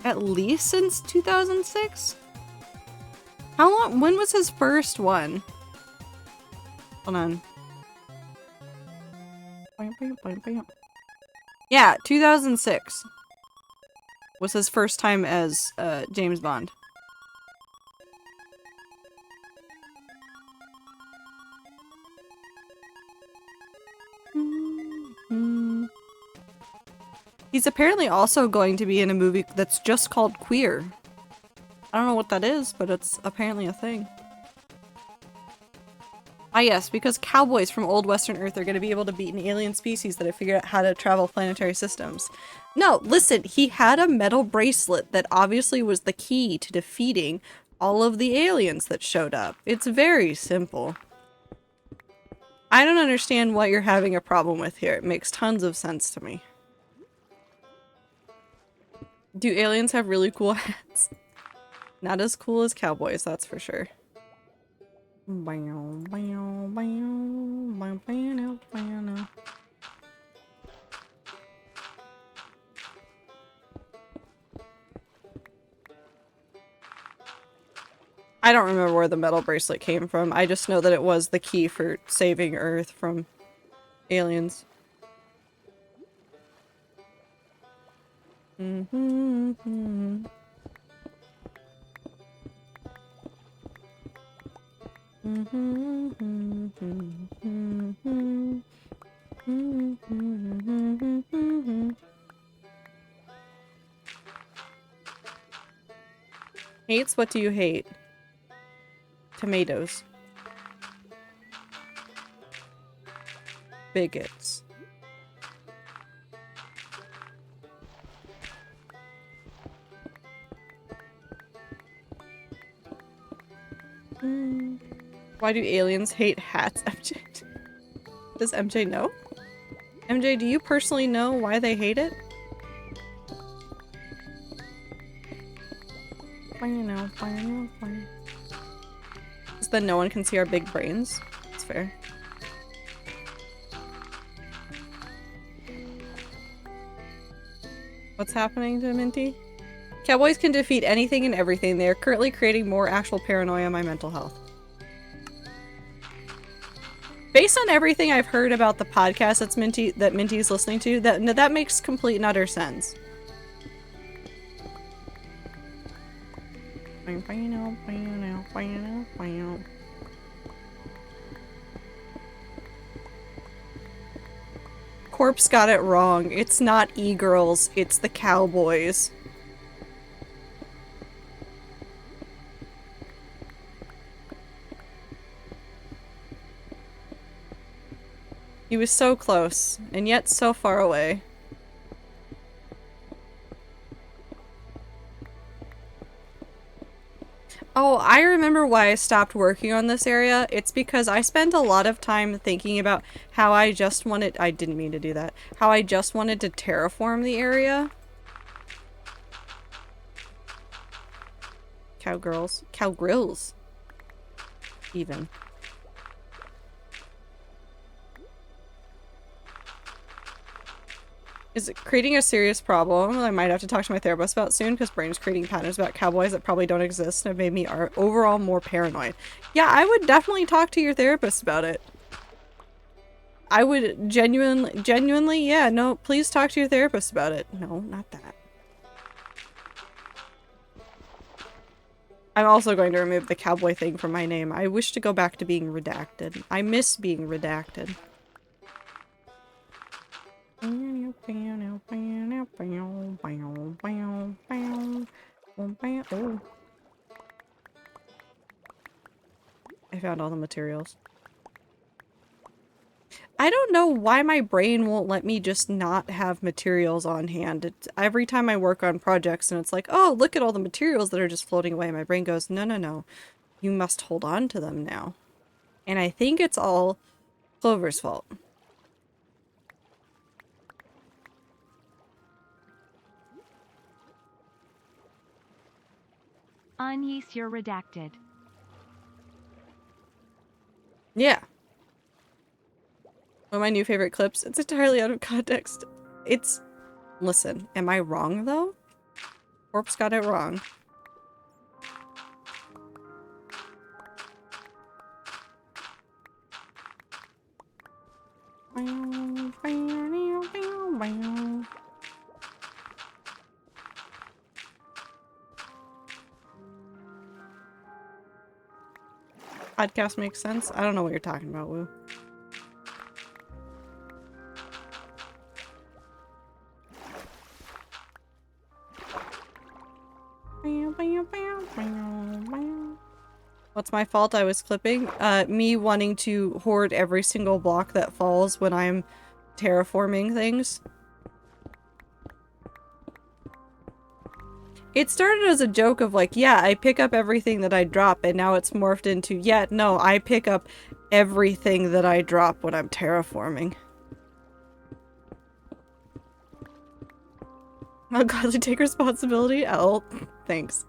at least since 2006? How long? When was his first one? Hold on. Yeah, 2006 was his first time as James Bond. He's apparently also going to be in a movie that's just called Queer. I don't know what that is, but it's apparently a thing. Ah yes, because cowboys from old Western Earth are going to be able to beat an alien species that have figured out how to travel planetary systems. No, listen, he had a metal bracelet that obviously was the key to defeating all of the aliens that showed up. It's very simple. I don't understand what you're having a problem with here. It makes tons of sense to me. Do aliens have really cool hats? Not as cool as cowboys, that's for sure. I don't remember where the metal bracelet came from. I just know that it was the key for saving Earth from aliens. Hates? What do you hate? Tomatoes. Bigots. Why do aliens hate hats, MJ? Does MJ know? MJ, do you personally know why they hate it? Is that no one can see our big brains? That's fair. What's happening to Minty? Cowboys can defeat anything and everything. They are currently creating more actual paranoia on my mental health. Based on everything I've heard about the podcast that Minty's listening to, that makes complete and utter sense. Corpse got it wrong. It's not e-girls, it's the cowboys. He was so close, and yet so far away. Oh, I remember why I stopped working on this area. It's because I spent a lot of time thinking about how I just wanted- I didn't mean to do that. How I just wanted to terraform the area. Cowgirls. Cowgrills. Even. Is it creating a serious problem I might have to talk to my therapist about soon, because Brain is creating patterns about cowboys that probably don't exist and have made me overall more paranoid. Yeah, I would definitely talk to your therapist about it. I would genuinely, yeah, no, please talk to your therapist about it. No, not that. I'm also going to remove the cowboy thing from my name. I wish to go back to being redacted. I miss being redacted. Oh. I found all the materials. I don't know why my brain won't let me just not have materials on hand. It's, every time I work on projects and it's like, oh, look at all the materials that are just floating away. My brain goes, no, no, no. You must hold on to them now. And I think it's all Clover's fault. Unyeast, you're redacted. Yeah. One of my new favorite clips. It's entirely out of context. It's... Listen, am I wrong though? Corpse got it wrong. Podcast makes sense? I don't know what you're talking about, Woo. What's my fault? I was clipping. Me wanting to hoard every single block that falls when I'm terraforming things. It started as a joke of like, yeah, I pick up everything that I drop, and now it's morphed into, yeah, no, I pick up everything that I drop when I'm terraforming. I'll gladly take responsibility. Oh, thanks.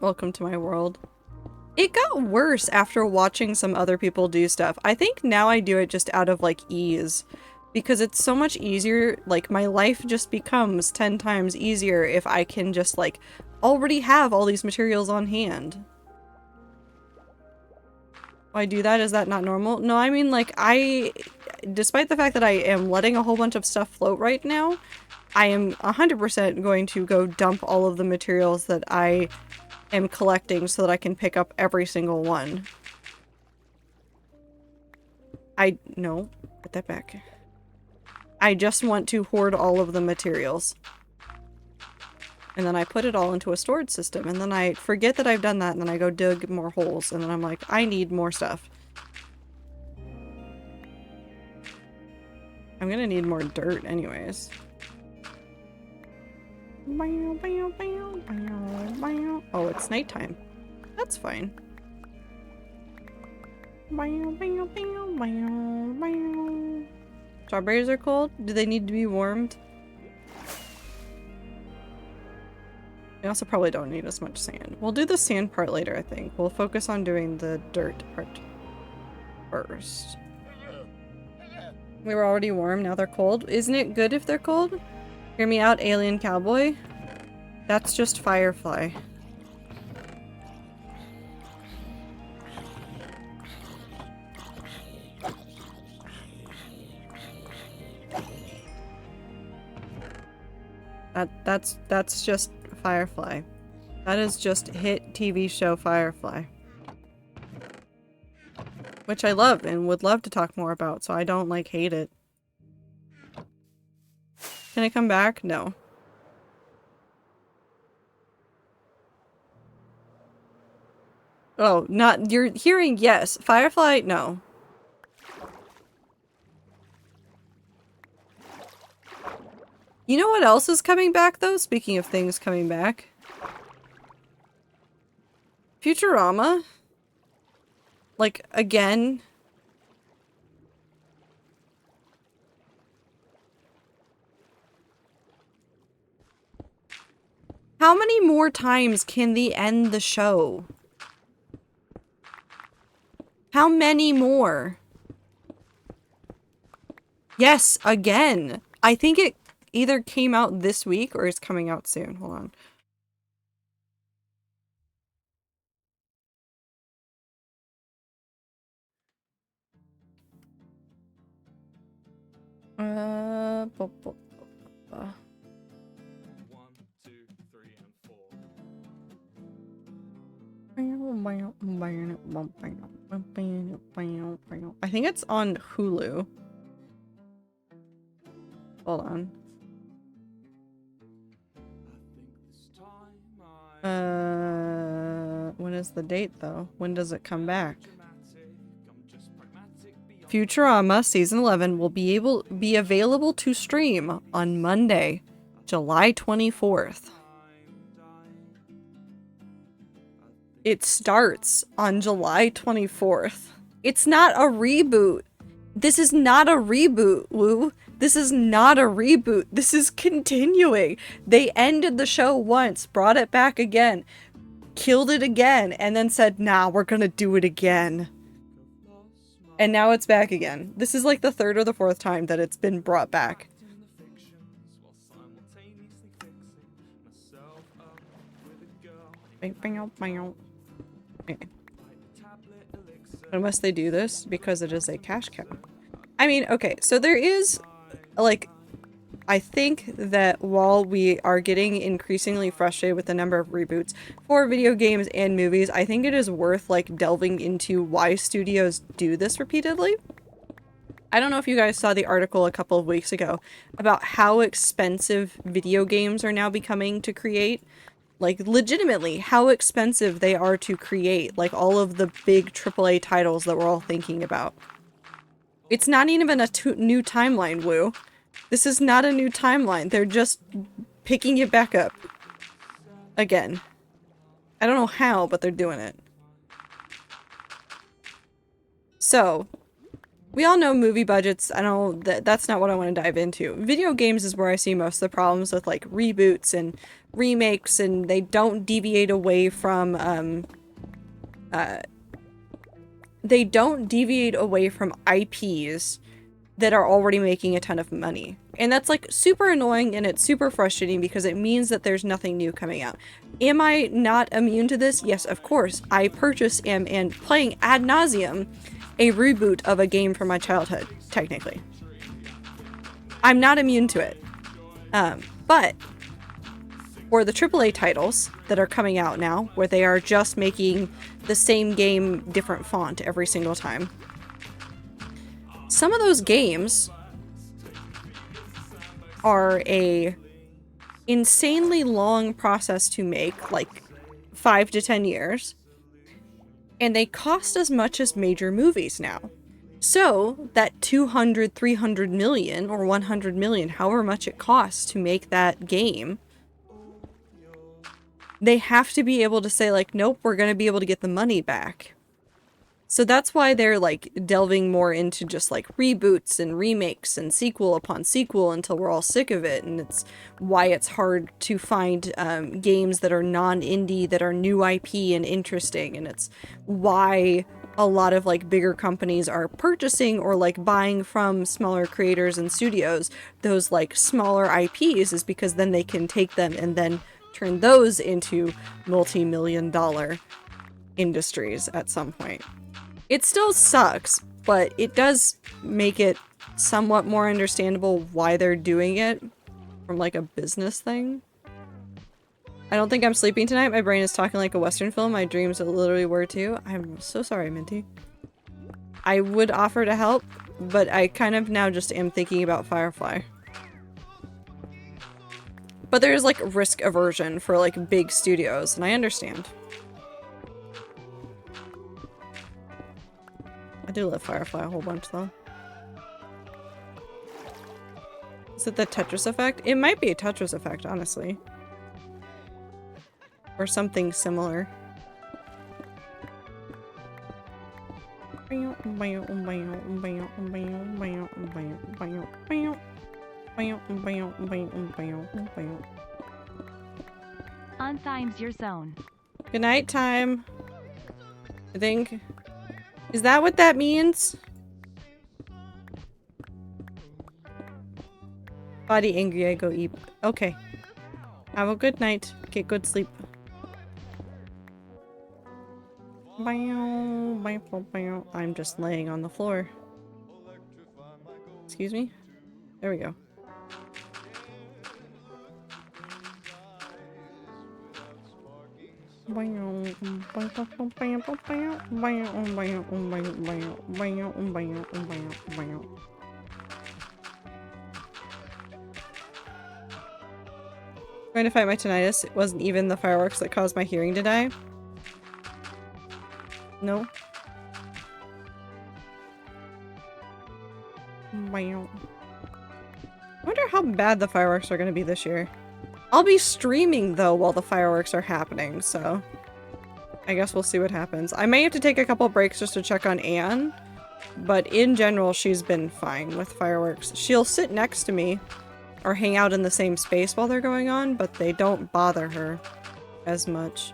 Welcome to my world. It got worse after watching some other people do stuff. I think now I do it just out of like ease. Because it's so much easier, like my life just becomes 10 times easier if I can just like already have all these materials on hand. Why do that? Is that not normal? No, I mean like despite the fact that I am letting a whole bunch of stuff float right now, I am 100% going to go dump all of the materials that I am collecting so that I can pick up every single one. No, put that back. I just want to hoard all of the materials. And then I put it all into a storage system, and then I forget that I've done that, and then I go dig more holes, and then I'm like, I need more stuff. I'm gonna need more dirt anyways. Oh, it's nighttime. That's fine. Strawberries are cold? Do they need to be warmed? We also probably don't need as much sand. We'll do the sand part later, I think. We'll focus on doing the dirt part first. We were already warm, now they're cold. Isn't it good if they're cold? Hear me out, alien cowboy. That's just Firefly. That's just Firefly. That is just hit TV show Firefly. Which I love and would love to talk more about, so I don't like hate it. Can I come back? No. Oh, not you're hearing yes. Firefly, no. You know what else is coming back, though? Speaking of things coming back. Futurama? Like, again? How many more times can they end the show? How many more? Yes, again. I think it either came out this week or is coming out soon. Hold on. One, two, three, and four. I think it's on Hulu. Hold on. When is the date though? When does it come back? Futurama Season 11 will be available to stream on Monday, July 24th. It starts on July 24th. It's not a reboot. This is not a reboot, Woo. This is not a reboot. This is continuing. They ended the show once, brought it back again, killed it again, and then said, nah, we're gonna do it again. And now it's back again. This is like the third or the fourth time that it's been brought back. Unless they do this because it is a cash cow. I mean, okay, so there is, like, I think that while we are getting increasingly frustrated with the number of reboots for video games and movies, I think it is worth, like, delving into why studios do this repeatedly. I don't know if you guys saw the article a couple of weeks ago about how expensive video games are now becoming to create. Like, legitimately, how expensive they are to create, like, all of the big AAA titles that we're all thinking about. It's not even a new timeline, Woo. This is not a new timeline. They're just picking it back up. Again. I don't know how, but they're doing it. So, we all know movie budgets. I know that's not what I want to dive into. Video games is where I see most of the problems with, like, reboots and remakes, and they don't deviate away from, IPs that are already making a ton of money. And that's, like, super annoying, and it's super frustrating because it means that there's nothing new coming out. Am I not immune to this? Yes, of course. I am and playing ad nauseum a reboot of a game from my childhood, technically. I'm not immune to it. But for the AAA titles that are coming out now, where they are just making the same game, different font every single time, some of those games are a insanely long process to make, like 5 to 10 years, and they cost as much as major movies now. So that 200, 300 million or 100 million, however much it costs to make that game, they have to be able to say, like, nope, we're going to be able to get the money back. So that's why they're, like, delving more into just, like, reboots and remakes and sequel upon sequel until we're all sick of it. And it's why it's hard to find games that are non-indie, that are new IP and interesting. And it's why a lot of, like, bigger companies are purchasing or, like, buying from smaller creators and studios those, like, smaller IPs, is because then they can take them and then turn those into multi-million-dollar industries at some point. It still sucks, but it does make it somewhat more understandable why they're doing it from, like, a business thing. I don't think I'm sleeping tonight. My brain is talking like a Western film. My dreams literally were too. I'm so sorry, Minty. I would offer to help, but I kind of now just am thinking about Firefly. But there's, like, risk aversion for, like, big studios, and I understand. I do love Firefly a whole bunch, though. Is it the Tetris effect? It might be a Tetris effect, honestly. Or something similar. Unthimes your zone. Good night time. I think. Is that what that means? Body angry, I go eat. Okay. Have a good night. Get good sleep. I'm just laying on the floor. Excuse me? There we go. Trying to fight my tinnitus. It wasn't even the fireworks that caused my hearing to die. No. wonder how bad the fireworks are going to be this year. I'll be streaming though while the fireworks are happening, so I guess we'll see what happens. I may have to take a couple breaks just to check on Anne, but in general she's been fine with fireworks. She'll sit next to me or hang out in the same space while they're going on, but they don't bother her as much.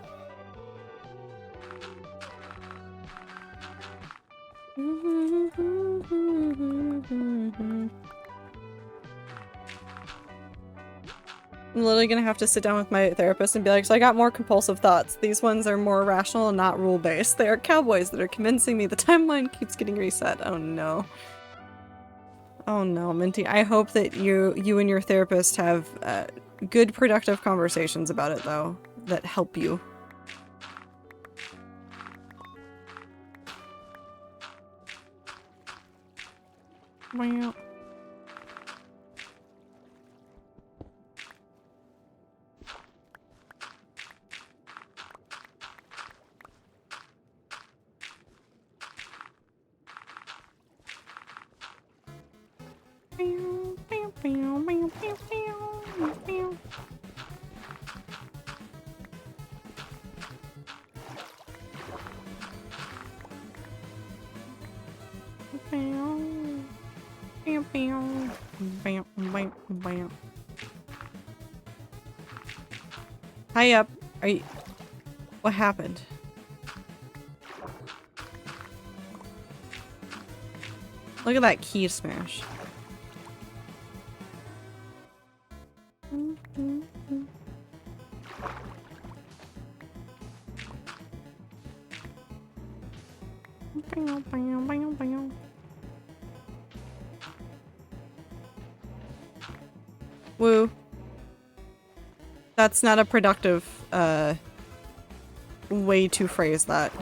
I'm literally gonna have to sit down with my therapist and be like, so I got more compulsive thoughts. These ones are more rational and not rule-based. They are cowboys that are convincing me the timeline keeps getting reset. Oh no. Oh no, Minty. I hope that you and your therapist have good, productive conversations about it, though, that help you. Wow. Hi up. Are you... What happened? Look at that key smash. Woo. That's not a productive, way to phrase that.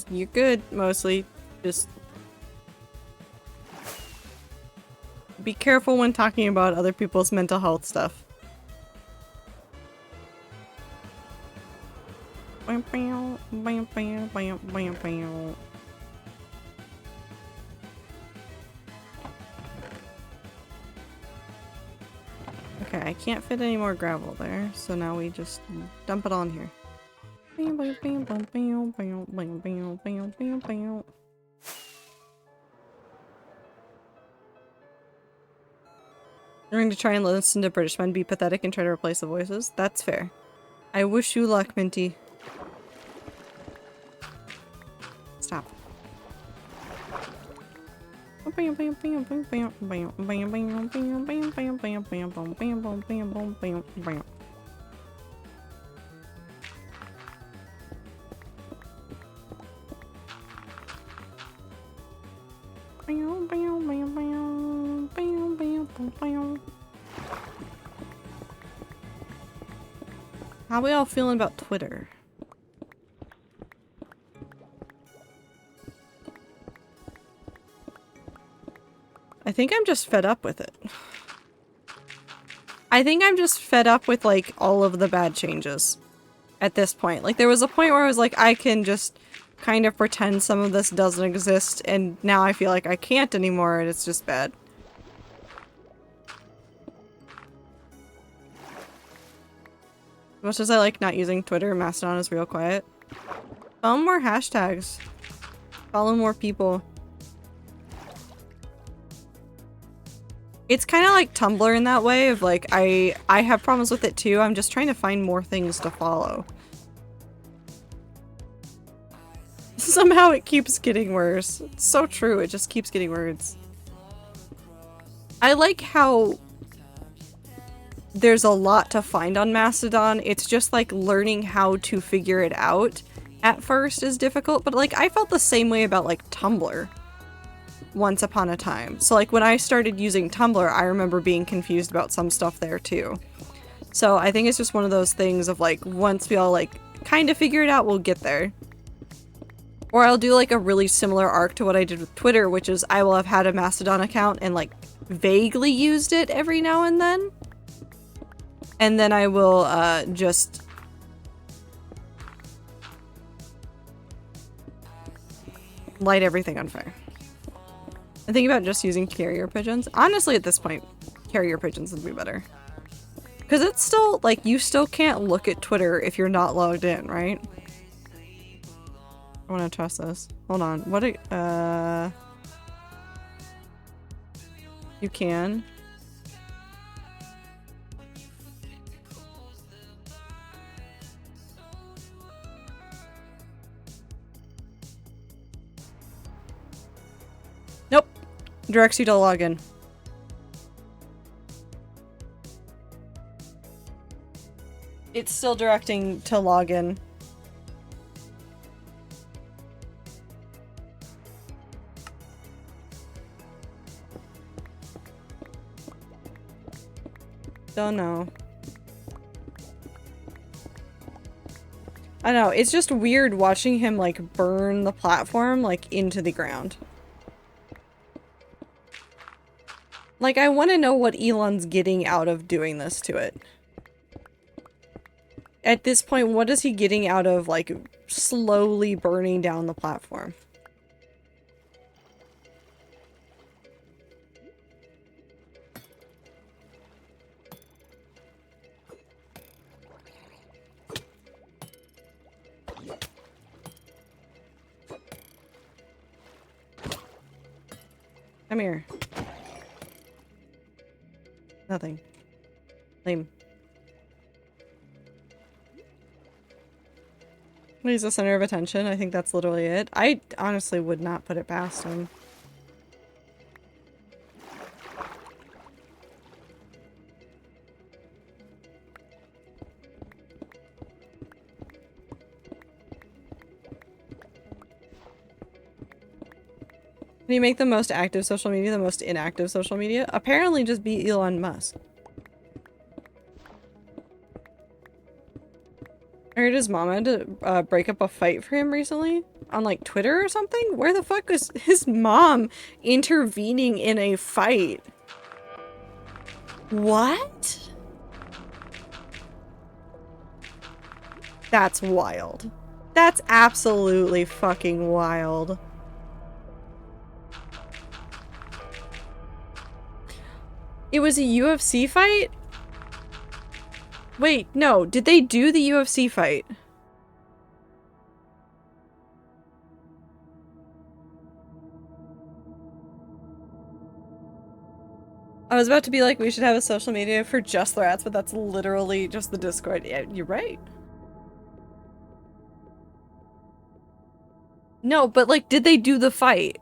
You're good, mostly. Just be careful when talking about other people's mental health stuff. Okay, I can't fit any more gravel there, so now we just dump it on here. I'm going to try and listen to British men be pathetic and try to replace the voices. That's fair. I wish you luck, Minty. Stop. How we all feeling about Twitter? I think I'm just fed up with it. I think I'm just fed up with, like, all of the bad changes at this point. Like, there was a point where I was like, I can just kind of pretend some of this doesn't exist, and now I feel like I can't anymore, and it's just bad. As much as I like not using Twitter, Mastodon is real quiet. Follow more hashtags. Follow more people. It's kind of like Tumblr in that way of like, I have problems with it too. I'm just trying to find more things to follow. Somehow it keeps getting worse. It's so true, it just keeps getting worse. I like how there's a lot to find on Mastodon. It's just like learning how to figure it out at first is difficult, but like I felt the same way about like Tumblr. once upon a time. So like when I started using Tumblr, I remember being confused about some stuff there too. So I think it's just one of those things of like, once we all like kind of figure it out, we'll get there. Or I'll do like a really similar arc to what I did with Twitter, which is I will have had a Mastodon account and like vaguely used it every now and then. And then I will just light everything on fire. I think about just using carrier pigeons. Honestly, at this point, carrier pigeons would be better. Because it's still, like, you still can't look at Twitter if you're not logged in, right? I want to trust this. Hold on. What you can. Nope. Directs you to login. It's still directing to login. Don't know. I know, it's just weird watching him like burn the platform like into the ground. Like, I want to know what Elon's getting out of doing this to it. At this point, what is he getting out of, like, slowly burning down the platform? Come here. Nothing. Lame. He's the center of attention. I think that's literally it. I honestly would not put it past him. Can you make the most active social media the most inactive social media? Apparently just be Elon Musk. I heard his mom had to break up a fight for him recently on like Twitter or something? Where the fuck was his mom intervening in a fight? What? That's wild. That's absolutely fucking wild. It was a UFC fight? Wait, no. Did they do the UFC fight? I was about to be like, we should have a social media for just the rats, but that's literally just the Discord. Yeah, you're right. No, but like, did they do the fight?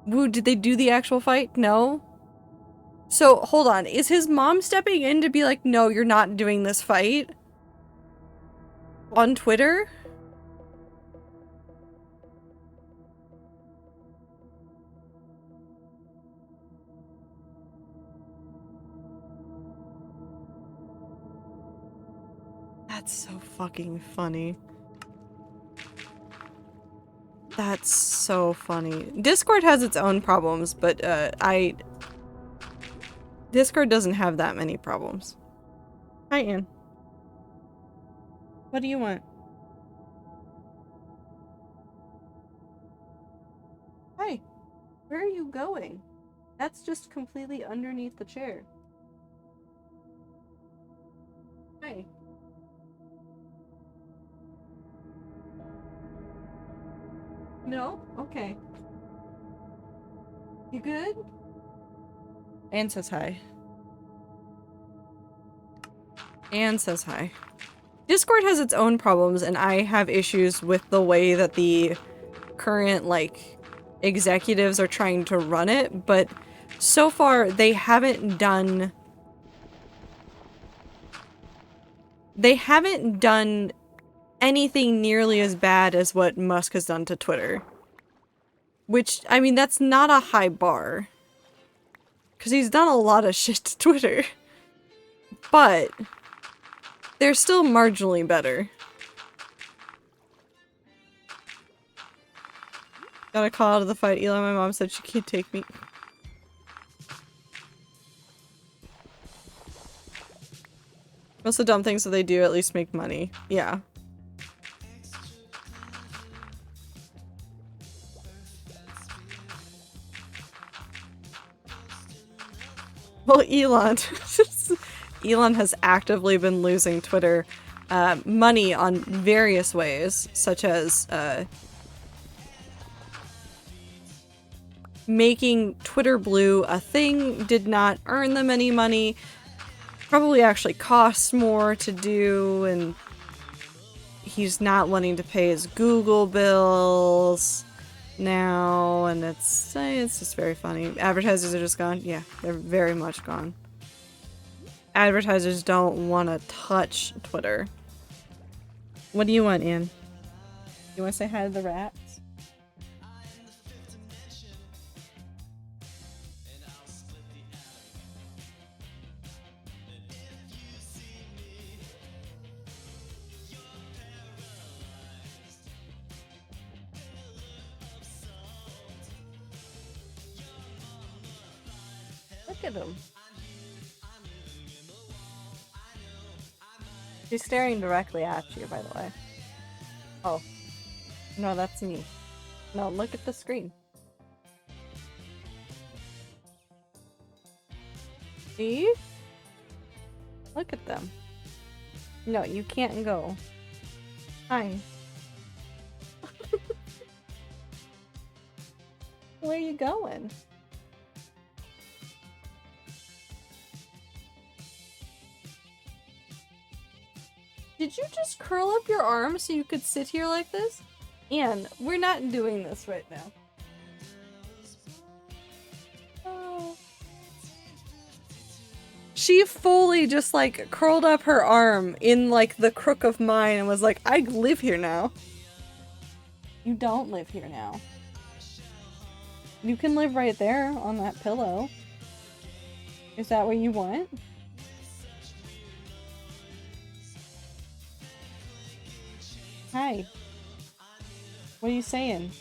Woo, did they do the actual fight? No? So, hold on. Is his mom stepping in to be like, no, you're not doing this fight? On Twitter? That's so fucking funny. That's so funny. Discord has its own problems, but Discord doesn't have that many problems. Hi, Ann. What do you want? Hi. Where are you going? That's just completely underneath the chair. Hi. No? Okay. You good? Anne says hi. Anne says hi. Discord has its own problems, and I have issues with the way that the current, like, executives are trying to run it, but so far they haven't done anything nearly as bad as what Musk has done to Twitter. Which, I mean, that's not a high bar. Because he's done a lot of shit to Twitter. But they're still marginally better. Got a call out of the fight. Eli, my mom said she can't take me. Most of the dumb things that they do at least make money. Yeah. Well, Elon. Elon has actively been losing Twitter money on various ways, such as making Twitter Blue a thing did not earn them any money. Probably actually costs more to do, and he's not wanting to pay his Google bills now, and it's just very funny. Advertisers are just gone. Yeah, they're very much gone. Advertisers don't want to touch Twitter. What do you want, Anne? You want to say hi to the rats? Look at him. She's staring directly at you, by the way. Oh. No, that's me. No, look at the screen. See? Look at them. No, you can't go. Hi. Where are you going? Did you just curl up your arms so you could sit here like this? Anne, we're not doing this right now. Oh. She fully just like curled up her arm in like the crook of mine and was like, I live here now. You don't live here now. You can live right there on that pillow. Is that what you want? Hi. What are you saying?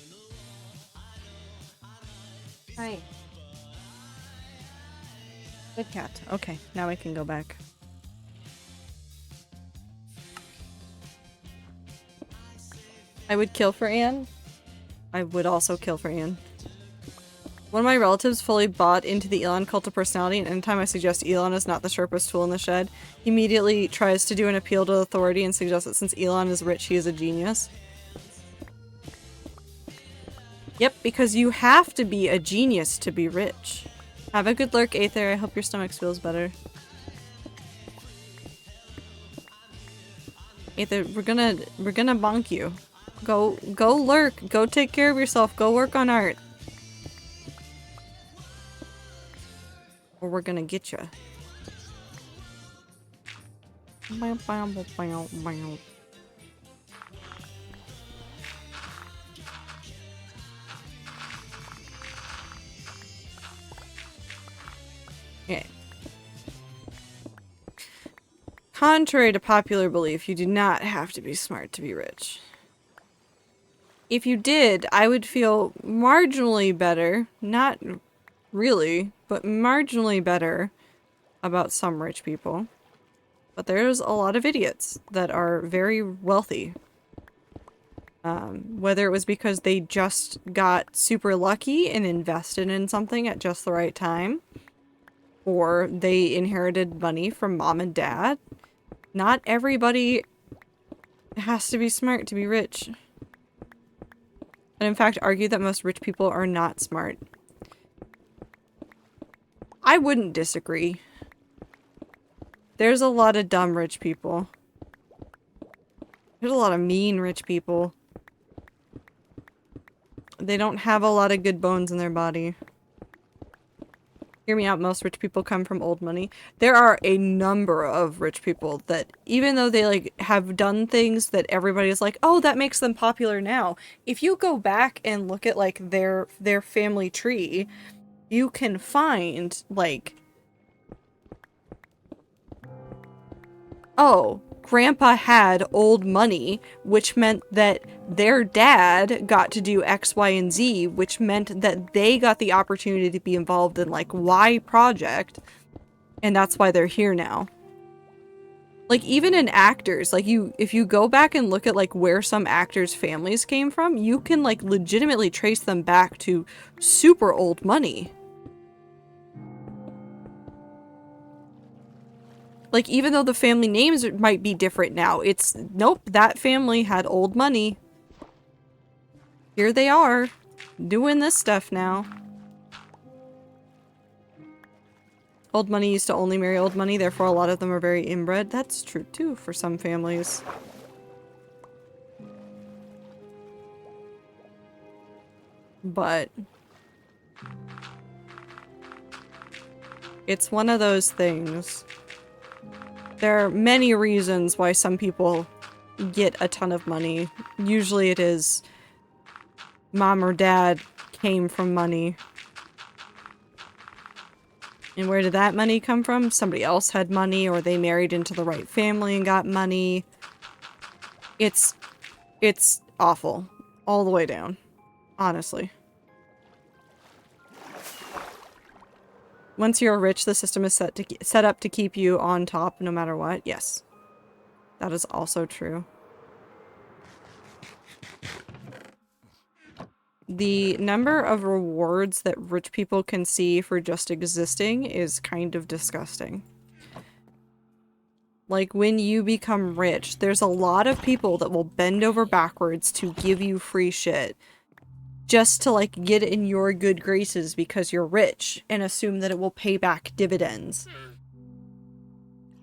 Hi. Good cat. Okay, now we can go back. I would kill for Anne. I would also kill for Anne. One of my relatives fully bought into the Elon cult of personality, and anytime I suggest Elon is not the sharpest tool in the shed, he immediately tries to do an appeal to authority and suggests that since Elon is rich, he is a genius. Yep, because you have to be a genius to be rich. Have a good lurk, Aether. I hope your stomach feels better. Aether, we're gonna bonk you. Go lurk. Go take care of yourself. Go work on art. Or we're gonna get you. Okay. Contrary to popular belief, you do not have to be smart to be rich. If you did, I would feel marginally better, not really, but marginally better about some rich people. But there's a lot of idiots that are very wealthy. Whether it was because they just got super lucky and invested in something at just the right time, or they inherited money from mom and dad. Not everybody has to be smart to be rich. And in fact, argue that most rich people are not smart. I wouldn't disagree. There's a lot of dumb rich people. There's a lot of mean rich people. They don't have a lot of good bones in their body. Hear me out, most rich people come from old money. There are a number of rich people that, even though they like have done things that everybody's like, oh, that makes them popular now. If you go back and look at like their family tree, you can find like, oh, grandpa had old money, which meant that their dad got to do X, Y, and Z, which meant that they got the opportunity to be involved in like Y project, and that's why they're here now. Like even in actors, like if you go back and look at like where some actors' families came from, you can like legitimately trace them back to super old money. Like, even though the family names might be different now, it's, nope, that family had old money. Here they are, doing this stuff now. Old money used to only marry old money, therefore a lot of them are very inbred. That's true, too, for some families. But it's one of those things. There are many reasons why some people get a ton of money. Usually it is mom or dad came from money. And where did that money come from? Somebody else had money, or they married into the right family and got money. It's awful. All the way down. Honestly. Once you're rich, the system is set up to keep you on top no matter what. Yes. That is also true. The number of rewards that rich people can see for just existing is kind of disgusting. Like, when you become rich, there's a lot of people that will bend over backwards to give you free shit. Just to, like, get in your good graces because you're rich and assume that it will pay back dividends.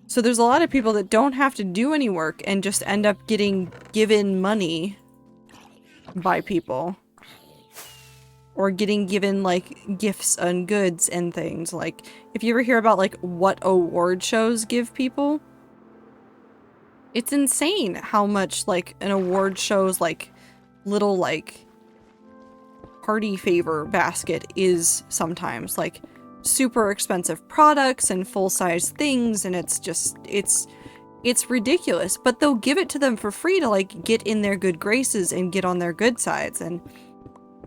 So there's a lot of people that don't have to do any work and just end up getting given money by people. Or getting given, like, gifts and goods and things. Like, if you ever hear about, like, what award shows give people, it's insane how much, like, an award show's, like, little, like, party favor basket is sometimes. Like, super expensive products and full-size things, and it's just, it's ridiculous. But they'll give it to them for free to, like, get in their good graces and get on their good sides, and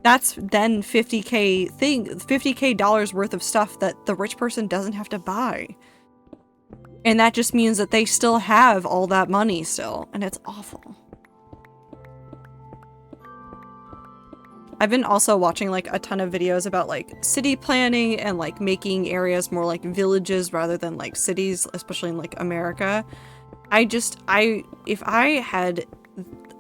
that's then $50K dollars worth of stuff that the rich person doesn't have to buy. And that just means that they still have all that money still, and it's awful. I've been also watching like a ton of videos about like city planning and like making areas more like villages rather than like cities, especially in like America. If I had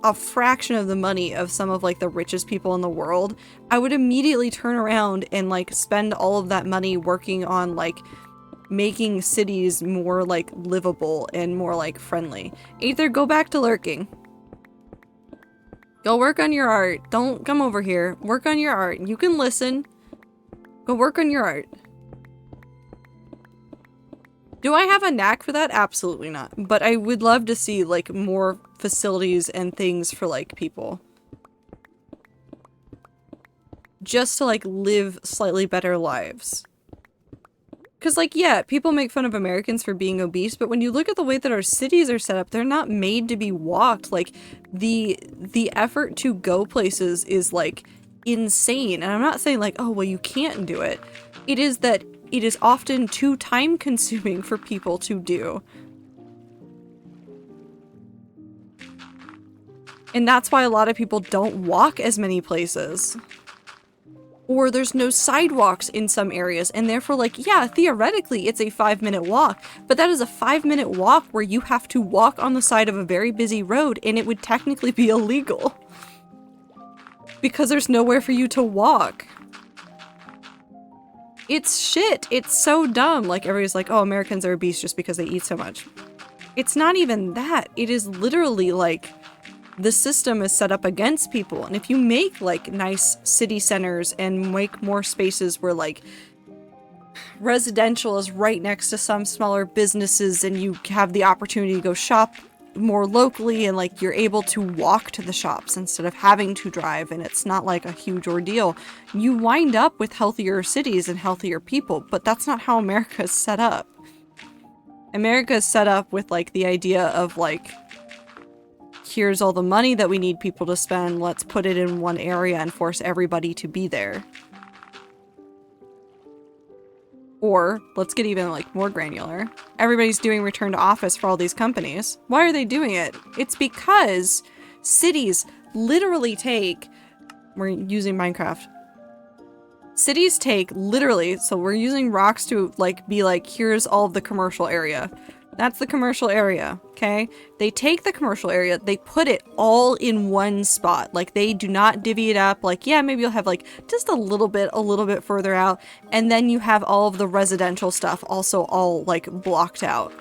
a fraction of the money of some of like the richest people in the world, I would immediately turn around and like spend all of that money working on like making cities more like livable and more like friendly. Either go back to lurking. Go work on your art. Don't come over here. Work on your art. You can listen. Go work on your art. Do I have a knack for that? Absolutely not. But I would love to see, like, more facilities and things for, like, people. Just to, like, live slightly better lives. Because, like, yeah, people make fun of Americans for being obese, but when you look at the way that our cities are set up, they're not made to be walked. Like, the effort to go places is, like, insane. And I'm not saying, like, oh, well, you can't do it. It is that it is often too time-consuming for people to do. And that's why a lot of people don't walk as many places. Or there's no sidewalks in some areas, and therefore, like, yeah, theoretically it's a 5-minute walk, but that is a 5-minute walk where you have to walk on the side of a very busy road, and it would technically be illegal. Because there's nowhere for you to walk. It's shit. It's so dumb. Like, everybody's like, oh, Americans are obese just because they eat so much. It's not even that. It is literally, like, the system is set up against people, and if you make like nice city centers and make more spaces where like residential is right next to some smaller businesses and you have the opportunity to go shop more locally and like you're able to walk to the shops instead of having to drive and it's not like a huge ordeal, you wind up with healthier cities and healthier people, but that's not how America is set up. America is set up with like the idea of like, here's all the money that we need people to spend, let's put it in one area and force everybody to be there. Or, let's get even like more granular. Everybody's doing return to office for all these companies. Why are they doing it? It's because cities literally take, we're using Minecraft. Cities take literally, so we're using rocks to like be like, here's all of the commercial area. That's the commercial area, okay? They take the commercial area, they put it all in one spot. Like, they do not divvy it up. Like, yeah, maybe you'll have, like, just a little bit further out. And then you have all of the residential stuff also all, like, blocked out.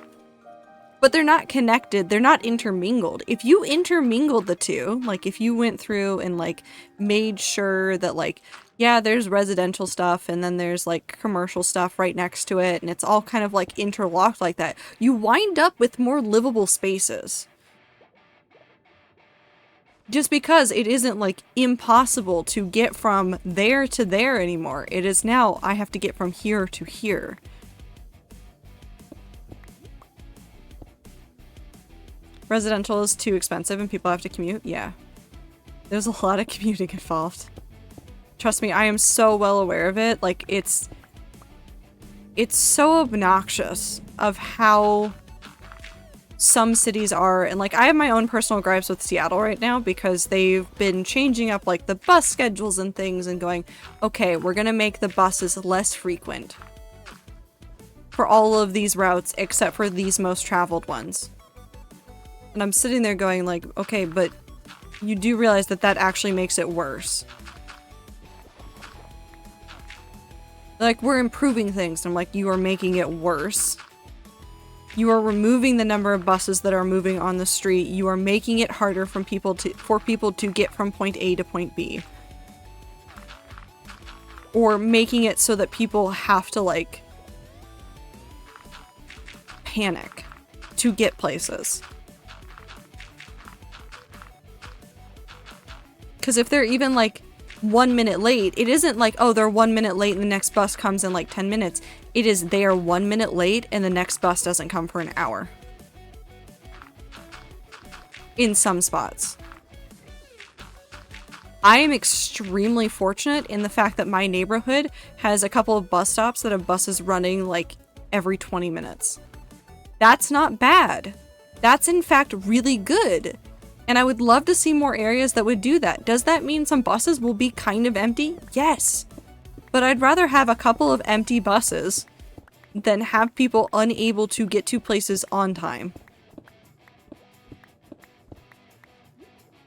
But they're not connected. They're not intermingled. If you intermingled the two, like, if you went through and, like, made sure that, like, yeah, there's residential stuff and then there's like commercial stuff right next to it and it's all kind of like interlocked like that, you wind up with more livable spaces. Just because it isn't like impossible to get from there to there anymore. It is now, I have to get from here to here. Residential is too expensive and people have to commute? Yeah. There's a lot of commuting involved. Trust me, I am so well aware of it. Like, it's so obnoxious of how some cities are. And, like, I have my own personal gripes with Seattle right now because they've been changing up, like, the bus schedules and things and going, okay, we're gonna make the buses less frequent for all of these routes except for these most traveled ones. And I'm sitting there going, like, okay, but you do realize that that actually makes it worse. Like, we're improving things. I'm like, you are making it worse. You are removing the number of buses that are moving on the street. You are making it harder for people to get from point A to point B. Or making it so that people have to, like, panic to get places. Because if they're even, like, 1 minute late, it isn't like, oh, they're 1 minute late and the next bus comes in like 10 minutes. It is they are 1 minute late and the next bus doesn't come for an hour. In some spots. I am extremely fortunate in the fact that my neighborhood has a couple of bus stops that have buses running like every 20 minutes. That's not bad. That's in fact really good. And I would love to see more areas that would do that. Does that mean some buses will be kind of empty? Yes. But I'd rather have a couple of empty buses than have people unable to get to places on time.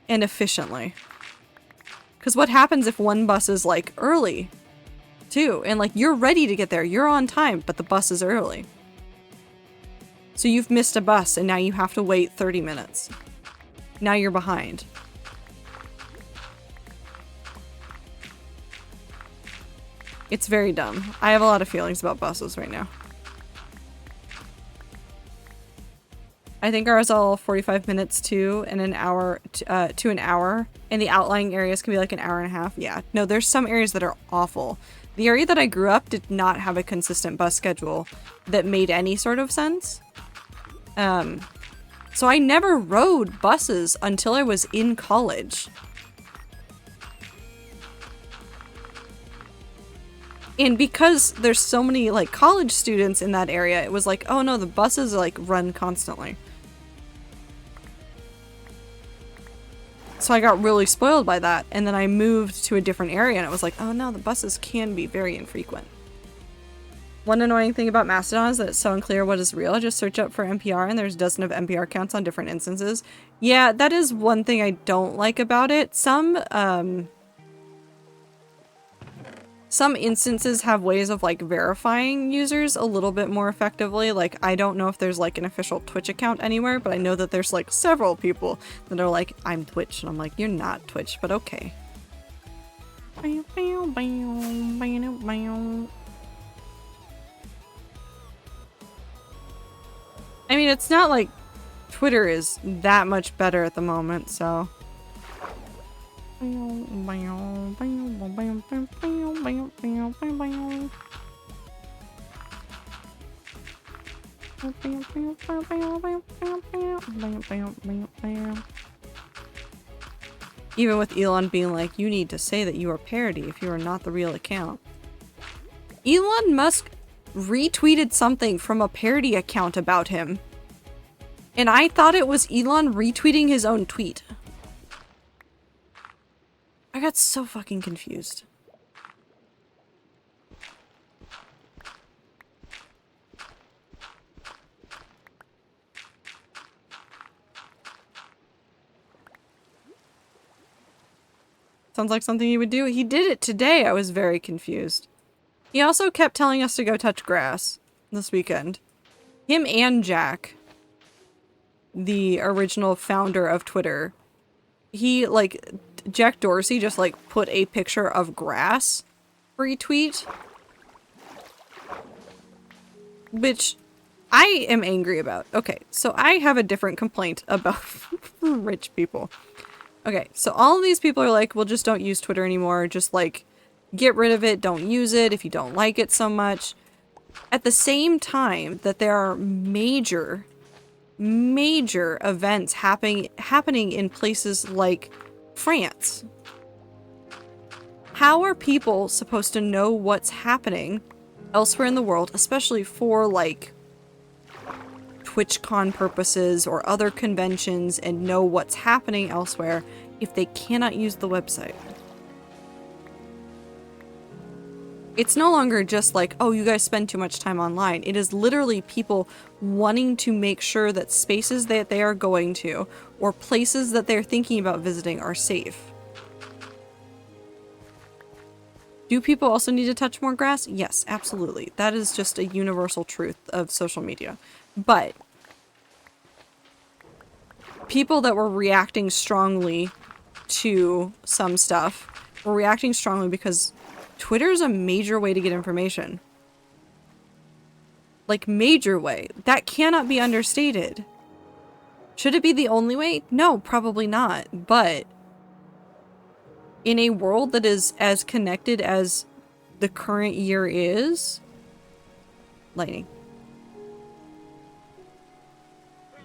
And efficiently. Because what happens if one bus is like early too? And like you're ready to get there, you're on time, but the bus is early. So you've missed a bus and now you have to wait 30 minutes. Now you're behind. It's very dumb. I have a lot of feelings about buses right now. I think ours all 45 minutes to and an hour to an hour. And the outlying areas can be like an hour and a half. Yeah. No, there's some areas that are awful. The area that I grew up did not have a consistent bus schedule that made any sort of sense. So I never rode buses until I was in college. And because there's so many like college students in that area, it was like, oh no, the buses like run constantly. So I got really spoiled by that. And then I moved to a different area and it was like, oh no, the buses can be very infrequent. One annoying thing about Mastodon is that it's so unclear what is real. Just search up for NPR and there's a dozen of NPR accounts on different instances. Yeah, that is one thing I don't like about it. Some instances have ways of like verifying users a little bit more effectively. Like, I don't know if there's like an official Twitch account anywhere, but I know that there's like several people that are like, I'm Twitch. And I'm like, you're not Twitch, but okay. I mean, it's not like Twitter is that much better at the moment, so. Even with Elon being like, you need to say that you are parody if you are not the real account. Elon Musk retweeted something from a parody account about him. And I thought it was Elon retweeting his own tweet. I got so fucking confused. Sounds like something he would do. He did it today. I was very confused. He also kept telling us to go touch grass this weekend. Him and Jack, the original founder of Twitter, he, like, Jack Dorsey just, like, put a picture of grass retweet. Which I am angry about. Okay, so I have a different complaint about rich people. Okay, so all of these people are like, well, just don't use Twitter anymore. Just, like, get rid of it. Don't use it if you don't like it so much. At the same time that there are major events happening in places like France. How are people supposed to know what's happening elsewhere in the world, especially for, like, TwitchCon purposes or other conventions, and know what's happening elsewhere if they cannot use the website? It's no longer just like, oh, you guys spend too much time online. It is literally people wanting to make sure that spaces that they are going to or places that they're thinking about visiting are safe. Do people also need to touch more grass? Yes, absolutely. That is just a universal truth of social media. But people that were reacting strongly to some stuff were reacting strongly because Twitter is a major way to get information. Like, major way. That cannot be understated. Should it be the only way? No, probably not. But in a world that is as connected as the current year is, lightning.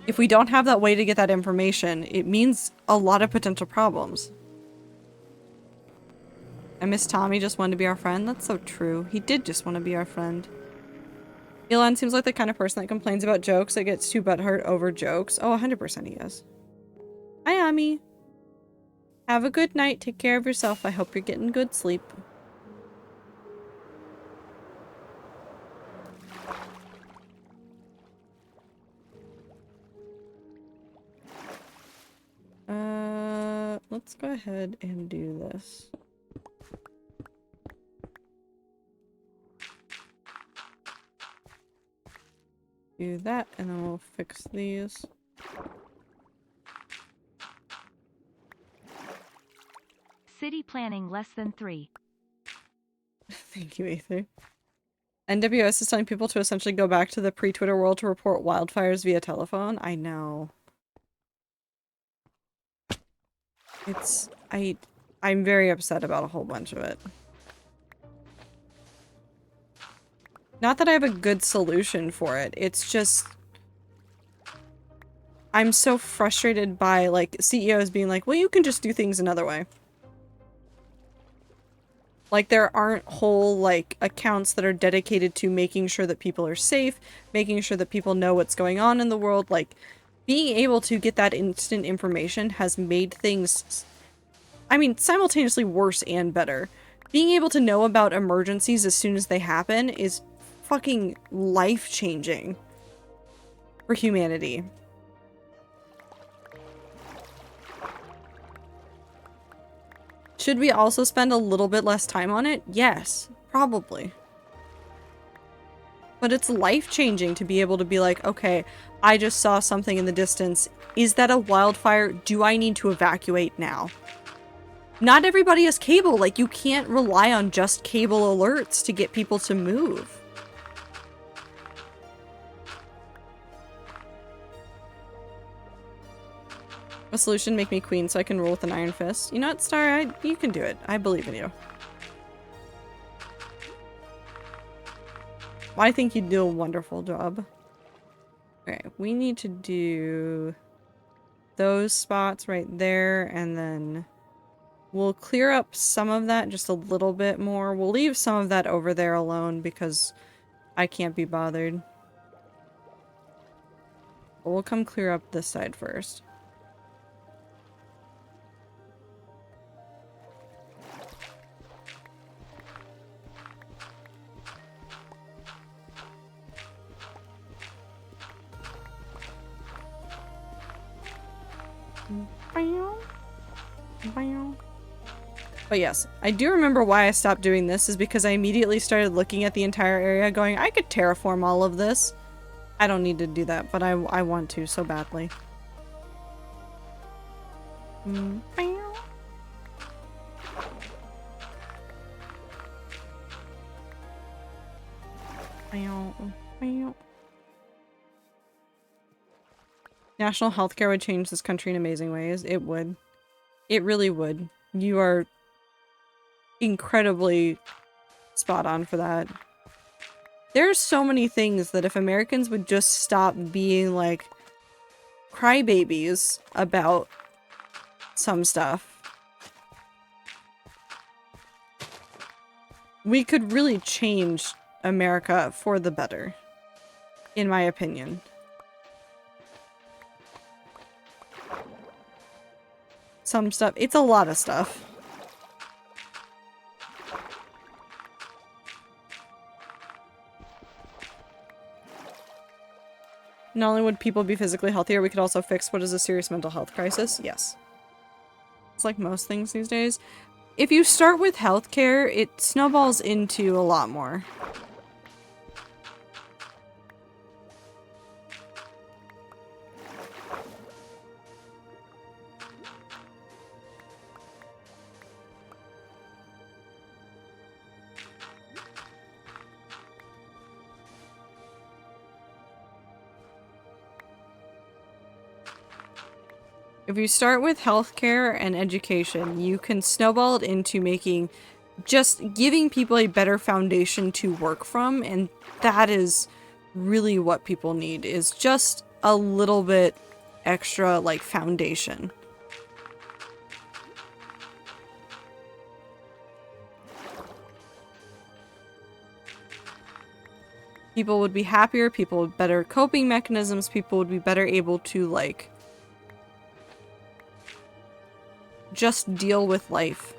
If we don't have that way to get that information, it means a lot of potential problems. And Miss Tommy just wanted to be our friend. That's so true. He did just want to be our friend. Elon seems like the kind of person that complains about jokes that gets too butthurt over jokes. Oh, 100% he is. Hi, Ami. Have a good night. Take care of yourself. I hope you're getting good sleep. Let's go ahead and do this. Do that, and then we'll fix these. City planning less than 3. Thank you, Aether. NWS is telling people to essentially go back to the pre-Twitter world to report wildfires via telephone. I know. I'm very upset about a whole bunch of it. Not that I have a good solution for it. It's just, I'm so frustrated by, like, CEOs being like, well, you can just do things another way. Like, there aren't whole, like, accounts that are dedicated to making sure that people are safe, making sure that people know what's going on in the world. Like, being able to get that instant information has made things, I mean, simultaneously worse and better. Being able to know about emergencies as soon as they happen is fucking life-changing for humanity. Should we also spend a little bit less time on it? Yes, probably. But it's life-changing to be able to be like, okay, I just saw something in the distance. Is that a wildfire? Do I need to evacuate now? Not everybody has cable. Like, you can't rely on just cable alerts to get people to move. A solution, make me queen so I can rule with an iron fist. You know what, Star? You can do it. I believe in you. I think you do a wonderful job. Okay, we need to do those spots right there, and then we'll clear up some of that just a little bit more. We'll leave some of that over there alone because I can't be bothered. But we'll come clear up this side first. But yes, I do remember why I stopped doing this is because I immediately started looking at the entire area going, I could terraform all of this. I don't need to do that, but I want to so badly. National healthcare would change this country in amazing ways. It would. It really would. You are incredibly spot on for that. There's so many things that if Americans would just stop being like crybabies about some stuff, we could really change America for the better, in my opinion. Some stuff. It's a lot of stuff. Not only would people be physically healthier, we could also fix what is a serious mental health crisis. Yes. It's like most things these days. If you start with healthcare, it snowballs into a lot more. If you start with healthcare and education, you can snowball it into making just giving people a better foundation to work from, and that is really what people need, is just a little bit extra, like, foundation. People would be happier, people with better coping mechanisms, people would be better able to, like, just deal with life.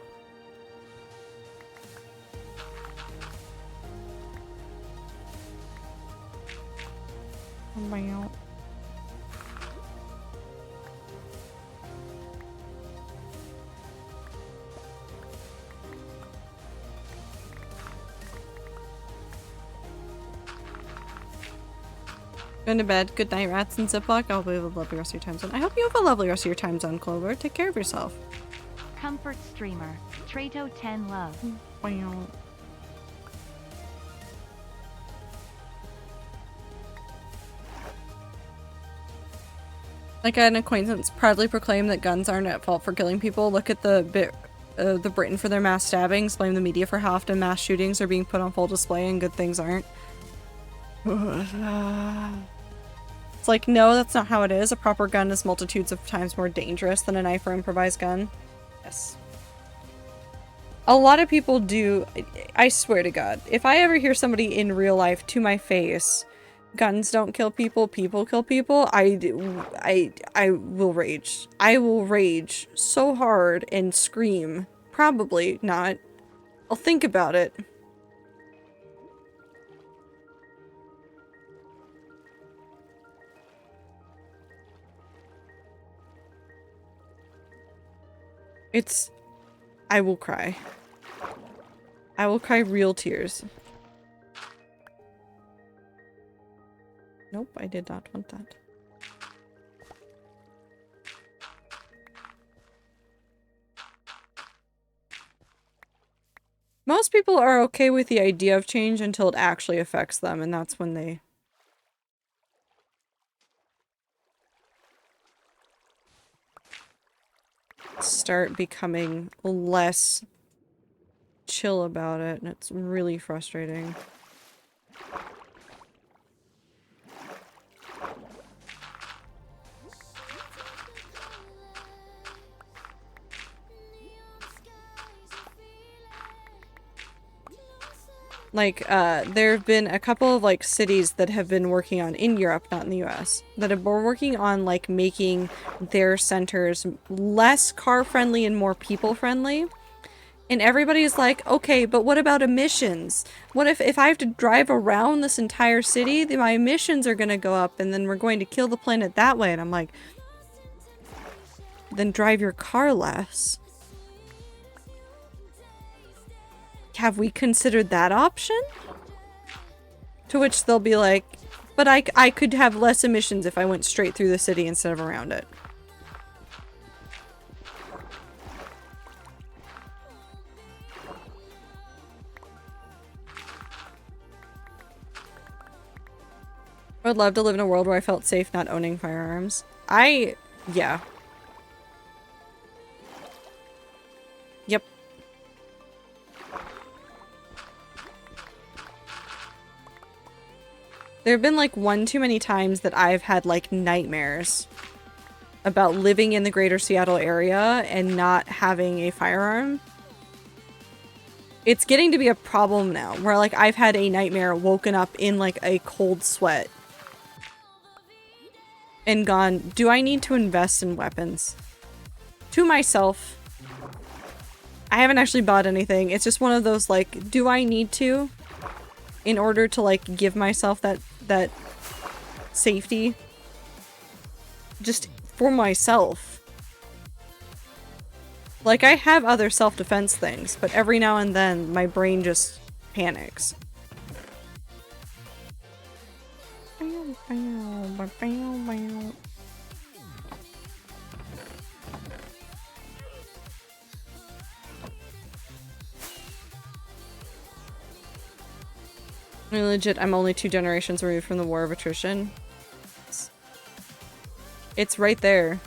Wow. Going to bed. Good night, rats and Ziploc. I hope you have a lovely rest of your time zone. I hope you have a lovely rest of your time zone, Clover. Take care of yourself. Comfort streamer. Trato 10 love. Wow. Like an acquaintance proudly proclaimed that guns aren't at fault for killing people. Look at the Britain for their mass stabbings. Blame the media for how often mass shootings are being put on full display and good things aren't. It's like, no, that's not how it is. A proper gun is multitudes of times more dangerous than a knife or improvised gun. Yes. A lot of people do. I swear to God, if I ever hear somebody in real life to my face, guns don't kill people, people kill people, I will rage. I will rage so hard and scream. Probably not. I'll think about it. I will cry. I will cry real tears. Nope, I did not want that. Most people are okay with the idea of change until it actually affects them, and that's when they... start becoming less chill about it, and it's really frustrating. Like, there have been a couple of, like, cities that have been working on, in Europe, not in the US, that have been working on, like, making their centers less car-friendly and more people-friendly. And everybody's like, okay, but what about emissions? What if I have to drive around this entire city, then my emissions are gonna go up, and then we're going to kill the planet that way. And I'm like, then drive your car less. Have we considered that option? To which they'll be like, but I could have less emissions if I went straight through the city instead of around it. I would love to live in a world where I felt safe not owning firearms. Yeah. Yep. There have been like one too many times that I've had like nightmares about living in the greater Seattle area and not having a firearm. It's getting to be a problem now where like I've had a nightmare, woken up in like a cold sweat and gone, do I need to invest in weapons? To myself. I haven't actually bought anything. It's just one of those like, do I need to? In order to like give myself that safety. Just for myself. Like I have other self-defense things, but every now and then my brain just panics. I mean, legit, I'm only 2 generations removed from the war of attrition. It's right there.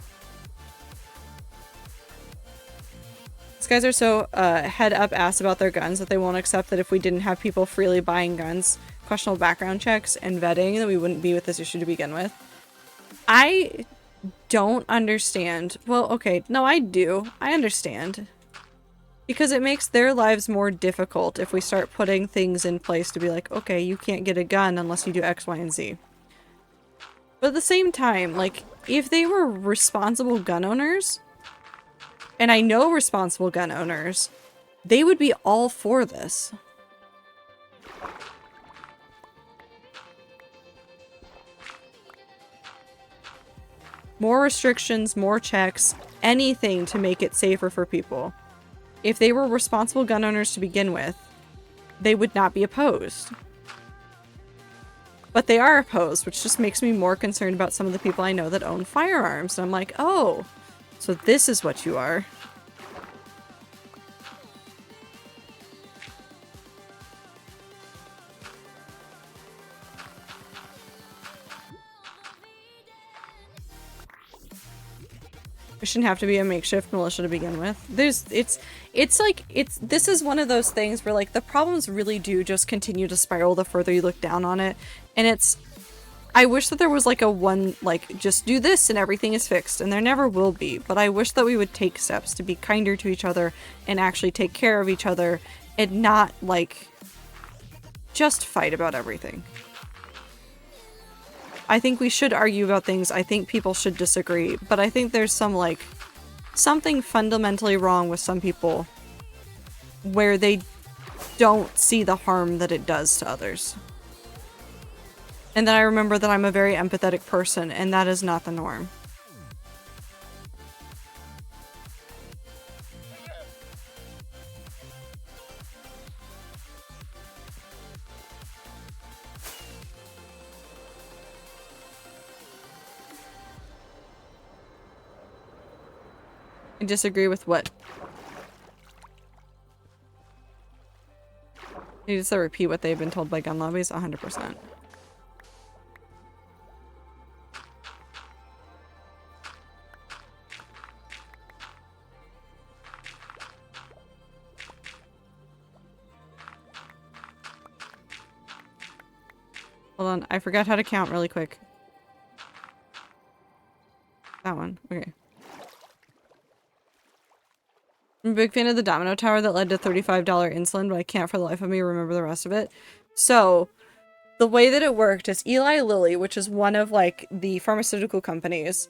These guys are so head up ass about their guns that they won't accept that if we didn't have people freely buying guns, questionable background checks, and vetting, that we wouldn't be with this issue to begin with. I don't understand. Well, okay, no, I do. I understand. Because it makes their lives more difficult if we start putting things in place to be like, okay, you can't get a gun unless you do X, Y, and Z. But at the same time, like, if they were responsible gun owners, and I know responsible gun owners, they would be all for this. More restrictions, more checks, anything to make it safer for people. If they were responsible gun owners to begin with, they would not be opposed. But they are opposed, which just makes me more concerned about some of the people I know that own firearms. And I'm like, oh, so this is what you are. It shouldn't have to be a makeshift militia to begin with. This is one of those things where like the problems really do just continue to spiral the further you look down on it. And I wish that there was like like just do this and everything is fixed, and there never will be. But I wish that we would take steps to be kinder to each other and actually take care of each other and not like just fight about everything. I think we should argue about things. I think people should disagree. But I think there's something fundamentally wrong with some people where they don't see the harm that it does to others. And then I remember that I'm a very empathetic person, and that is not the norm. I disagree with what? You just repeat what they've been told by gun lobbies? 100%. Hold on, I forgot how to count really quick. That one. Okay. I'm a big fan of the Domino Tower that led to $35 insulin, but I can't for the life of me remember the rest of it. So, the way that it worked is Eli Lilly, which is one of, like, the pharmaceutical companies,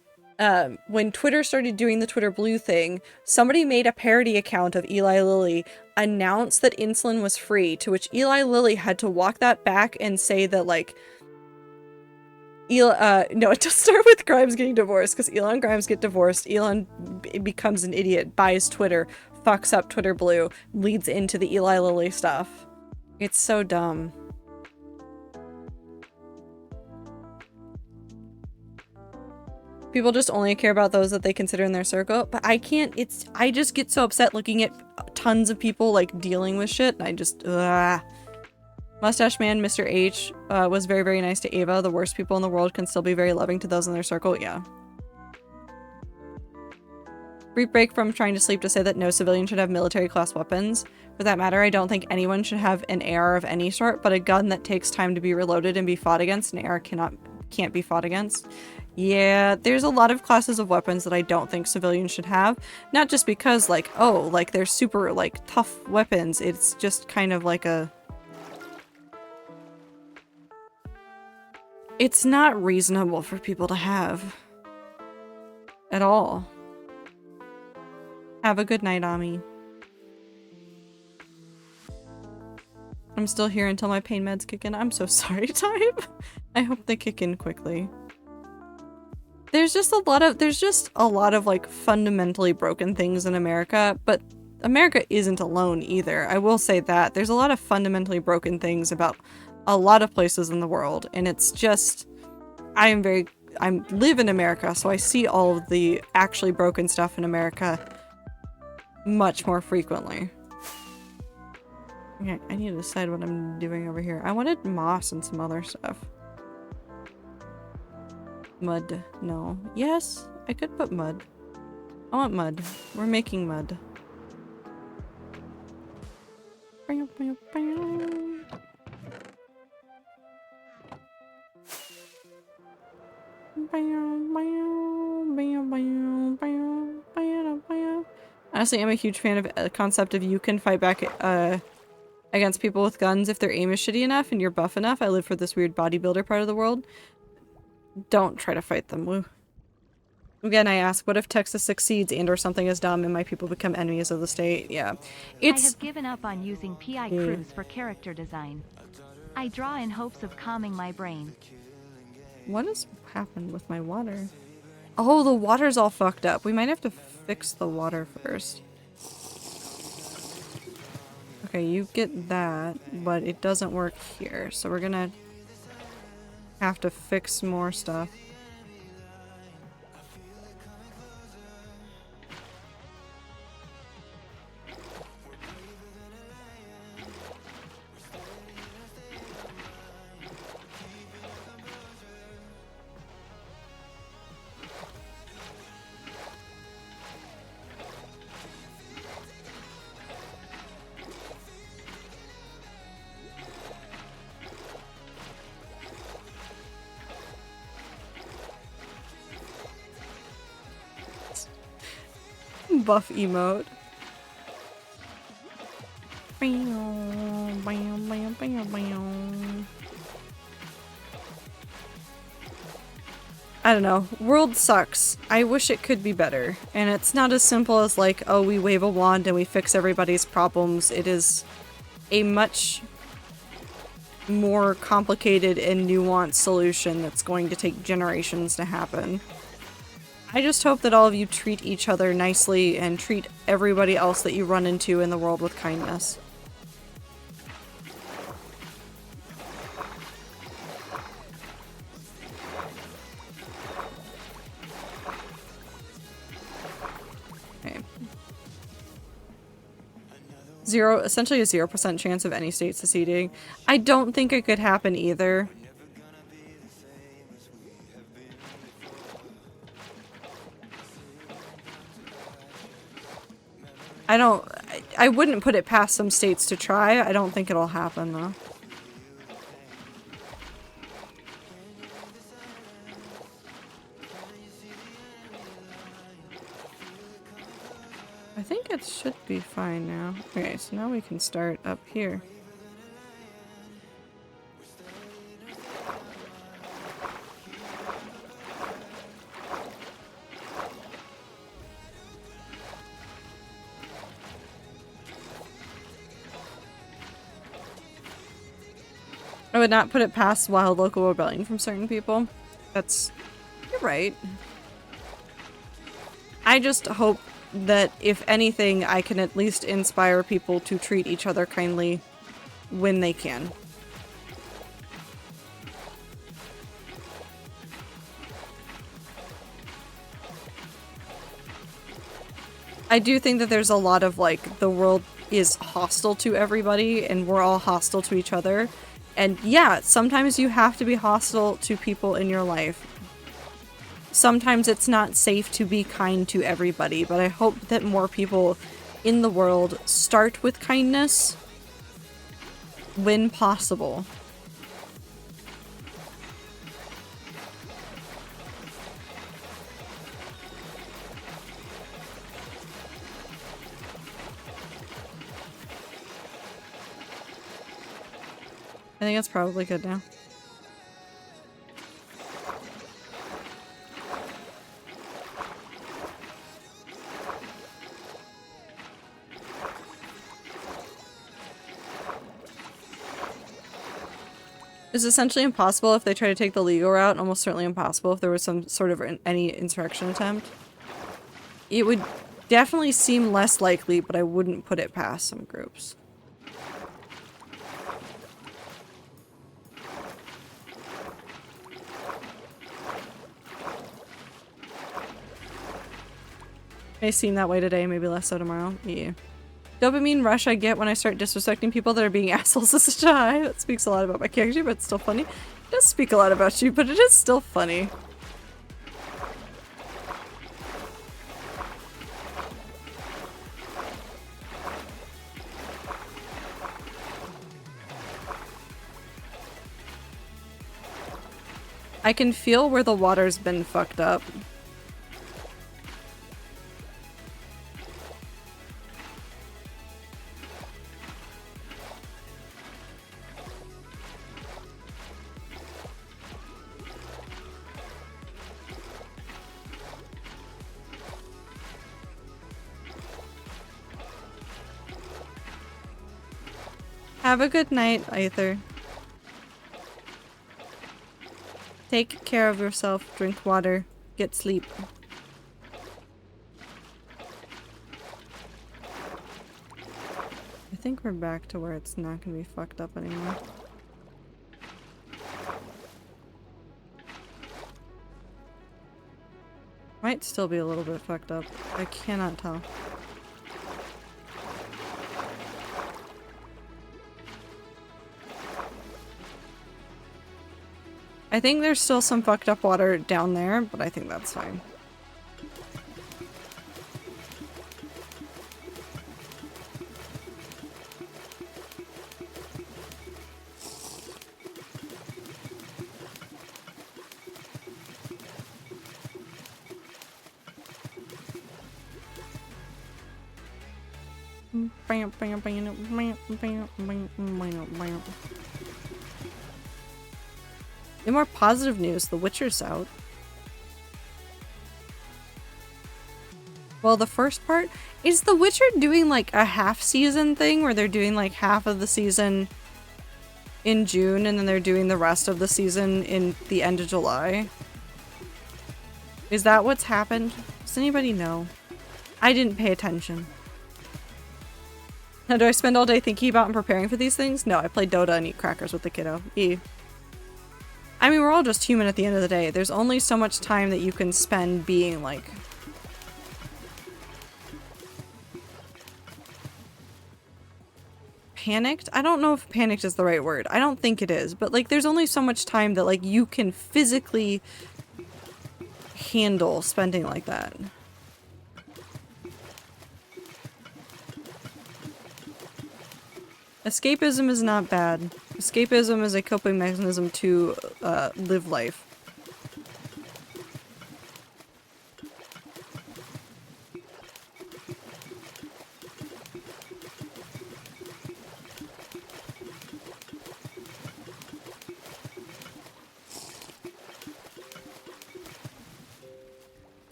when Twitter started doing the Twitter Blue thing, somebody made a parody account of Eli Lilly, announced that insulin was free, to which Eli Lilly had to walk that back and say that, like, no, it does start with Grimes getting divorced, because Elon and Grimes get divorced, Elon becomes an idiot, buys Twitter, fucks up Twitter Blue, leads into the Eli Lilly stuff. It's so dumb. People just only care about those that they consider in their circle, but I can't, I just get so upset looking at tons of people, like, dealing with shit, and I just, Mustache Man, Mr. H, was very, very nice to Ava. The worst people in the world can still be very loving to those in their circle. Yeah. Brief break from trying to sleep to say that no civilian should have military-class weapons. For that matter, I don't think anyone should have an AR of any sort, but a gun that takes time to be reloaded and be fought against, an AR can't be fought against. Yeah, there's a lot of classes of weapons that I don't think civilians should have. Not just because, like, oh, like, they're super, like, tough weapons. It's just kind of like a... It's not reasonable for people to have. At all. Have a good night, Ami. I'm still here until my pain meds kick in. I'm so sorry, Time. I hope they kick in quickly. There's just a lot of like fundamentally broken things in America, but America isn't alone either. I will say that. There's a lot of fundamentally broken things about a lot of places in the world, and it's just, I live in America, so I see all of the actually broken stuff in America much more frequently. Okay, I need to decide what I'm doing over here. I wanted moss and some other stuff. Mud. No. Yes, I could put mud. I want mud. We're making mud. Honestly, I'm a huge fan of the concept of you can fight back against people with guns if their aim is shitty enough and you're buff enough. I live for this weird bodybuilder part of the world. Don't try to fight them, Woo. Again, I ask, what if Texas succeeds and or something is dumb and my people become enemies of the state? Yeah. I have given up on using PI Cruz for character design. I draw in hopes of calming my brain. What has happened with my water? Oh, the water's all fucked up. We might have to fix the water first. Okay, you get that, but it doesn't work here. So we're gonna have to fix more stuff. Buff emote. I don't know. World sucks. I wish it could be better. And it's not as simple as like, oh, we wave a wand and we fix everybody's problems. It is a much more complicated and nuanced solution that's going to take generations to happen. I just hope that all of you treat each other nicely and treat everybody else that you run into in the world with kindness. Okay. Essentially a 0% chance of any state seceding. I don't think it could happen either. I wouldn't put it past some states to try. I don't think it'll happen, though. I think it should be fine now. Okay, so now we can start up here. I would not put it past wild local rebellion from certain people. That's... You're right. I just hope that, if anything, I can at least inspire people to treat each other kindly when they can. I do think that there's a lot of, like, the world is hostile to everybody and we're all hostile to each other. And yeah, sometimes you have to be hostile to people in your life. Sometimes it's not safe to be kind to everybody, but I hope that more people in the world start with kindness when possible. I think it's probably good now. It's essentially impossible if they try to take the legal route, almost certainly impossible if there was some sort of any insurrection attempt. It would definitely seem less likely, but I wouldn't put it past some groups. May seem that way today, maybe less so tomorrow. Yeah. Dopamine rush I get when I start disrespecting people that are being assholes is such a high. That speaks a lot about my character, but it's still funny. It does speak a lot about you, but it is still funny. I can feel where the water's been fucked up. Have a good night, Aether. Take care of yourself, drink water, get sleep. I think we're back to where it's not gonna be fucked up anymore. Might still be a little bit fucked up. I cannot tell. I think there's still some fucked up water down there, but I think that's fine. In more positive news, The Witcher's out. Well, the first part is The Witcher doing like a half season thing where they're doing like half of the season in June and then they're doing the rest of the season in the end of July. Is that what's happened? Does anybody know? I didn't pay attention. Now, do I spend all day thinking about and preparing for these things? No, I play Dota and eat crackers with the kiddo. I mean, we're all just human at the end of the day. There's only so much time that you can spend being, like... panicked? I don't know if panicked is the right word. I don't think it is. But, like, there's only so much time that, like, you can physically handle spending like that. Escapism is not bad. Escapism is a coping mechanism to live life.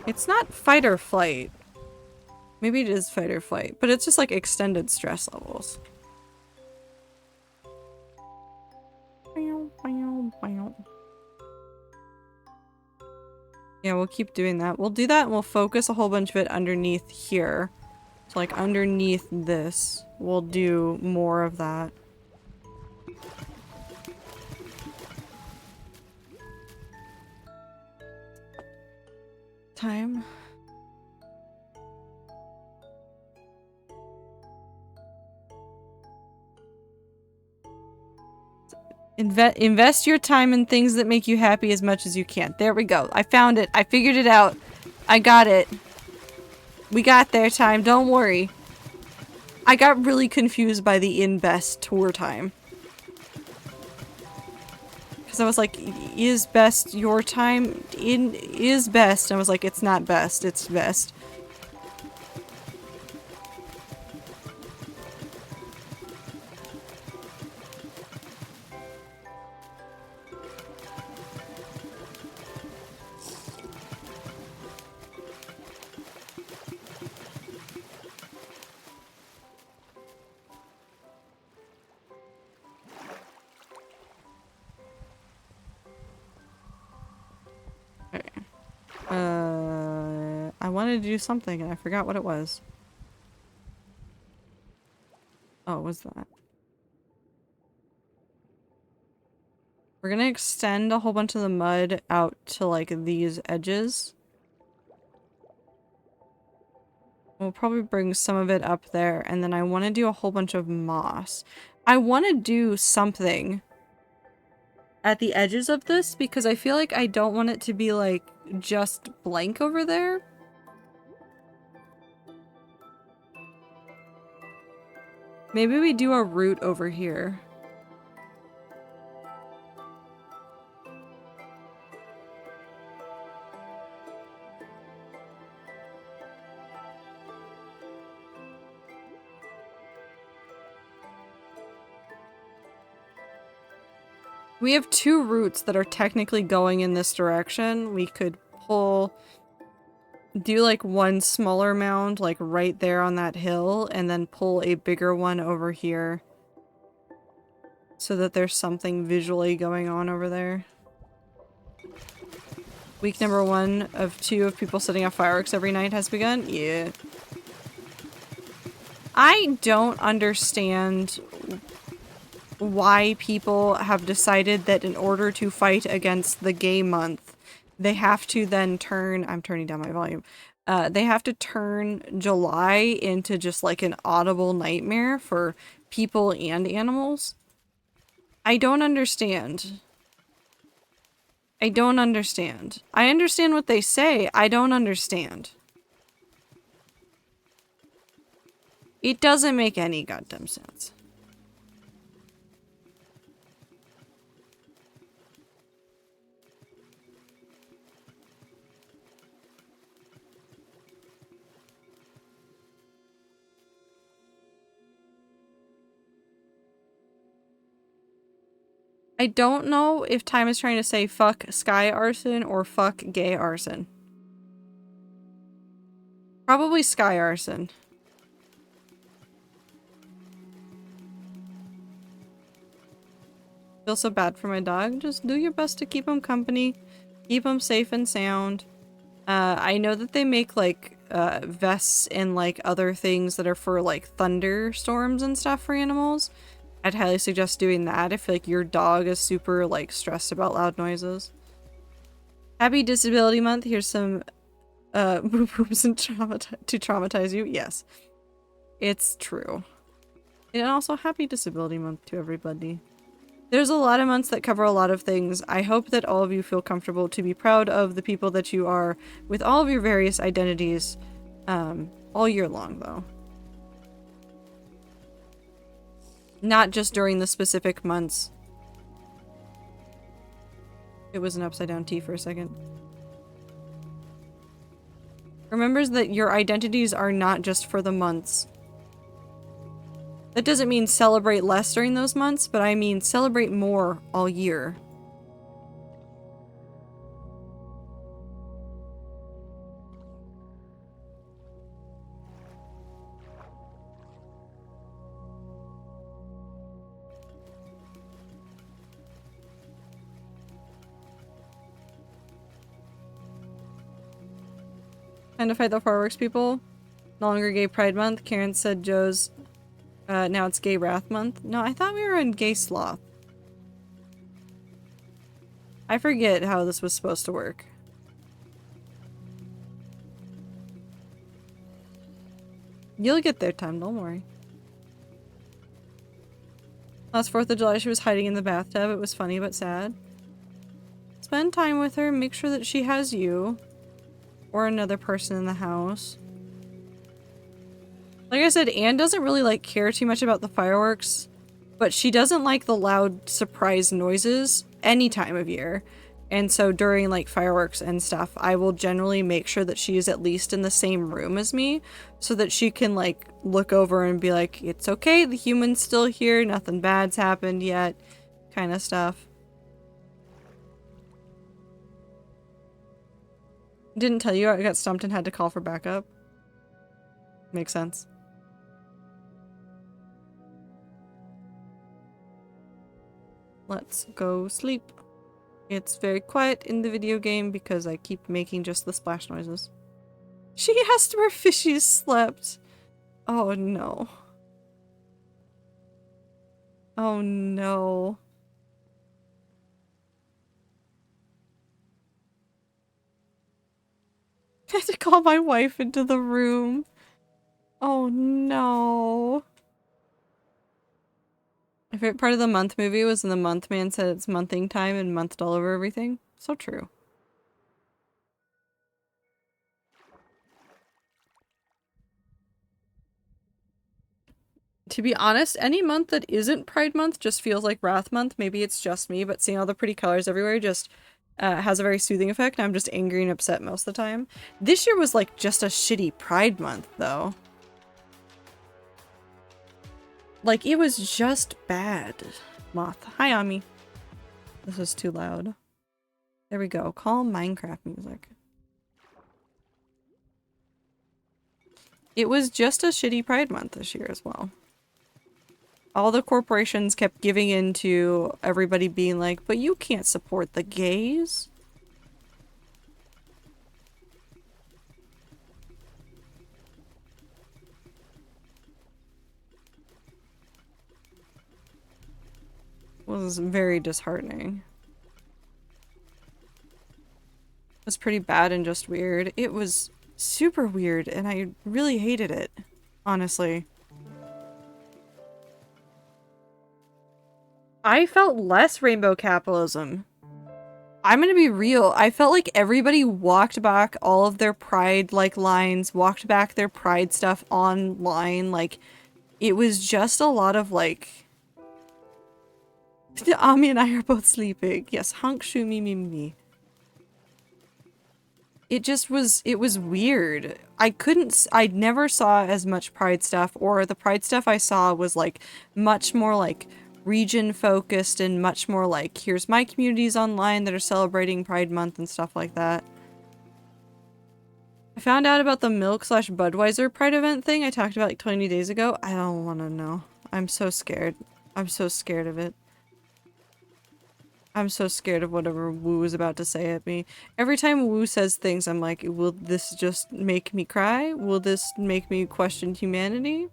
It's not fight or flight. Maybe it is fight or flight, but it's just like extended stress levels. Yeah, we'll keep doing that. We'll do that and we'll focus a whole bunch of it underneath here. So like underneath this, we'll do more of that. Time. Invest your time in things that make you happy as much as you can. There we go. I found it. I figured it out. I got it. We got there, time. Don't worry. I got really confused by the invest tour time. Because I was like, is best your time? Is best. I was like, it's not best. It's best. I wanted to do something and I forgot what it was. Oh, what was that? We're gonna extend a whole bunch of the mud out to like these edges. We'll probably bring some of it up there, and then I want to do a whole bunch of moss. I want to do something at the edges of this because I feel like I don't want it to be like just blank over there. Maybe we do a root over here. We have two roots that are technically going in this direction. We could do like one smaller mound like right there on that hill and then pull a bigger one over here so that there's something visually going on over there. Week number 1 of 2 of people setting off fireworks every night has begun. Yeah. I don't understand why people have decided that in order to fight against the gay month, they have to then turn— I'm turning down my volume. They have to turn July into just like an audible nightmare for people and animals. I don't understand. I don't understand. I understand what they say. I don't understand. It doesn't make any goddamn sense. I don't know if Time is trying to say fuck sky arson or fuck gay arson. Probably sky arson. Feel so bad for my dog. Just do your best to keep him company. Keep him safe and sound. I know that they make like vests and like other things that are for like thunderstorms and stuff for animals. I'd highly suggest doing that if like your dog is super like stressed about loud noises. Happy Disability Month. Here's some boobs and to traumatize you. Yes, it's true. And also happy Disability Month to everybody. There's a lot of months that cover a lot of things. I hope that all of you feel comfortable to be proud of the people that you are with all of your various identities all year long though. Not just during the specific months. It was an upside down T for a second. Remembers that your identities are not just for the months. That doesn't mean celebrate less during those months, but I mean celebrate more all year. Trying to fight the fireworks people. No longer gay pride month. Karen said Joe's now it's gay wrath month. No, I thought we were in gay sloth. I forget how this was supposed to work. You'll get there, Tom, don't worry. Last 4th of July she was hiding in the bathtub. It was funny but sad. Spend time with her, make sure that she has you. Or another person in the house. Like I said, Anne doesn't really like care too much about the fireworks, but she doesn't like the loud surprise noises any time of year. And so during like fireworks and stuff, I will generally make sure that she is at least in the same room as me so that she can like look over and be like, it's okay, the human's still here, nothing bad's happened yet, kind of stuff. Didn't tell you I got stumped and had to call for backup. Makes sense. Let's go sleep. It's very quiet in the video game because I keep making just the splash noises. She asked where Fishy slept. Oh no. Oh no. I had to call my wife into the room. Oh no. My favorite part of the month movie was when the month man said it's monthing time and monthed all over everything. So true. To be honest, any month that isn't Pride Month just feels like Wrath Month. Maybe it's just me, but seeing all the pretty colors everywhere just has a very soothing effect. I'm just angry and upset most of the time. This year was like just a shitty Pride Month, though. Like, it was just bad. Moth. Hi, Ami. This is too loud. There we go. Calm Minecraft music. It was just a shitty Pride Month this year as well. All the corporations kept giving in to everybody being like, but you can't support the gays. It was very disheartening. It was pretty bad and just weird. It was super weird and I really hated it, honestly. I felt less rainbow capitalism. I'm gonna be real. I felt like everybody walked back all of their pride like lines, walked back their pride stuff online. Like, it was just a lot of like... Ami and I are both sleeping. Yes, honk shoo me me me. It just was, it was weird. I never saw as much pride stuff, or the pride stuff I saw was like much more like region focused and much more like, here's my communities online that are celebrating Pride Month and stuff like that. I found out about the Milk/Budweiser Pride event thing I talked about like 20 days ago. I don't want to know. I'm so scared. I'm so scared of it. I'm so scared of whatever Woo is about to say at me. Every time Woo says things, I'm like, will this just make me cry? Will this make me question humanity?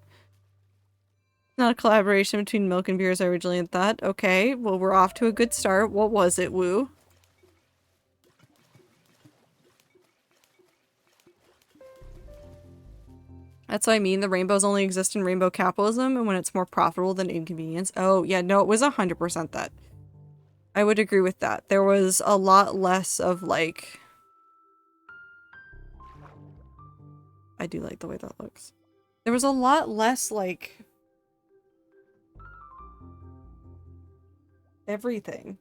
Not a collaboration between Milk and Beer as I originally thought. Okay, well, we're off to a good start. What was it, Woo? That's what I mean. The rainbows only exist in rainbow capitalism and when it's more profitable than inconvenience. Oh, yeah, no, it was 100% that. I would agree with that. There was a lot less of, like... I do like the way that looks. There was a lot less, like... everything.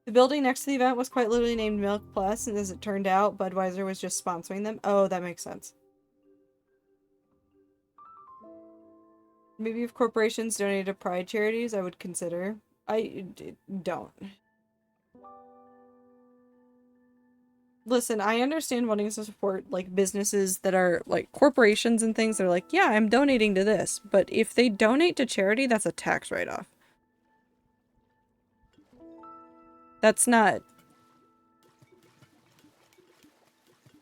The building next to the event was quite literally named Milk Plus, and as it turned out, Budweiser was just sponsoring them. Oh, that makes sense. Maybe if corporations donated to pride charities, I would consider. I don't. Listen, I understand wanting to support, like, businesses that are, like, corporations and things that are like, yeah, I'm donating to this. But if they donate to charity, that's a tax write-off. That's not...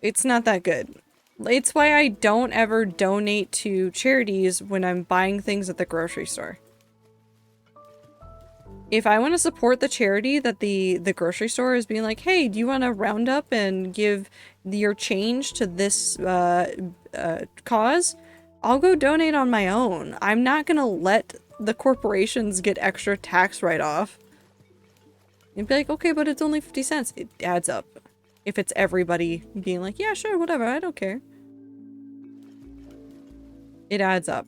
It's not that good. It's why I don't ever donate to charities when I'm buying things at the grocery store. If I want to support the charity that the grocery store is being like, hey, do you want to round up and give your change to this cause? I'll go donate on my own. I'm not gonna let the corporations get extra tax write-off. You'd be like, okay, but it's only 50 cents. It adds up. If it's everybody being like, yeah, sure, whatever, I don't care. It adds up.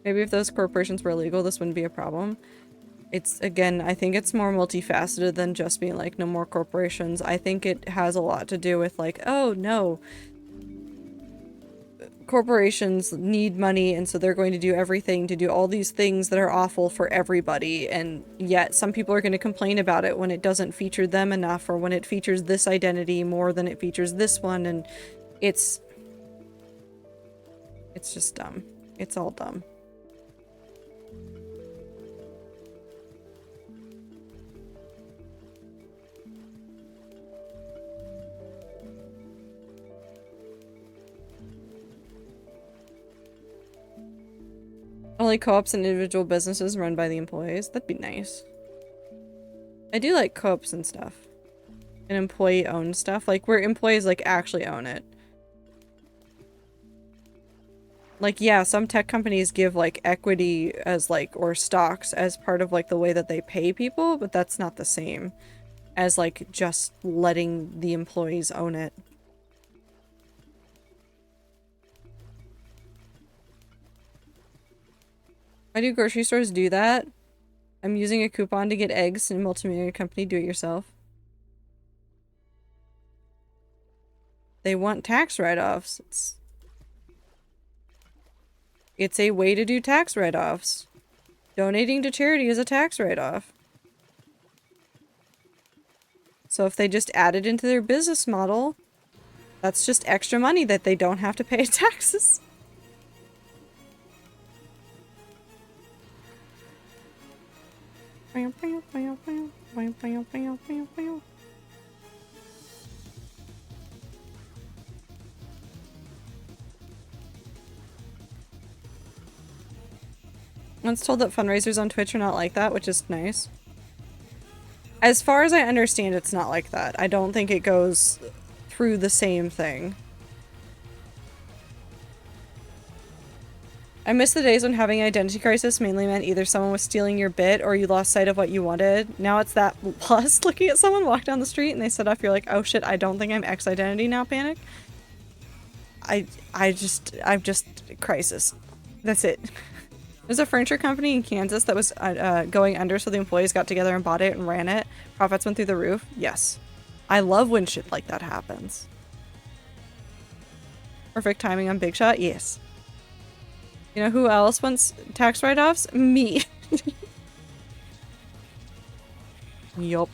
Maybe if those corporations were illegal, this wouldn't be a problem. It's, again, I think it's more multifaceted than just being like, no more corporations. I think it has a lot to do with like, oh, no. Corporations need money, and so they're going to do everything to do all these things that are awful for everybody, and yet some people are going to complain about it when it doesn't feature them enough, or when it features this identity more than it features this one, and it's just dumb. It's all dumb. Only co-ops and individual businesses run by the employees. That'd be nice. I do like co-ops and stuff. And employee-owned stuff. Like, where employees, like, actually own it. Like, yeah, some tech companies give, like, equity as, like, or stocks as part of, like, the way that they pay people, but that's not the same as, like, just letting the employees own it. Why do grocery stores do that? I'm using a coupon to get eggs in a multimedia company, do it yourself. They want tax write-offs. It's a way to do tax write-offs. Donating to charity is a tax write-off. So if they just add it into their business model, that's just extra money that they don't have to pay taxes. Once told that fundraisers on Twitch are not like that, which is nice. As far as I understand, it's not like that. I don't think it goes through the same thing. I miss the days when having identity crisis mainly meant either someone was stealing your bit or you lost sight of what you wanted. Now it's that plus looking at someone walk down the street and they set off, you're like, oh shit, I don't think I'm X identity now, panic. I'm just crisis. That's it. There's a furniture company in Kansas that was going under, so the employees got together and bought it and ran it. Profits went through the roof. Yes. I love when shit like that happens. Perfect timing on Big Shot? Yes. You know who else wants tax write-offs? Me. Yup.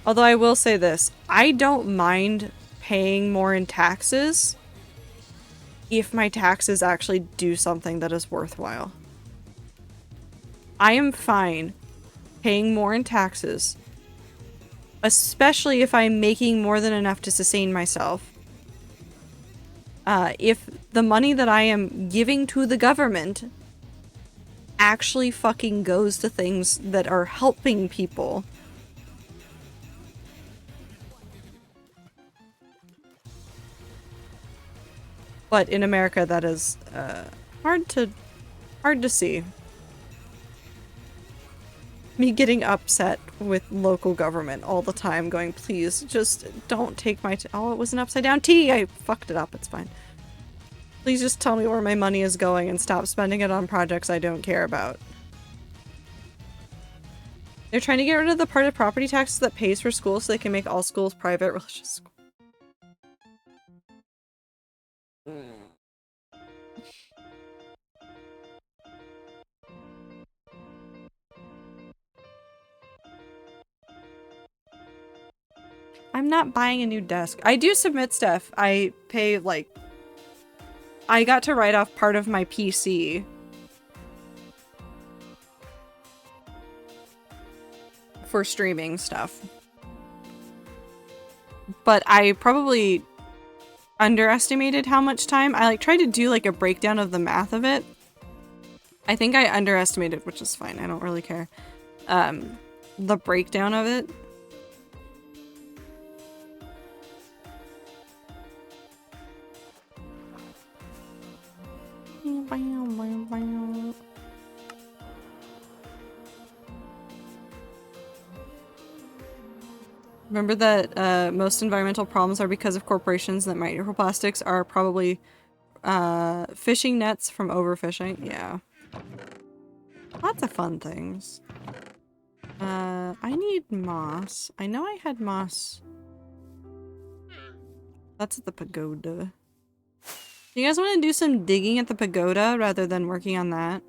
Although I will say this, I don't mind paying more in taxes if my taxes actually do something that is worthwhile. I am fine paying more in taxes, especially if I'm making more than enough to sustain myself. If the money that I am giving to the government actually fucking goes to things that are helping people. But in America, that is hard to see. Me getting upset with local government all the time, going, please, just don't take my oh, it was an upside down T! I fucked it up, it's fine. Please just tell me where my money is going and stop spending it on projects I don't care about. They're trying to get rid of the part of property taxes that pays for schools so they can make all schools private religious schools. I'm not buying a new desk. I do submit stuff. I pay, like... I got to write off part of my PC. for streaming stuff. But I probably underestimated how much time. I like tried to do like a breakdown of the math of it. I think I underestimated, which is fine. I don't really care. The breakdown of it. Remember that most environmental problems are because of corporations, that microplastics are probably fishing nets from overfishing. Yeah. Lots of fun things. I need moss. I know I had moss. That's at the pagoda. Do you guys want to do some digging at the pagoda rather than working on that?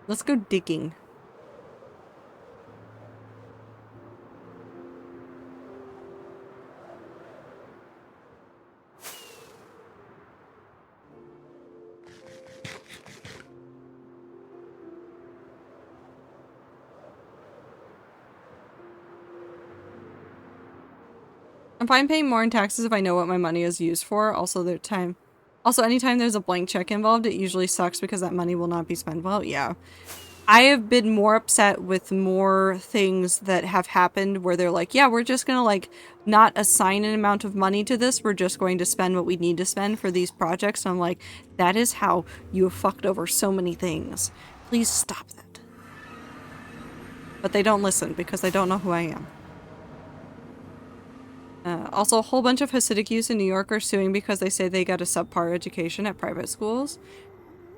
Let's go digging. I'm fine paying more in taxes if I know what my money is used for. Also, anytime there's a blank check involved, it usually sucks because that money will not be spent well. Yeah. I have been more upset with more things that have happened where they're like, yeah, we're just gonna like not assign an amount of money to this. We're just going to spend what we need to spend for these projects. And I'm like, that is how you have fucked over so many things. Please stop that. But they don't listen because they don't know who I am. Also, a whole bunch of Hasidic youths in New York are suing because they say they got a subpar education at private schools.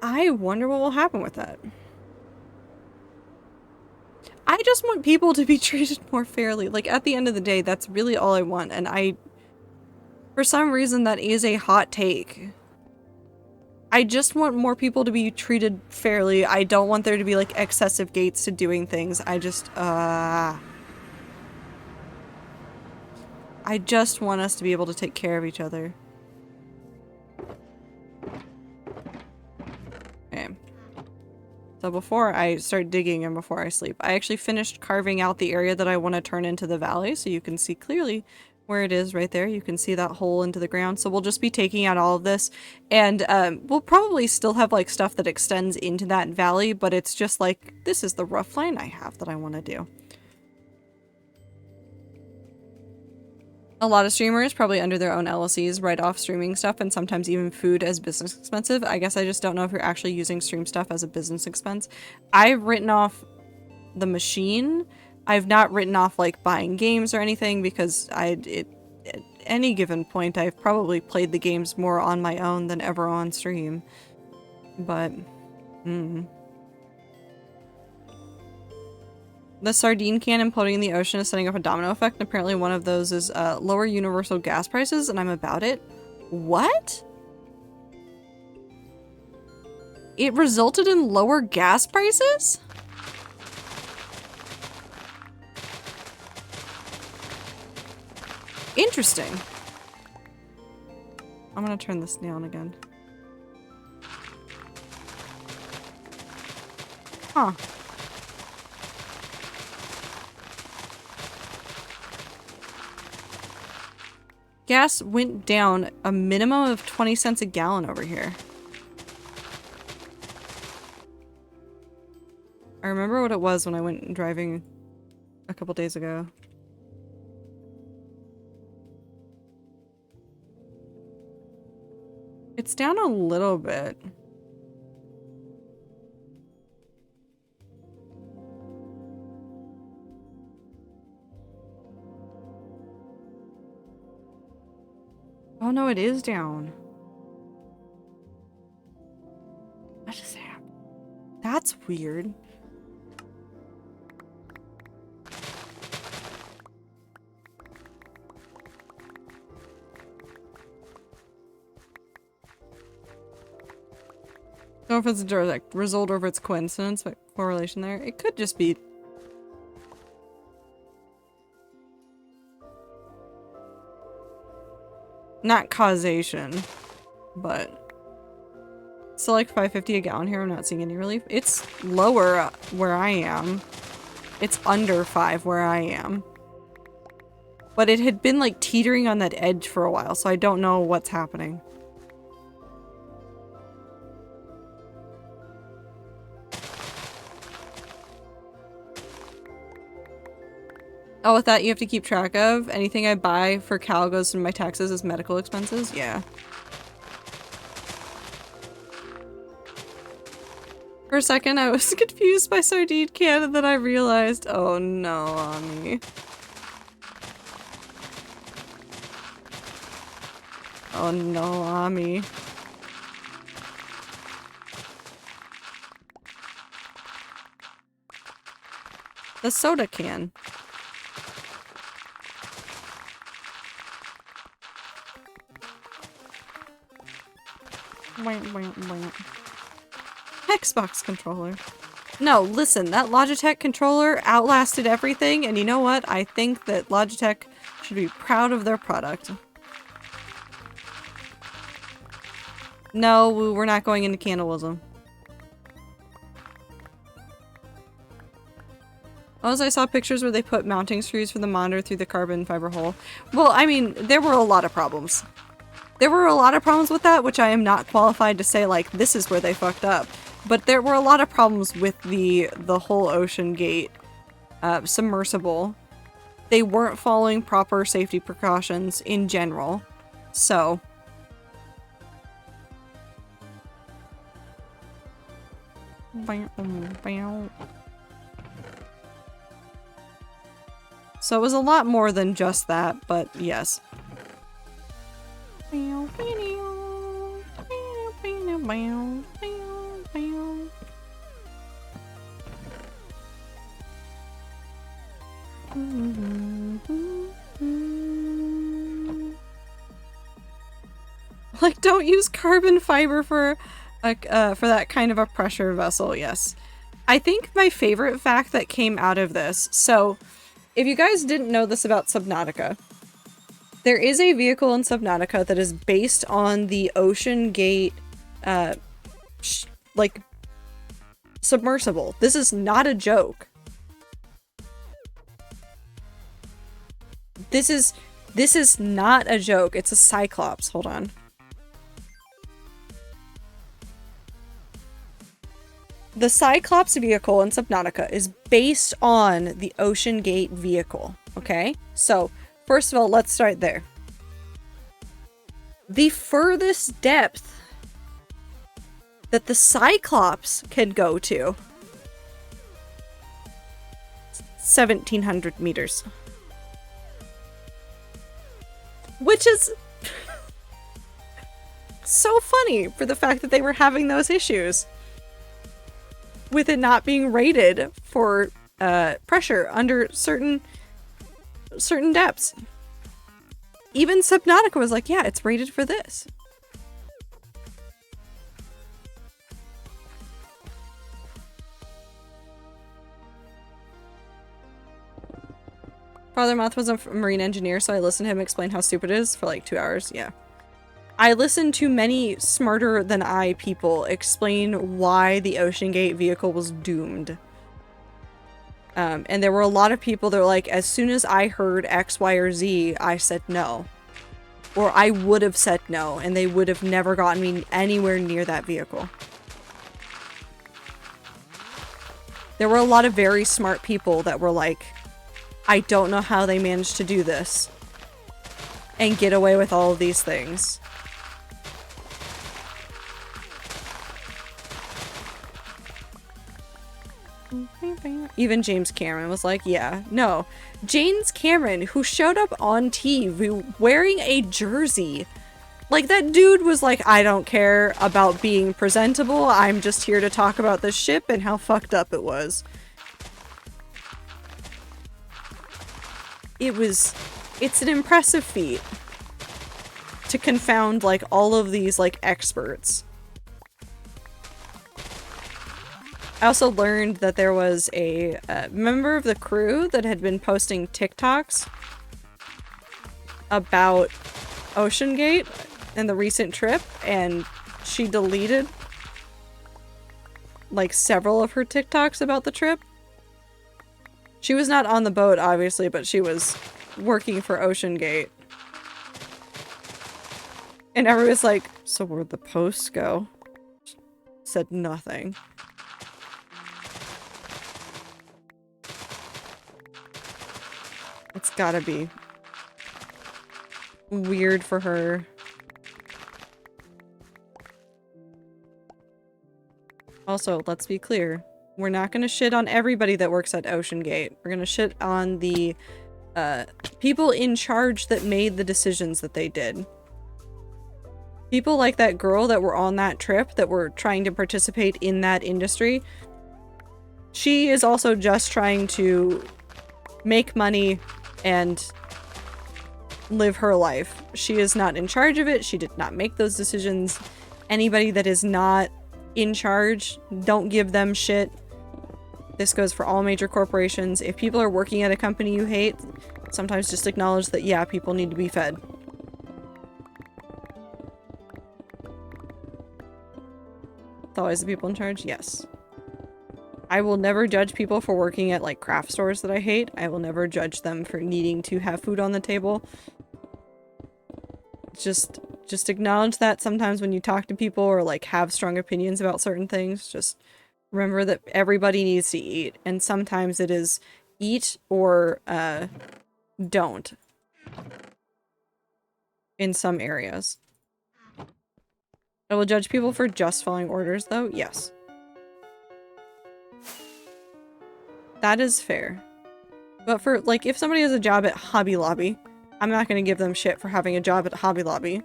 I wonder what will happen with that. I just want people to be treated more fairly. Like, at the end of the day, that's really all I want. And for some reason, that is a hot take. I just want more people to be treated fairly. I don't want there to be, like, excessive gates to doing things. I just want us to be able to take care of each other. Okay. So before I start digging and before I sleep, I actually finished carving out the area that I want to turn into the valley, so you can see clearly where it is right there. You can see that hole into the ground. So we'll just be taking out all of this, and we'll probably still have like stuff that extends into that valley, but it's just like, this is the rough line I have that I want to do. A lot of streamers, probably under their own LLCs, write off streaming stuff and sometimes even food as business expensive. I guess I just don't know if you're actually using stream stuff as a business expense. I've written off the machine. I've not written off like buying games or anything because at any given point I've probably played the games more on my own than ever on stream. But, The sardine can imploding in the ocean is setting up a domino effect, and apparently one of those is lower universal gas prices, and I'm about it. What? It resulted in lower gas prices? Interesting. I'm gonna turn this down again. Huh. Gas went down a minimum of 20 cents a gallon over here. I remember what it was when I went driving a couple days ago. It's down a little bit. Oh no, it is down. What just happened? That's weird. I don't know if it's a direct result or if it's coincidence, but correlation there. It could just be. Not causation, but Still like $5.50 a gallon here. I'm not seeing any relief. It's lower where I am. It's under 5 where I am. But it had been like teetering on that edge for a while, so I don't know what's happening. Oh, with that you have to keep track of. Anything I buy for Cal goes in my taxes as medical expenses? Yeah. For a second I was confused by Sardine Can and then I realized, oh no, Ami. Oh no, Ami. The soda can. Xbox controller. No, listen, that Logitech controller outlasted everything, and you know what? I think that Logitech should be proud of their product. No, we're not going into cannibalism. Also, I saw pictures where they put mounting screws for the monitor through the carbon fiber hole. Well, I mean, there were a lot of problems. There were a lot of problems with that, which I am not qualified to say, like, this is where they fucked up. But there were a lot of problems with the whole OceanGate submersible. They weren't following proper safety precautions in general. So... So it was a lot more than just that, but yes. Like, don't use carbon fiber for that kind of a pressure vessel, yes. I think my favorite fact that came out of this, so if you guys didn't know this about Subnautica, there is a vehicle in Subnautica that is based on the OceanGate, like, submersible. This is not a joke. This is not a joke. It's a Cyclops. Hold on. The Cyclops vehicle in Subnautica is based on the OceanGate vehicle, okay? So, first of all, let's start there. The furthest depth that the Cyclops can go to, 1,700 meters. Which is so funny for the fact that they were having those issues with it not being rated for pressure under certain depths. Even Subnautica was like, yeah, it's rated for this. Father Moth was a marine engineer, so I listened to him explain how stupid it is for like 2 hours. Yeah. I listened to many smarter than I people explain why the OceanGate vehicle was doomed. And there were a lot of people that were like, as soon as I heard X, Y, or Z, I said no. Or I would have said no, and they would have never gotten me anywhere near that vehicle. There were a lot of very smart people that were like, I don't know how they managed to do this and get away with all of these things. Even James Cameron was like, yeah, no. James Cameron, who showed up on TV wearing a jersey. Like, that dude was like, I don't care about being presentable. I'm just here to talk about the ship and how fucked up it was. It's an impressive feat to confound, like, all of these, like, experts. I also learned that there was a member of the crew that had been posting TikToks about OceanGate and the recent trip, and she deleted like several of her TikToks about the trip. She was not on the boat, obviously, but she was working for Ocean Gate. And everyone's like, so where'd the posts go? Said nothing. It's gotta be weird for her. Also, let's be clear. We're not gonna shit on everybody that works at Ocean Gate. We're gonna shit on the people in charge that made the decisions that they did. People like that girl that were on that trip that were trying to participate in that industry. She is also just trying to make money and live her life. She is not in charge of it. She did not make those decisions. Anybody that is not in charge, don't give them shit. This goes for all major corporations. If people are working at a company you hate, sometimes just acknowledge that, yeah, people need to be fed. It's always the people in charge? Yes. I will never judge people for working at, like, craft stores that I hate. I will never judge them for needing to have food on the table. Just acknowledge that sometimes when you talk to people or, like, have strong opinions about certain things, just remember that everybody needs to eat. And sometimes it is eat or, don't. In some areas. I will judge people for just following orders, though. Yes. That is fair. But for, like, if somebody has a job at Hobby Lobby, I'm not going to give them shit for having a job at Hobby Lobby.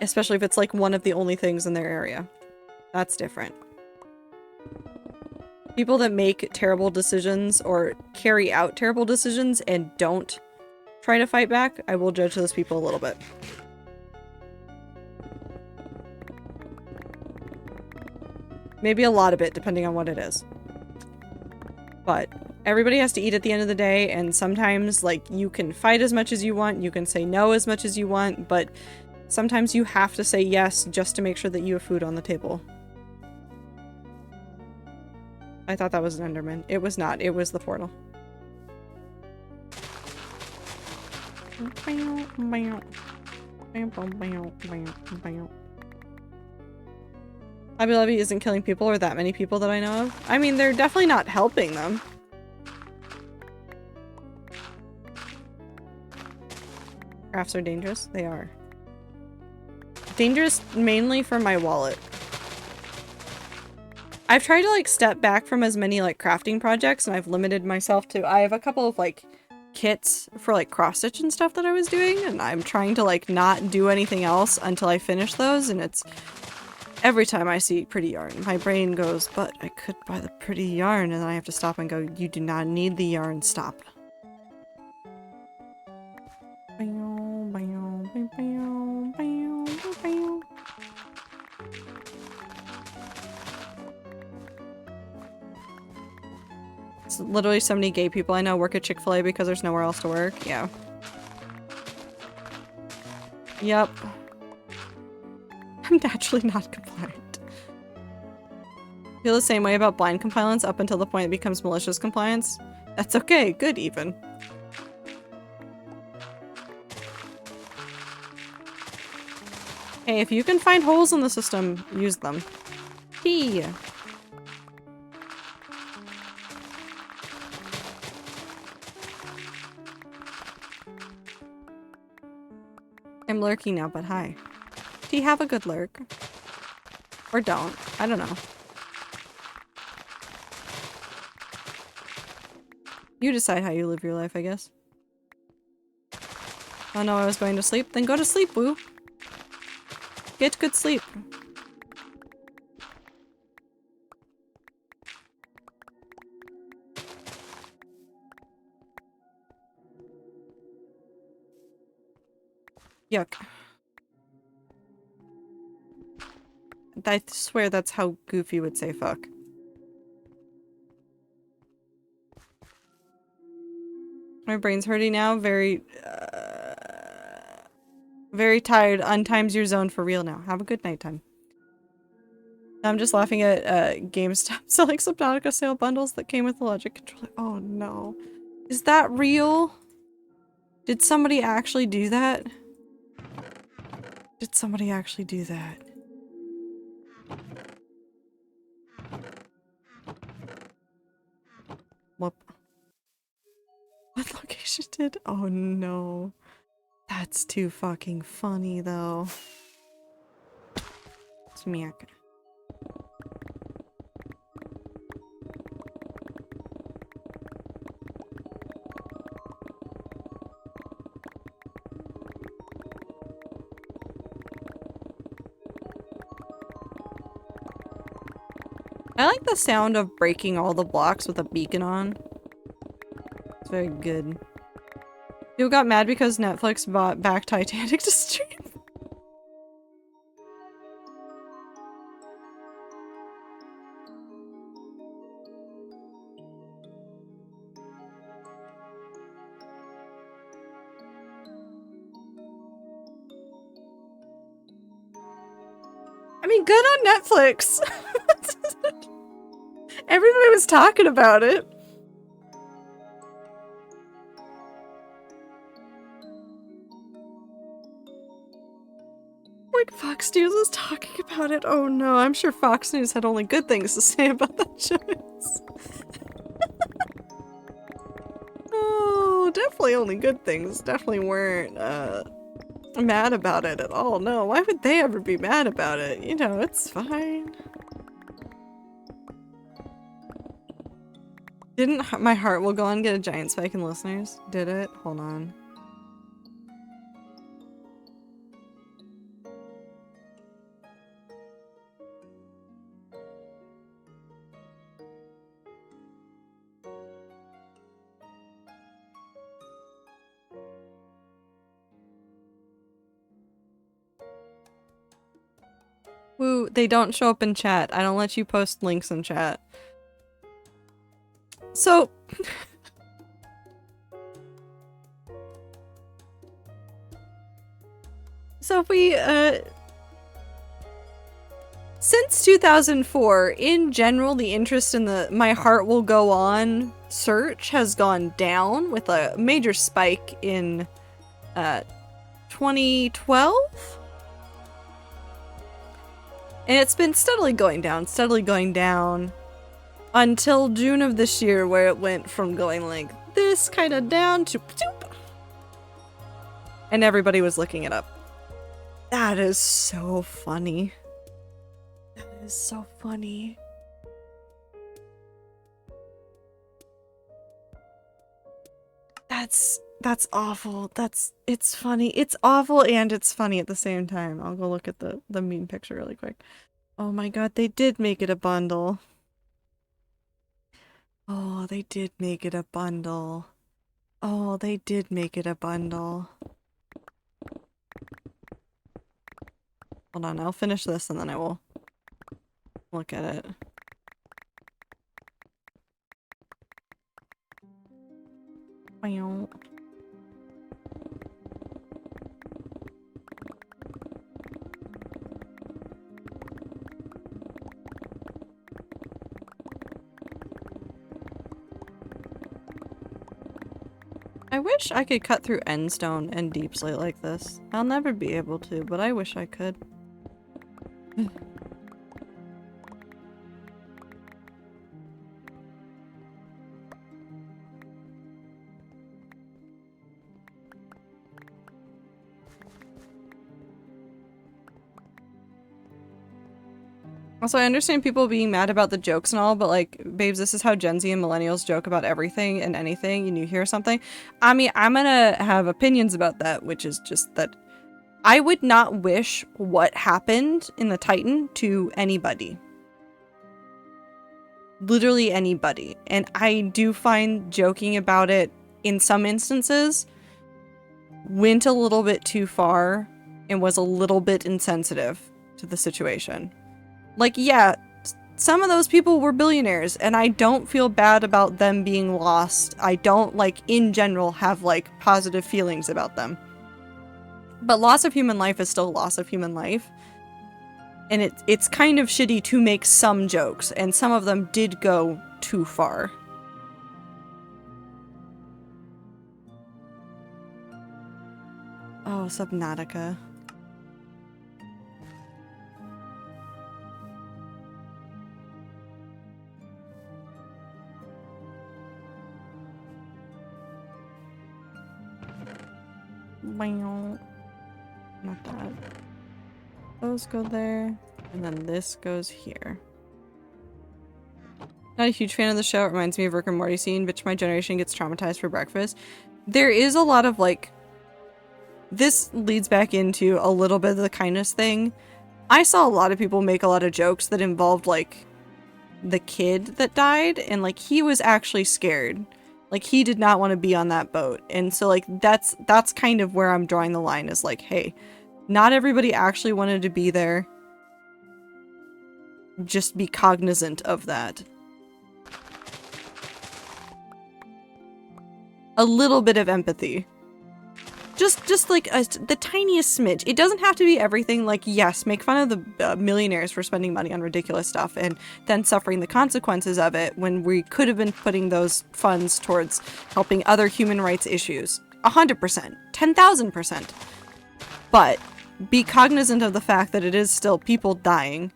Especially if it's, like, one of the only things in their area. That's different. People that make terrible decisions or carry out terrible decisions and don't try to fight back, I will judge those people a little bit. Maybe a lot of it, depending on what it is. But everybody has to eat at the end of the day, and sometimes, like, you can fight as much as you want, you can say no as much as you want, but sometimes you have to say yes just to make sure that you have food on the table. I thought that was an Enderman. It was not. It was the portal. Hobby Lobby isn't killing people or that many people that I know of. I mean, they're definitely not helping them. Crafts are dangerous? They are. Dangerous mainly for my wallet. I've tried to, like, step back from as many, like, crafting projects, and I've limited myself to- I have a couple of, like, kits for, like, cross-stitch and stuff that I was doing, and I'm trying to, like, not do anything else until I finish those, and it's- every time I see pretty yarn, my brain goes, but I could buy the pretty yarn, and then I have to stop and go, you do not need the yarn, stop. It's literally so many gay people I know work at Chick-fil-A because there's nowhere else to work. Yeah. Yep. I'm naturally not compliant. Feel the same way about blind compliance up until the point it becomes malicious compliance. That's okay. Good, even. Hey, if you can find holes in the system, use them. Hey. I'm lurking now, but hi. Do you have a good lurk? Or don't. I don't know. You decide how you live your life, I guess. Oh no, I was going to sleep? Then go to sleep, woo! Get good sleep. Yuck. I swear that's how Goofy would say fuck. My brain's hurting now. Very tired. Untime's your zone for real now. Have a good night time. I'm just laughing at GameStop selling Subnautica sale bundles that came with the Logic controller. Oh no. Is that real? Did somebody actually do that? Did somebody actually do that? Whoop. What location did? Oh no. That's too fucking funny though. Smack. I like the sound of breaking all the blocks with a beacon on. It's very good. People got mad because Netflix bought back Titanic to stream. I mean, good on Netflix. Everybody was talking about it. Like Fox News was talking about it. Oh no, I'm sure Fox News had only good things to say about that choice. Oh, definitely only good things. Definitely weren't mad about it at all. No, why would they ever be mad about it? You know, it's fine. Didn't my heart will go on get a giant spike in listeners? Did it? Hold on. Woo, they don't show up in chat. I don't let you post links in chat. So... so if we, since 2004, in general, the interest in the My Heart Will Go On search has gone down with a major spike in, 2012? And it's been steadily going down until June of this year, where it went from going like this kind of down to zoop, and everybody was looking it up. That is so funny. That is so funny. That's awful. It's funny. It's awful and it's funny at the same time. I'll go look at the meme picture really quick. Oh my god, they did make it a bundle. Oh, they did make it a bundle. Oh, they did make it a bundle. Hold on, I'll finish this and then I will look at it. Wow. I wish I could cut through Endstone and Deep Slate like this. I'll never be able to, but I wish I could. Also, I understand people being mad about the jokes and all, but like, babes, this is how Gen Z and millennials joke about everything and anything, and you hear something. I mean, I'm gonna have opinions about that, which is just that I would not wish what happened in the Titan to anybody. Literally anybody. And I do find joking about it in some instances went a little bit too far and was a little bit insensitive to the situation. Like, yeah, some of those people were billionaires, and I don't feel bad about them being lost. I don't, like, in general, have, like, positive feelings about them. But loss of human life is still loss of human life. And it's kind of shitty to make some jokes, and some of them did go too far. Oh, Subnautica. Wow. Not that. Those go there, and then this goes here. Not a huge fan of the show. It reminds me of Rick and Morty scene. Bitch, my generation gets traumatized for breakfast. There is a lot of like... This leads back into a little bit of the kindness thing. I saw a lot of people make a lot of jokes that involved like the kid that died, and like he was actually scared. Like he did not want to be on that boat. And so like that's kind of where I'm drawing the line, is like, hey, not everybody actually wanted to be there. Just be cognizant of that. A little bit of empathy. Just like the tiniest smidge. It doesn't have to be everything. Like, yes, make fun of the millionaires for spending money on ridiculous stuff and then suffering the consequences of it when we could have been putting those funds towards helping other human rights issues. 100%. 10,000%. But be cognizant of the fact that it is still people dying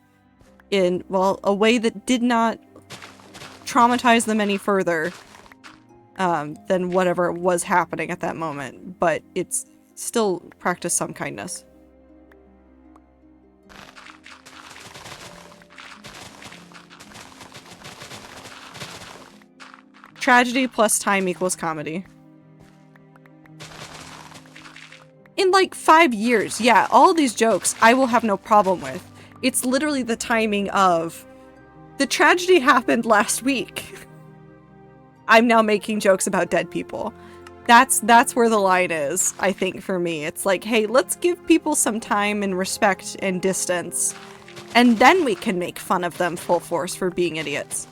in, well, a way that did not traumatize them any further than whatever was happening at that moment, but it's still practice some kindness. Tragedy plus time equals comedy. In like 5 years, yeah, all these jokes I will have no problem with. It's literally the timing of the tragedy happened last week. I'm now making jokes about dead people. That's where the line is, I think, for me. It's like, hey, let's give people some time and respect and distance, and then we can make fun of them full force for being idiots.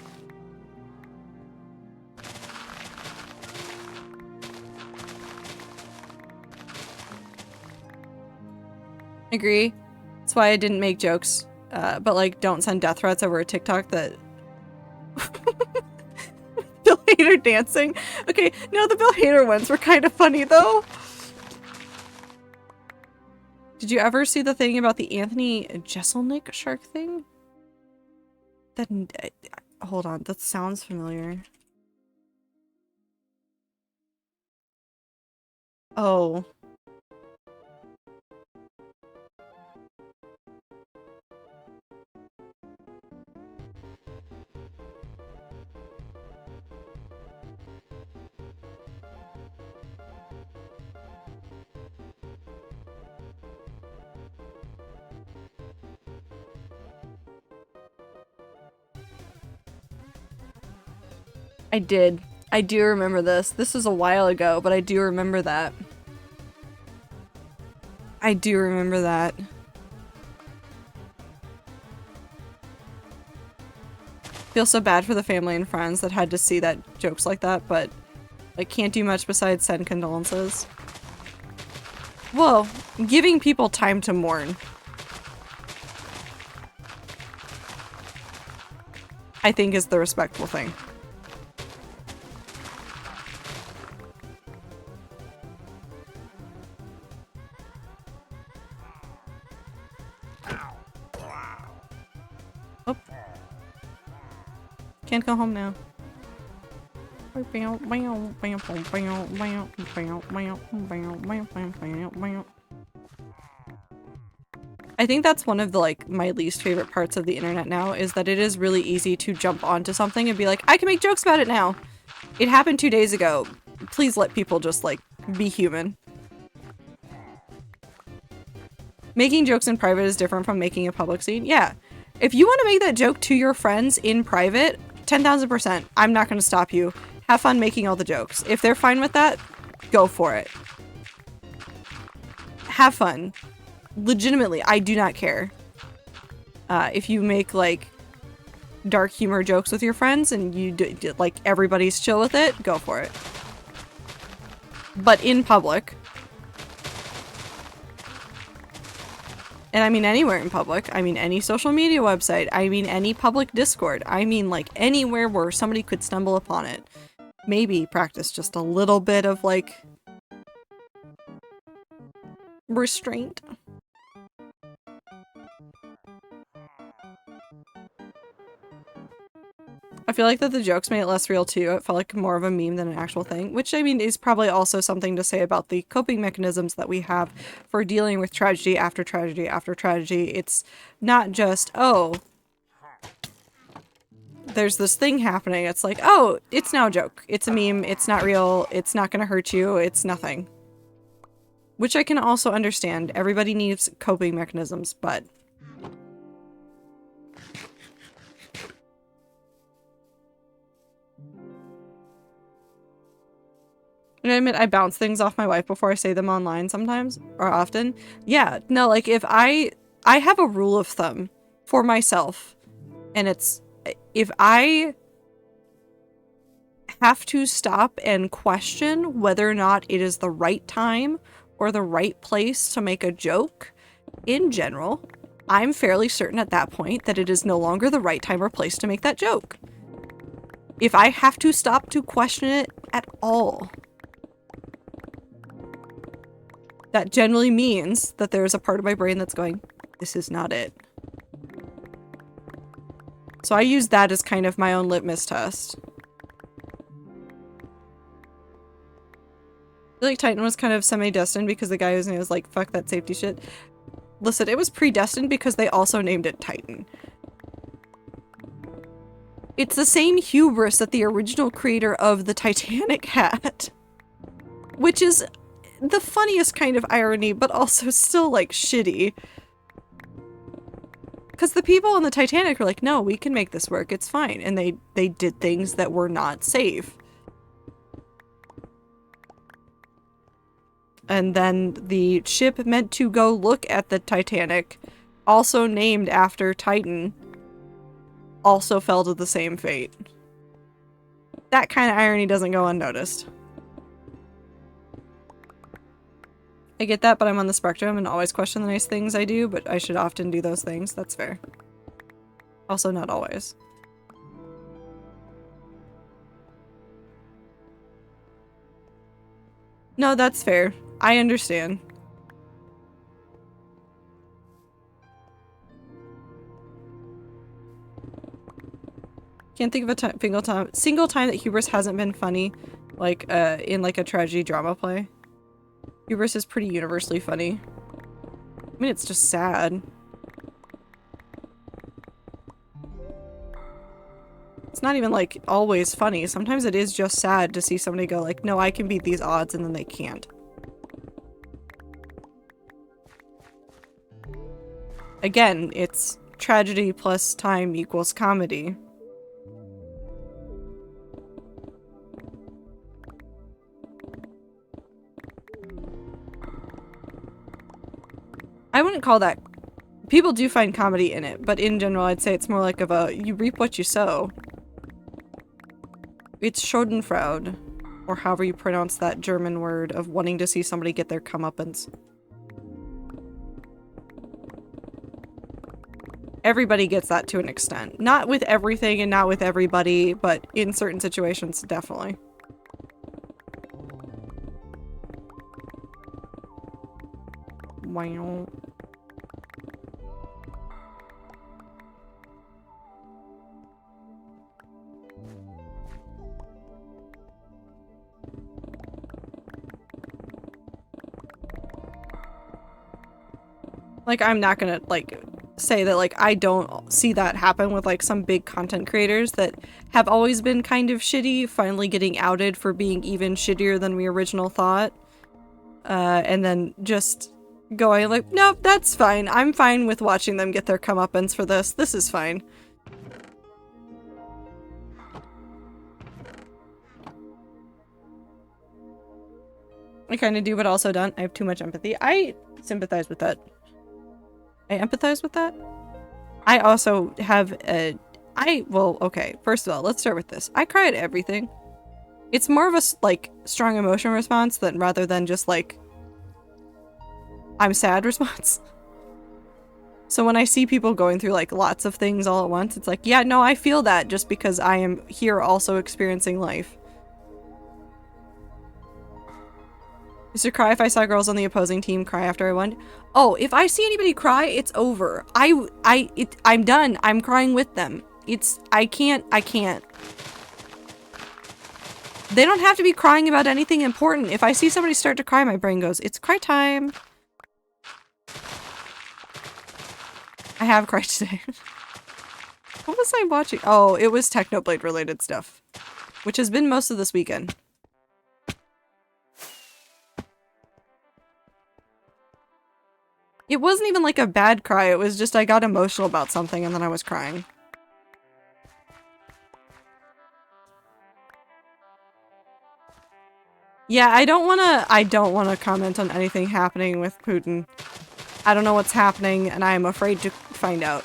Agree. That's why I didn't make jokes. But like, don't send death threats over a TikTok that... Bill Hader dancing. Okay, no, the Bill Hader ones were kind of funny though. Did you ever see the thing about the Anthony Jeselnik shark thing? That hold on, that sounds familiar. Oh. I did. I do remember this. This was a while ago, but I do remember that. I do remember that. Feel so bad for the family and friends that had to see that jokes like that, but I can't do much besides send condolences. Whoa, giving people time to mourn. I think is the respectful thing. Oh. Can't go home now. I think that's one of the like my least favorite parts of the internet now, is that it is really easy to jump onto something and be like, I can make jokes about it now. It happened 2 days ago. Please let people just like be human. Making jokes in private is different from making a public scene. Yeah. If you want to make that joke to your friends in private, 10,000%, I'm not going to stop you. Have fun making all the jokes. If they're fine with that, go for it. Have fun. Legitimately, I do not care. If you make like dark humor jokes with your friends and you do, like everybody's chill with it, go for it. But in public, And I mean anywhere in public. I mean any social media website. I mean any public Discord. I mean like anywhere where somebody could stumble upon it. Maybe practice just a little bit of like restraint. I feel like that the jokes made it less real too. It felt like more of a meme than an actual thing, which I mean is probably also something to say about the coping mechanisms that we have for dealing with tragedy after tragedy after tragedy. It's not just, oh, there's this thing happening. It's like, oh, it's now a joke. It's a meme. It's not real. It's not gonna hurt you. It's nothing. Which I can also understand. Everybody needs coping mechanisms, but and I admit I bounce things off my wife before I say them online sometimes, or often. Yeah, no, like if I have a rule of thumb for myself, and it's if I have to stop and question whether or not it is the right time or the right place to make a joke, in general, I'm fairly certain at that point that it is no longer the right time or place to make that joke. If I have to stop to question it at all, that generally means that there's a part of my brain that's going, this is not it. So I use that as kind of my own litmus test. I feel like Titan was kind of semi-destined because the guy whose name was like, fuck that safety shit. Listen, it was predestined because they also named it Titan. It's the same hubris that the original creator of the Titanic had. Which is the funniest kind of irony, but also still, like, shitty. Because the people on the Titanic were like, no, we can make this work, it's fine. And they did things that were not safe. And then the ship meant to go look at the Titanic, also named after Titan, also fell to the same fate. That kind of irony doesn't go unnoticed. I get that, but I'm on the spectrum and always question the nice things I do, but I should often do those things. That's fair. Also, not always. No, that's fair. I understand. Can't think of a single time that hubris hasn't been funny, like in like a tragedy drama play. Hubris is pretty universally funny. I mean, it's just sad. It's not even like always funny. Sometimes it is just sad to see somebody go like, no, I can beat these odds, and then they can't. Again, it's tragedy plus time equals comedy. I wouldn't call that... People do find comedy in it, but in general I'd say it's more like of a, you reap what you sow. It's Schadenfreude, or however you pronounce that German word of wanting to see somebody get their comeuppance. Everybody gets that to an extent. Not with everything and not with everybody, but in certain situations, definitely. Wow. Like, I'm not gonna, like, say that, like, I don't see that happen with, like, some big content creators that have always been kind of shitty, finally getting outed for being even shittier than we originally thought. And then just going like, nope, that's fine. I'm fine with watching them get their comeuppance for this. This is fine. I kind of do, but also don't. I have too much empathy. I sympathize with that. I empathize with that. I also have a... well, okay. First of all, let's start with this. I cry at everything. It's more of a, like, strong emotion response than rather than just, like, I'm sad response. So when I see people going through like lots of things all at once, it's like, yeah, no, I feel that just because I am here also experiencing life. Used to cry if I saw girls on the opposing team cry after I won. Oh, if I see anybody cry, it's over. I'm done. I'm crying with them. I can't. They don't have to be crying about anything important. If I see somebody start to cry, my brain goes, it's cry time. I have cried today. What was I watching? Oh, it was Technoblade related stuff, which has been most of this weekend. It wasn't even like a bad cry, it was just I got emotional about something and then I was crying. Yeah, I don't wanna comment on anything happening with Putin. I don't know what's happening and I'm afraid to find out.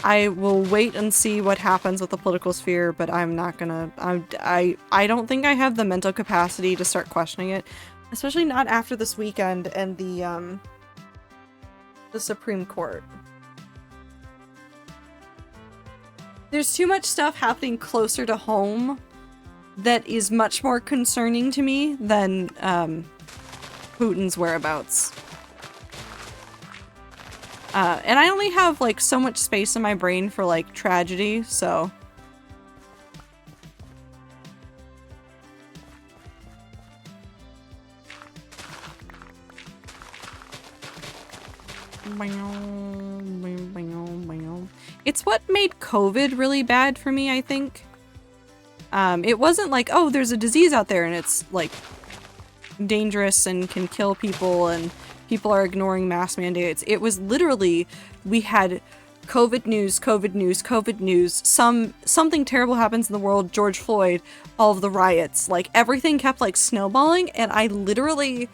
I will wait and see what happens with the political sphere, but I'm not gonna, I don't think I have the mental capacity to start questioning it, especially not after this weekend and the Supreme Court. There's too much stuff happening closer to home that is much more concerning to me than, Putin's whereabouts. And I only have, like, so much space in my brain for, like, tragedy, so... It's what made COVID really bad for me, I think. It wasn't like, oh, there's a disease out there and it's, like, dangerous and can kill people and people are ignoring mask mandates. It was literally, we had COVID news, COVID news, COVID news, something terrible happens in the world, George Floyd, all of the riots, like everything kept like snowballing and I literally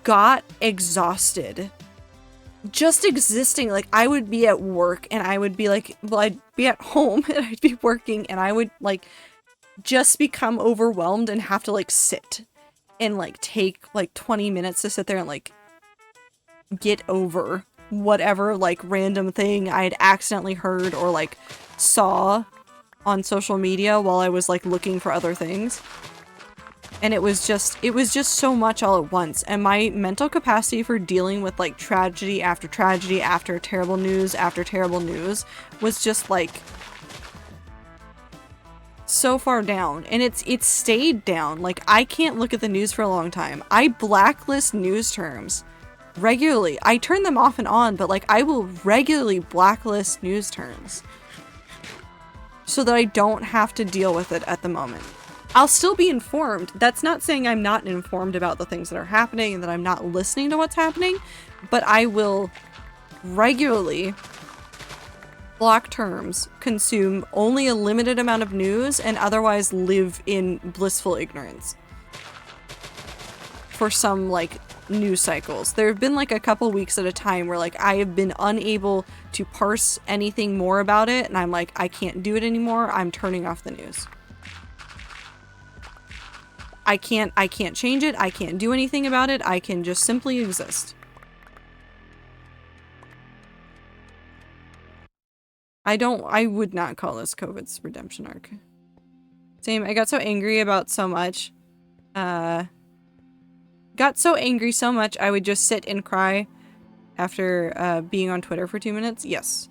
got exhausted. Just existing, like I would be at work and I would be like, well, I'd be at home and I'd be working and I would like just become overwhelmed and have to like sit and like take like 20 minutes to sit there and like get over whatever like random thing I had accidentally heard or like saw on social media while I was like looking for other things. And it was just so much all at once. And my mental capacity for dealing with like tragedy after terrible news after terrible news was just like so far down. And it's stayed down. Like I can't look at the news for a long time. I blacklist news terms regularly. I turn them off and on, but like I will regularly blacklist news terms so that I don't have to deal with it at the moment. I'll still be informed. That's not saying I'm not informed about the things that are happening and that I'm not listening to what's happening, but I will regularly block terms, consume only a limited amount of news, and otherwise live in blissful ignorance for some like news cycles. There have been like a couple weeks at a time where like I have been unable to parse anything more about it and I'm like, I can't do it anymore. I'm turning off the news. I can't change it. I can't do anything about it. I can just simply exist. I would not call this COVID's redemption arc. Same, I got so angry about so much. Got so angry so much I would just sit and cry after being on Twitter for 2 minutes. Yes.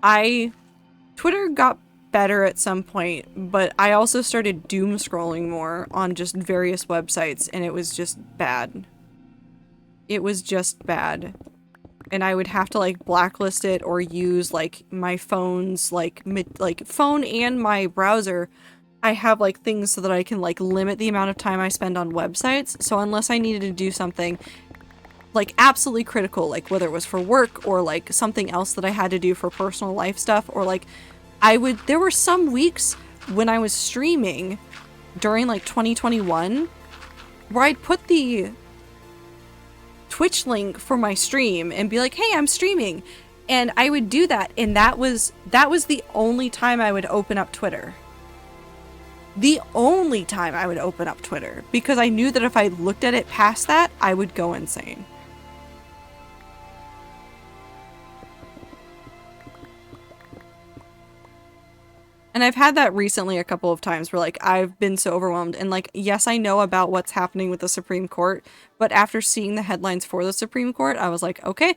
Twitter got better at some point, but I also started doom scrolling more on just various websites and it was just bad. It was just bad. And I would have to like blacklist it or use like my phone's like phone and my browser. I have like things so that I can like limit the amount of time I spend on websites. So unless I needed to do something like absolutely critical, like whether it was for work or like something else that I had to do for personal life stuff, or like there were some weeks when I was streaming during like 2021 where I'd put the Twitch link for my stream and be like, hey, I'm streaming. And I would do that. And that was the only time I would open up Twitter. the only time I would open up Twitter, because I knew that if I looked at it past that, I would go insane. And I've had that recently a couple of times where, like, I've been so overwhelmed. And, like, yes, I know about what's happening with the Supreme Court, but after seeing the headlines for the Supreme Court, I was like, okay,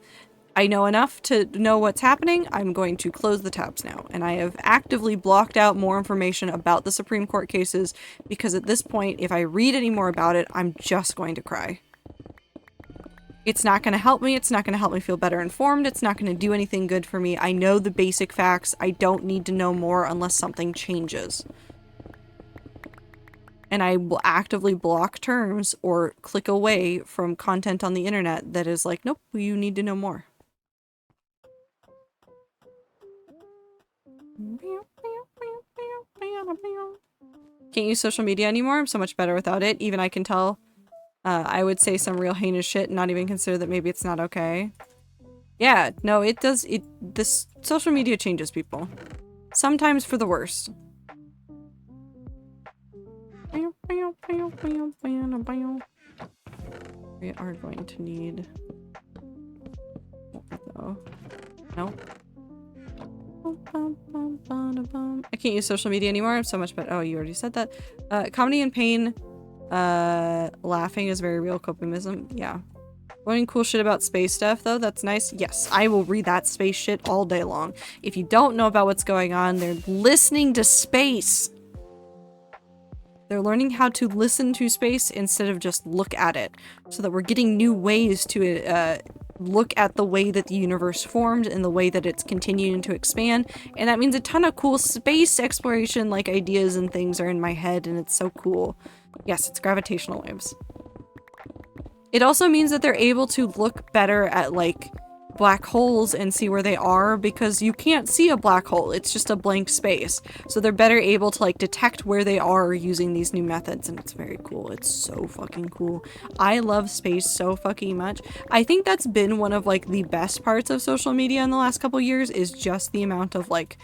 I know enough to know what's happening. I'm going to close the tabs now. And I have actively blocked out more information about the Supreme Court cases because at this point, if I read any more about it, I'm just going to cry. It's not going to help me. It's not going to help me feel better informed. It's not going to do anything good for me. I know the basic facts. I don't need to know more unless something changes. And I will actively block terms or click away from content on the internet that is like, nope, you need to know more. Can't use social media anymore. I'm so much better without it. Even I can tell. I would say some real heinous shit and not even consider that maybe it's not okay. Yeah, no, it does. This social media changes people. Sometimes for the worst. We are going to need... Oh. No. I can't use social media anymore. I'm so much better. Oh, you already said that. Comedy and pain. Laughing is very real coping. Yeah. Learning cool shit about space stuff, though, that's nice. Yes, I will read that space shit all day long. If you don't know about what's going on, they're listening to space. They're learning how to listen to space instead of just look at it. So that we're getting new ways to look at the way that the universe formed and the way that it's continuing to expand. And that means a ton of cool space exploration like ideas and things are in my head, and it's so cool. Yes, it's gravitational waves. It also means that they're able to look better at, like, black holes and see where they are, because you can't see a black hole. It's just a blank space. So they're better able to, like, detect where they are using these new methods, and it's very cool. It's so fucking cool. I love space so fucking much. I think that's been one of, like, the best parts of social media in the last couple years, is just the amount of, like,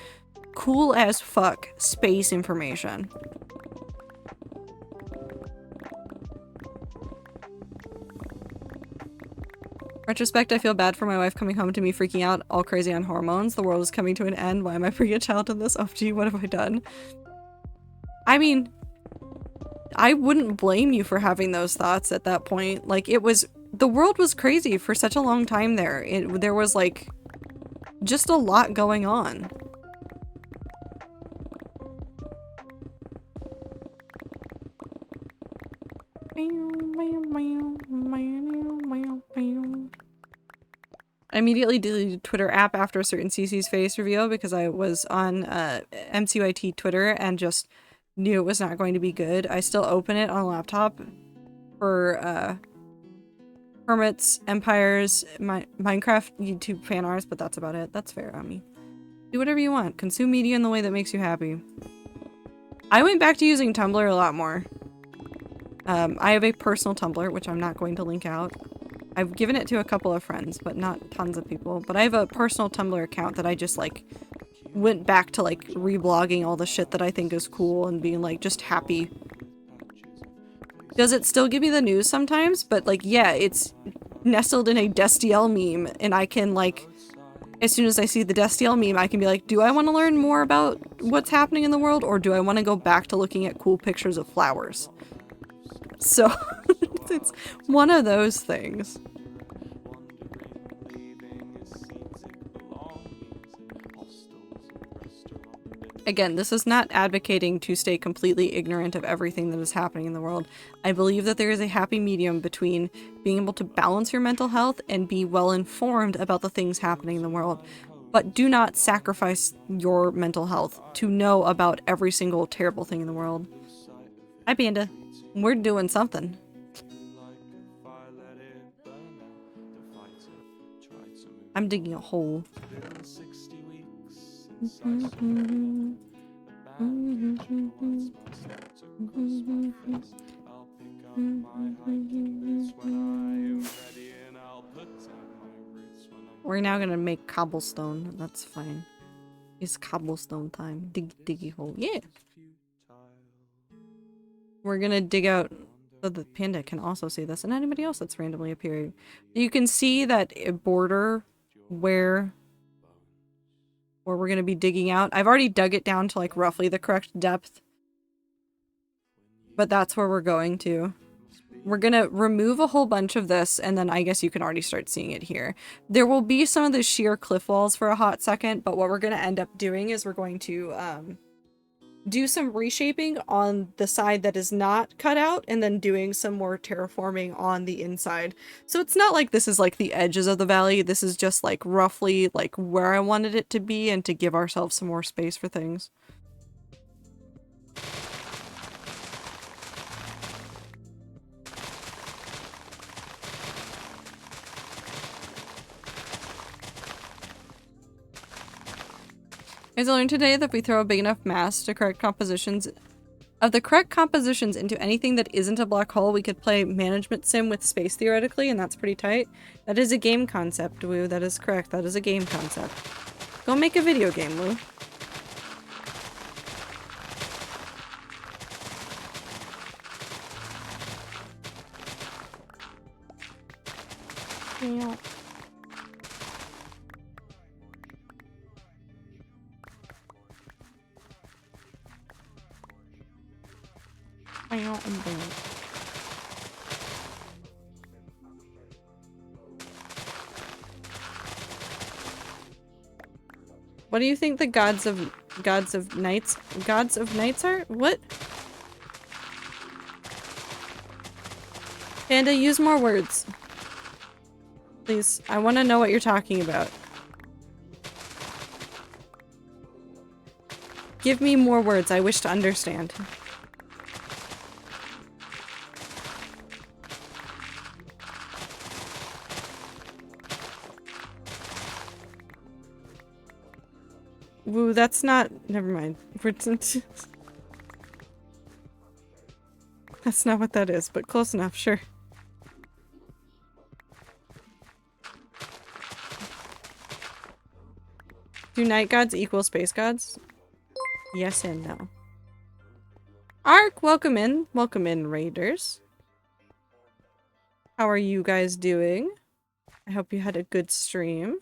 cool as fuck space information. Retrospect, I feel bad for my wife coming home to me freaking out all crazy on hormones. The world is coming to an end. Why am I bringing a child in this? Oh gee, what have I done? I mean, I wouldn't blame you for having those thoughts at that point. Like, it was, the world was crazy for such a long time there. There was, like, just a lot going on. I immediately deleted Twitter app after a certain CC's face reveal because I was on MCYT Twitter and just knew it was not going to be good. I still open it on a laptop for Hermits, Empires, Minecraft, YouTube fan arts, but that's about it. That's fair on me. Do whatever you want. Consume media in the way that makes you happy. I went back to using Tumblr a lot more. I have a personal Tumblr, which I'm not going to link out. I've given it to a couple of friends, but not tons of people. But I have a personal Tumblr account that I just, like, went back to, like, reblogging all the shit that I think is cool and being, like, just happy. Does it still give me the news sometimes? But, like, yeah, it's nestled in a Destiel meme, and I can, like, as soon as I see the Destiel meme, I can be like, do I want to learn more about what's happening in the world, or do I want to go back to looking at cool pictures of flowers? So, it's one of those things. Again, this is not advocating to stay completely ignorant of everything that is happening in the world. I believe that there is a happy medium between being able to balance your mental health and be well informed about the things happening in the world. But do not sacrifice your mental health to know about every single terrible thing in the world. Hi, Panda. We're doing something. I'm digging a hole. We're now gonna make cobblestone. That's fine. It's cobblestone time. Dig diggy hole. Yeah. We're gonna dig out so the panda can also see this, and anybody else that's randomly appearing. You can see that border where we're gonna be digging out. I've already dug it down to like roughly the correct depth, but that's where we're going to. We're gonna remove a whole bunch of this, and then I guess you can already start seeing it here. There will be some of the sheer cliff walls for a hot second, but what we're gonna end up doing is we're going to do some reshaping on the side that is not cut out, and then doing some more terraforming on the inside. So it's not like this is like the edges of the valley, this is just like roughly like where I wanted it to be, and to give ourselves some more space for things. I learned today that if we throw a big enough mass to correct compositions into anything that isn't a black hole, we could play management sim with space theoretically, and that's pretty tight. That is a game concept, Woo. That is correct. That is a game concept. Go make a video game, Woo. Yeah. What do you think the gods of nights are? What? Panda, use more words. Please, I want to know what you're talking about. Give me more words, I wish to understand. Woo, that's not- never mind. That's not what that is, but close enough, sure. Do night gods equal space gods? Yes and no. Ark, welcome in. Welcome in, raiders. How are you guys doing? I hope you had a good stream.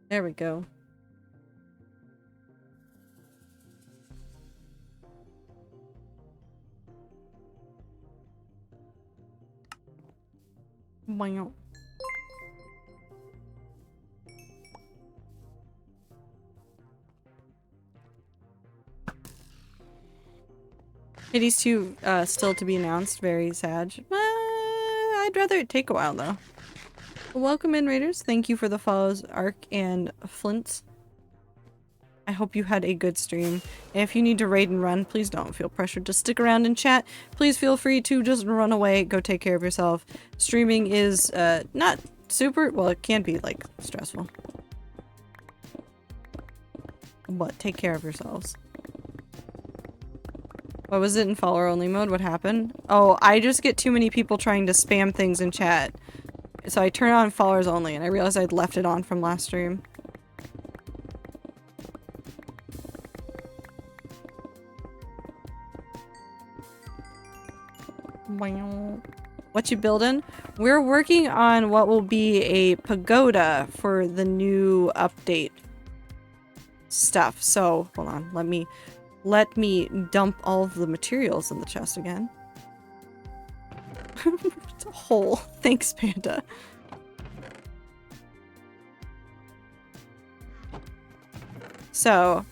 There we go. Wow. Hades 2 still to be announced. Very sad. I'd rather it take a while though. Welcome in, raiders. Thank you for the follows, Ark and Flint. I hope you had a good stream. And if you need to raid and run, please don't feel pressured to stick around and chat. Please feel free to just run away, go take care of yourself. Streaming is not super, well, it can be like stressful. But take care of yourselves. What was it in follower only mode? What happened? Oh, I just get too many people trying to spam things in chat. So I turn on followers only, and I realized I'd left it on from last stream. What you building? We're working on what will be a pagoda for the new update stuff. So hold on, let me dump all of the materials in the chest again. It's a hole. Thanks, Panda. So,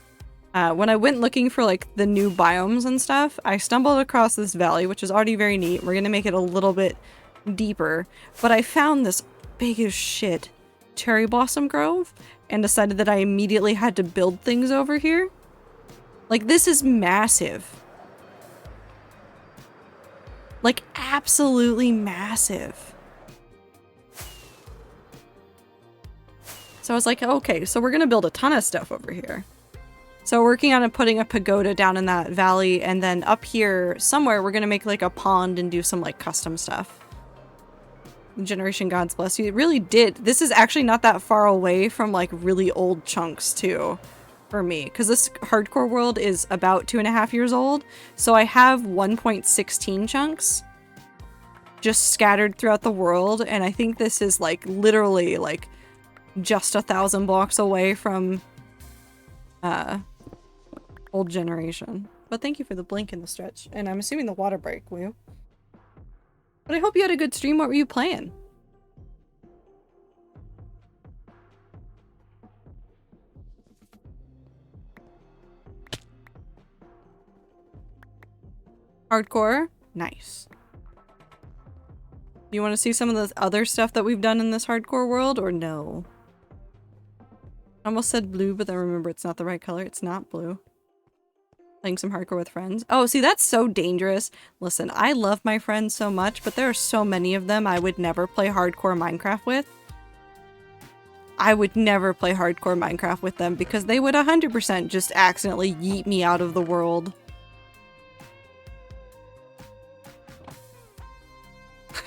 when I went looking for like the new biomes and stuff, I stumbled across this valley, which is already very neat. We're gonna make it a little bit deeper, but I found this big as shit cherry blossom grove and decided that I immediately had to build things over here. Like, this is massive. Like, absolutely massive. So I was like, okay, so we're gonna build a ton of stuff over here. So we're working on putting a pagoda down in that valley, and then up here somewhere we're gonna make like a pond and do some like custom stuff. Generation Gods bless you. It really did. This is actually not that far away from like really old chunks too for me, because this hardcore world is about 2.5 years old, so I have 1.16 chunks just scattered throughout the world, and I think this is like literally like just 1,000 blocks away from old generation. But thank you for the blink in the stretch, and I'm assuming the water break, will you? But I hope you had a good stream. What were you playing? Hardcore? Nice. You want to see some of the other stuff that we've done in this hardcore world, or no? I almost said blue, but then remember it's not the right color. It's not blue. Playing some hardcore with friends. Oh, see, that's so dangerous. Listen, I love my friends so much, but there are so many of them I would never play hardcore Minecraft with. I would never play hardcore Minecraft with them because they would 100% just accidentally yeet me out of the world.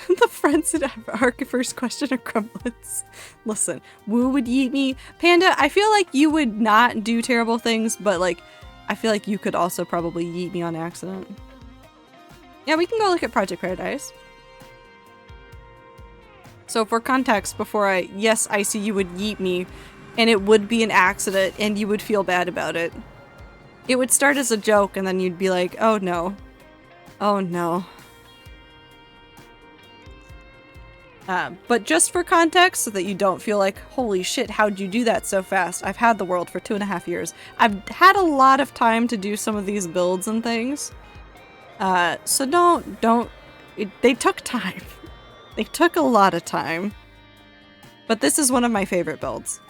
The friends that have our first question are gremlins. Listen, Woo would yeet me. Panda, I feel like you would not do terrible things, but like, I feel like you could also probably yeet me on accident. Yeah, we can go look at Project Paradise. So for context, yes, I see you would yeet me, and it would be an accident, and you would feel bad about it. It would start as a joke, and then you'd be like, oh no. Oh no. But just for context, so that you don't feel like, holy shit, how'd you do that so fast? I've had the world for 2.5 years. I've had a lot of time to do some of these builds and things. So they took time. They took a lot of time. But this is one of my favorite builds.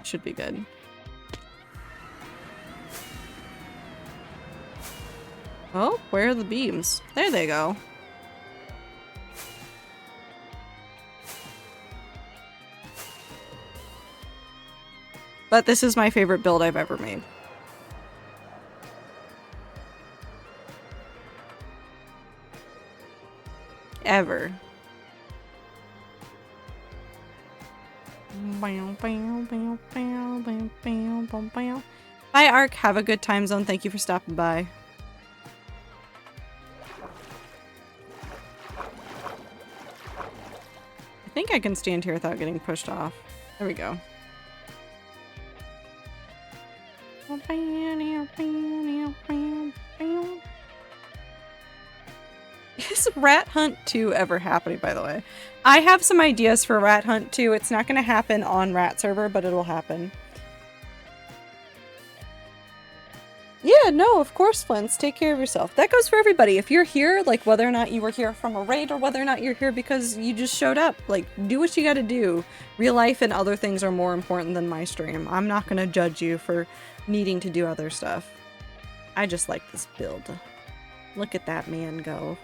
Should be good. Oh, where are the beams? There they go. But this is my favorite build I've ever made. Ever. Bye, Ark. Have a good time zone. Thank you for stopping by. I think I can stand here without getting pushed off. There we go. Is Rat Hunt 2 ever happening, by the way? I have some ideas for Rat Hunt 2. It's not going to happen on Rat server, but it'll happen. Yeah, no, of course, Flints. Take care of yourself. That goes for everybody. If you're here, like, whether or not you were here from a raid or whether or not you're here because you just showed up, like, do what you gotta do. Real life and other things are more important than my stream. I'm not gonna judge you for needing to do other stuff. I just like this build. Look at that man go.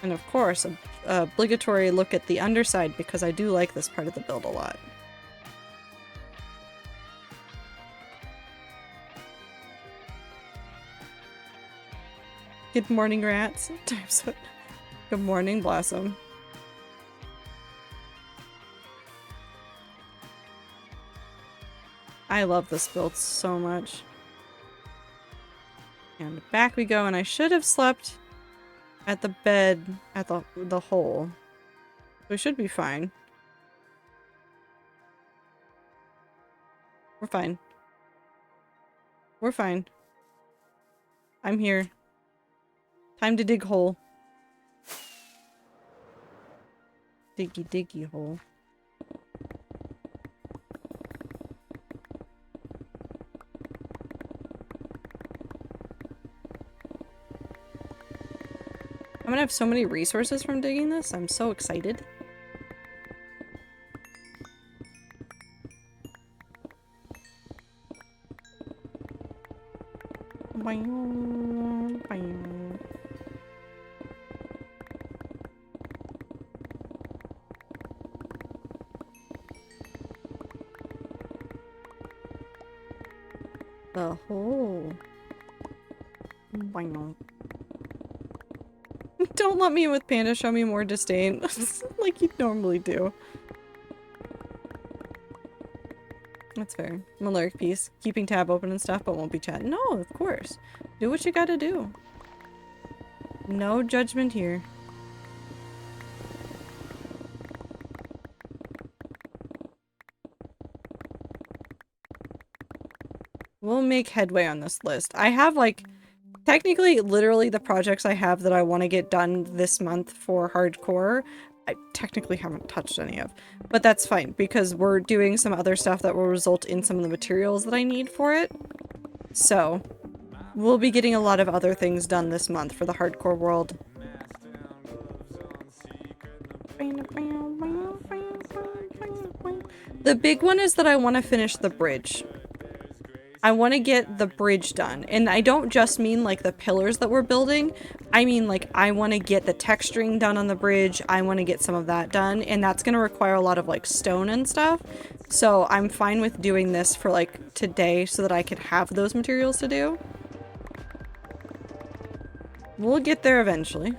And of course, a obligatory look at the underside because I do like this part of the build a lot. Good morning, rats. Good morning, Blossom. I love this build so much. And back we go, and I should have slept at the bed at the hole. We should be fine. We're fine. We're fine. I'm here. Time to dig hole. Diggy diggy hole. I'm gonna have so many resources from digging this. I'm so excited. the hole. Wow. Don't let me in with Panda, show me more disdain. Like you normally do. That's fair. Maluric piece. Keeping tab open and stuff, but won't be chatting. No, of course. Do what you gotta do. No judgment here. We'll make headway on this list. I have like, technically, literally the projects I have that I want to get done this month for hardcore, I technically haven't touched any of. But that's fine, because we're doing some other stuff that will result in some of the materials that I need for it. So, we'll be getting a lot of other things done this month for the hardcore world. The big one is that I want to finish the bridge. I want to get the bridge done. And I don't just mean like the pillars that we're building. I mean like I want to get the texturing done on the bridge. I want to get some of that done. And that's going to require a lot of like stone and stuff. So I'm fine with doing this for like today so that I could have those materials to do. We'll get there eventually.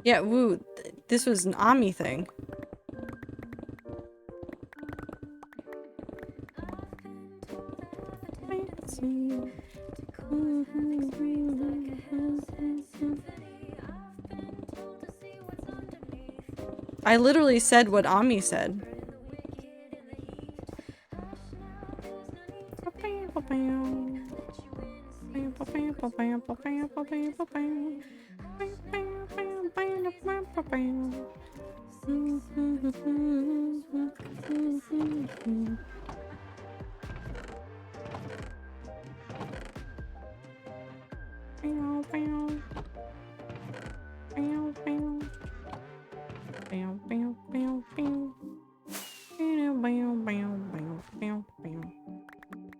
Yeah, woo. This was an Ami thing. I literally said what Ami said.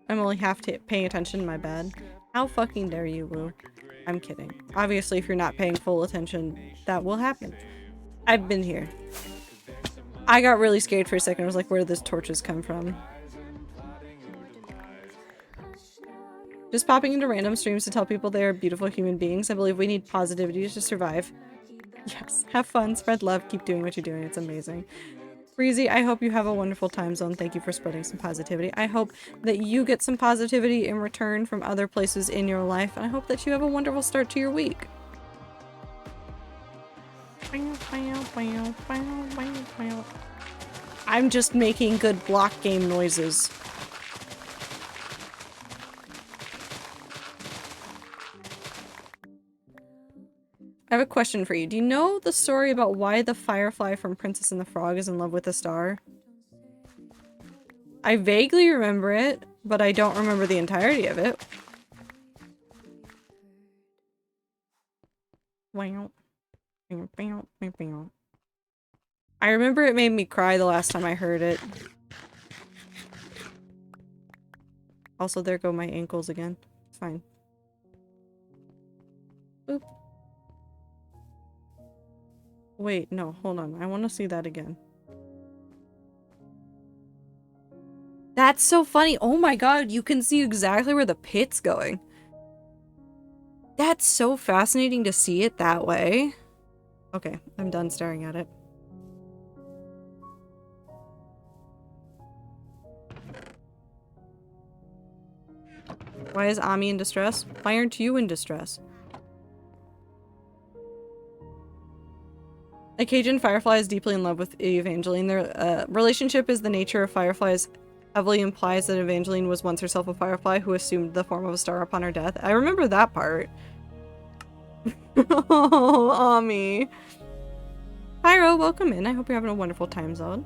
I'm only half paying attention, my bad. How fucking dare you, Woo? I'm kidding. Obviously, if you're not paying full attention, that will happen. I've been here. I got really scared for a second. I was like, where did these torches come from? Just popping into random streams to tell people they are beautiful human beings. I believe we need positivity to survive. Yes. Have fun, spread love, keep doing what you're doing. It's amazing. Breezy, I hope you have a wonderful time zone. Thank you for spreading some positivity. I hope that you get some positivity in return from other places in your life, and I hope that you have a wonderful start to your week. I'm just making good block game noises. I have a question for you. Do you know the story about why the firefly from Princess and the Frog is in love with the star? I vaguely remember it, but I don't remember the entirety of it. Wow. I remember it made me cry the last time I heard it. Also, there go my ankles again. It's fine. Boop. Wait, no, hold on. I want to see that again. That's so funny. Oh my god, you can see exactly where the pit's going. That's so fascinating to see it that way. Okay, I'm done staring at it. Why is Ami in distress? Why aren't you in distress? A Cajun firefly is deeply in love with Evangeline. Their relationship is the nature of fireflies heavily implies that Evangeline was once herself a firefly who assumed the form of a star upon her death. I remember that part. Oh, Ami. Pyro, welcome in. I hope you're having a wonderful time zone.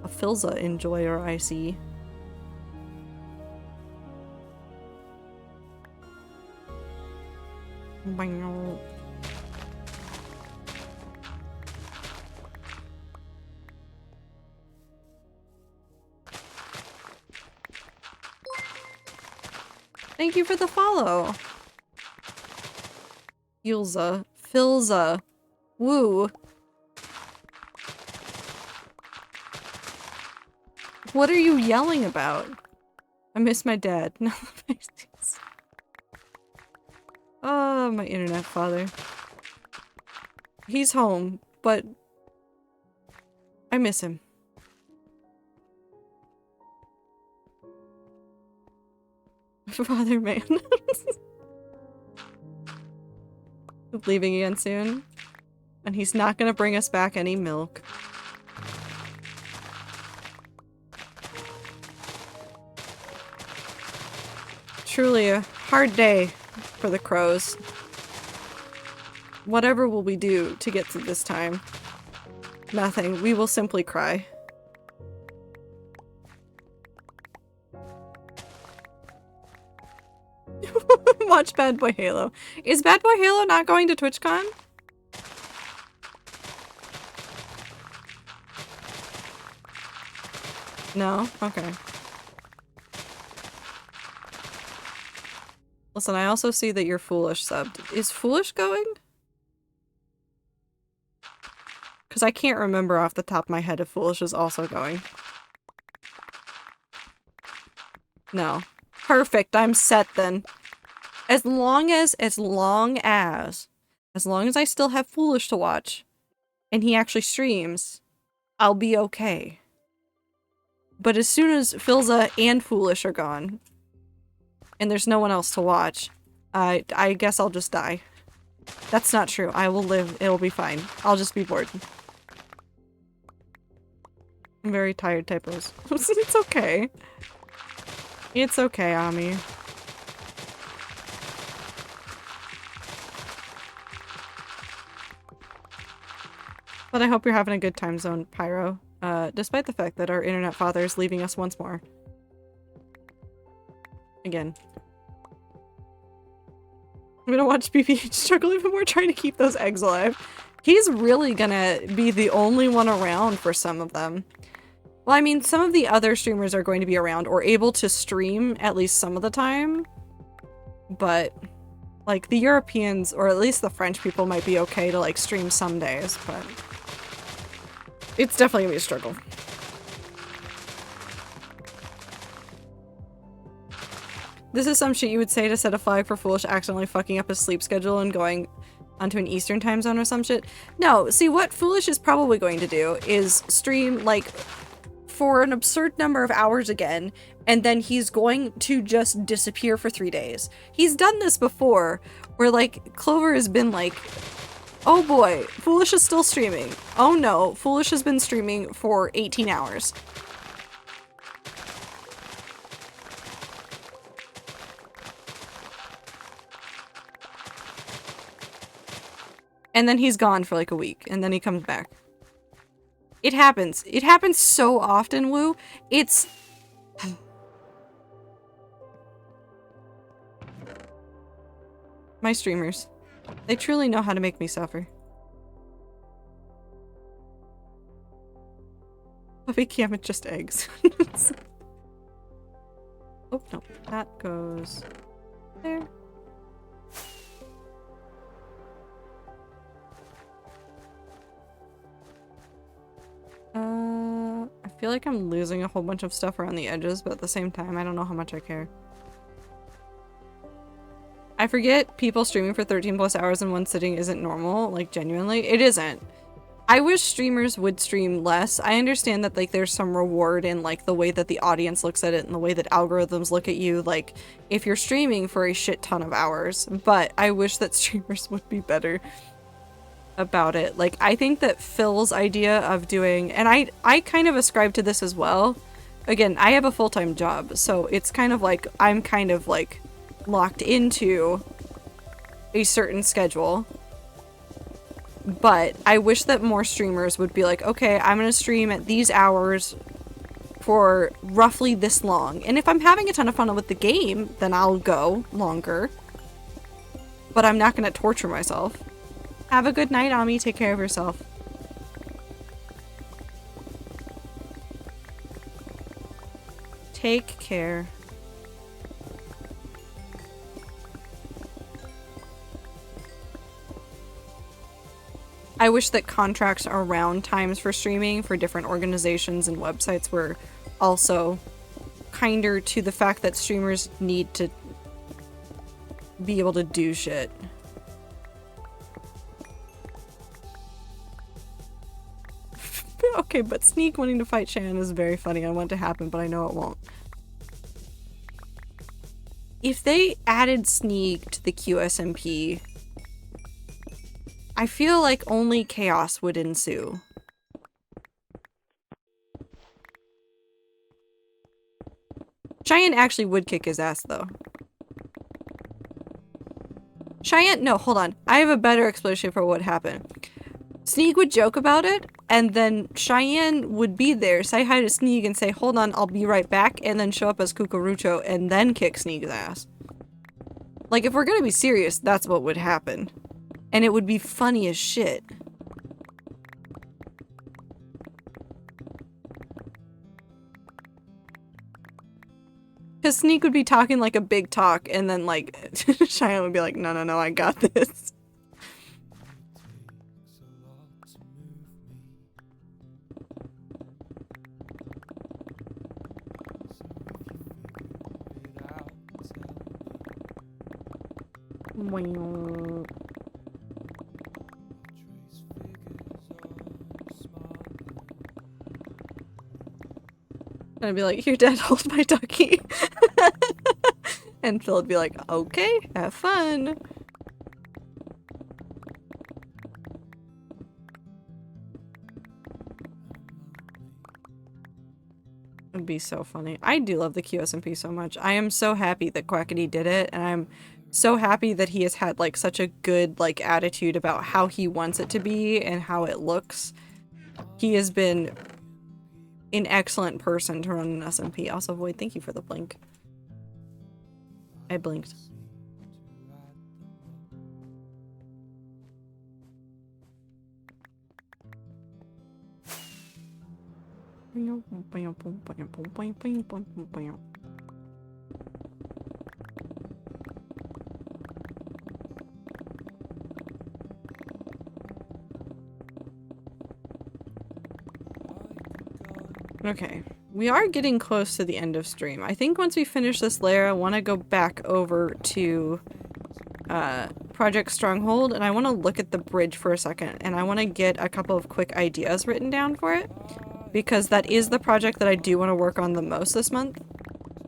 A Filza enjoyer, I see. Wow. Thank you for the follow. Filza. Woo. What are you yelling about? I miss my dad. No, oh, my internet father. He's home, but I miss him. Father man. Leaving again soon. And he's not gonna bring us back any milk. Truly a hard day for the crows. Whatever will we do to get through this time? Nothing. We will simply cry. Watch Bad Boy Halo. Is Bad Boy Halo not going to TwitchCon? No? Okay. Listen, I also see that you're Foolish subbed. Is Foolish going? Because I can't remember off the top of my head if Foolish is also going. No. Perfect, I'm set then. As long as I still have Foolish to watch, and he actually streams, I'll be okay. But as soon as Philza and Foolish are gone, and there's no one else to watch, I guess I'll just die. That's not true. I will live. It'll be fine. I'll just be bored. I'm very tired, typos. It's okay. It's okay, Ami. But I hope you're having a good time zone, Pyro. Despite the fact that our internet father is leaving us once more. Again. I'm gonna watch BPH struggle even more trying to keep those eggs alive. He's really gonna be the only one around for some of them. Well, I mean, some of the other streamers are going to be around or able to stream at least some of the time. But, like, the Europeans, or at least the French people might be okay to, like, stream some days, but it's definitely gonna be a struggle. This is some shit you would say to set a flag for Foolish accidentally fucking up his sleep schedule and going onto an Eastern time zone or some shit. No, see, what Foolish is probably going to do is stream, like, for an absurd number of hours again, and then he's going to just disappear for 3 days. He's done this before, where, like, Clover has been like, oh boy, Foolish is still streaming. Oh no, Foolish has been streaming for 18 hours. And then he's gone for like a week, and then he comes back. It happens. It happens so often, Woo. It's... My streamers. They truly know how to make me suffer. Puppy cam, it's just eggs. Oh, no. That goes there. I feel like I'm losing a whole bunch of stuff around the edges, but at the same time, I don't know how much I care. I forget people streaming for 13 plus hours in one sitting isn't normal, like genuinely. It isn't. I wish streamers would stream less. I understand that like there's some reward in like the way that the audience looks at it and the way that algorithms look at you, like if you're streaming for a shit ton of hours, but I wish that streamers would be better about it. Like, I think that Phil's idea of doing, and I kind of ascribe to this as well. Again, I have a full-time job, so it's kind of like, I'm kind of like locked into a certain schedule. But I wish that more streamers would be like, okay, I'm gonna stream at these hours for roughly this long. And if I'm having a ton of fun with the game, then I'll go longer. But I'm not gonna torture myself. Have a good night, Ami. Take care of yourself. Take care. I wish that contracts around times for streaming for different organizations and websites were also kinder to the fact that streamers need to be able to do shit. Okay, but Sneak wanting to fight Cheyenne is very funny. I want it to happen, but I know it won't. If they added Sneak to the QSMP, I feel like only chaos would ensue. Cheyenne actually would kick his ass, though. Cheyenne, no, hold on. I have a better explanation for what happened. Sneak would joke about it, and then Cheyenne would be there, say hi to Sneak and say, hold on, I'll be right back, and then show up as Cucurucho and then kick Sneak's ass. Like, if we're gonna be serious, that's what would happen. And it would be funny as shit. Because Sneak would be talking like a big talk, and then, like, Cheyenne would be like, no, no, no, I got this. And I'd be like, your dad hold my ducky. And Phil would be like, okay, have fun. It'd be so funny. I do love the QSMP so much. I am so happy that Quackity did it, and I'm so happy that he has had like such a good like attitude about how he wants it to be and how it looks. He has been an excellent person to run an SMP. Also, Void, thank you for the blink. I blinked. Okay, we are getting close to the end of stream. I think once we finish this layer, I want to go back over to Project Stronghold, and I want to look at the bridge for a second, and I want to get a couple of quick ideas written down for it, because that is the project that I do want to work on the most this month.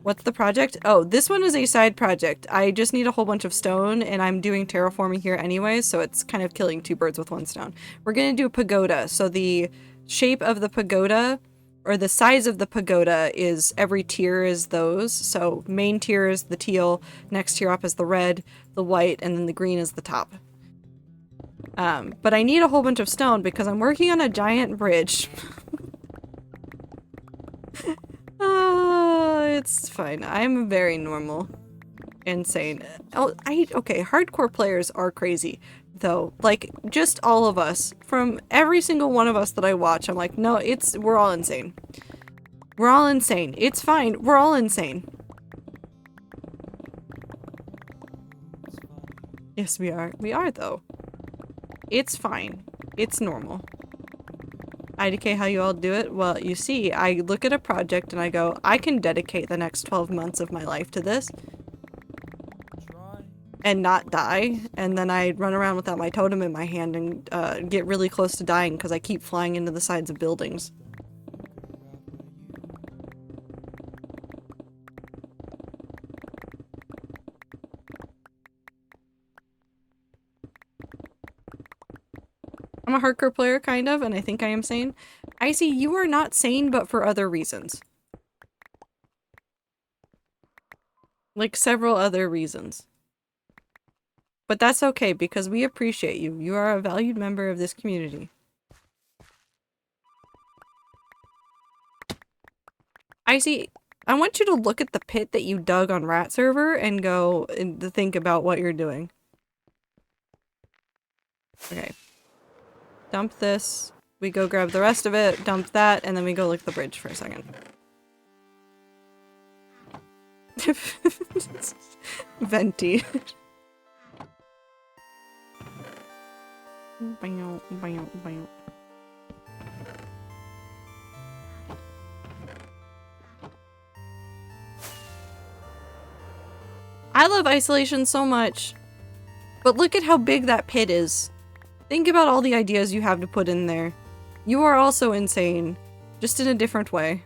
What's the project? Oh, this one is a side project. I just need a whole bunch of stone, and I'm doing terraforming here anyways, so it's kind of killing two birds with one stone. We're going to do a pagoda, so the shape of the pagoda, or the size of the pagoda, is every tier is those. So main tier is the teal, next tier up is the red, the white, and then the green is the top. But I need a whole bunch of stone because I'm working on a giant bridge. It's fine. I'm very normal. Insane. Oh, okay, hardcore players are crazy. Though, like, just all of us, from every single one of us that I watch, I'm like, no, we're all insane. We're all insane. It's fine. We're all insane. Yes, we are. We are, though. It's fine. It's normal. IDK, how you all do it? Well, you see, I look at a project and I go, I can dedicate the next 12 months of my life to this. And not die, and then I run around without my totem in my hand and get really close to dying because I keep flying into the sides of buildings. I'm a hardcore player, kind of, and I think I am sane. Icy, you are not sane, but for other reasons. Like several other reasons. But that's okay, because we appreciate you. You are a valued member of this community. Icy, I want you to look at the pit that you dug on Rat Server and go and think about what you're doing. Okay. Dump this. We go grab the rest of it, dump that, and then we go look at the bridge for a second. Bow, bow, bow. I love isolation so much, but look at how big that pit is. Think about all the ideas you have to put in there. You are also insane, just in a different way.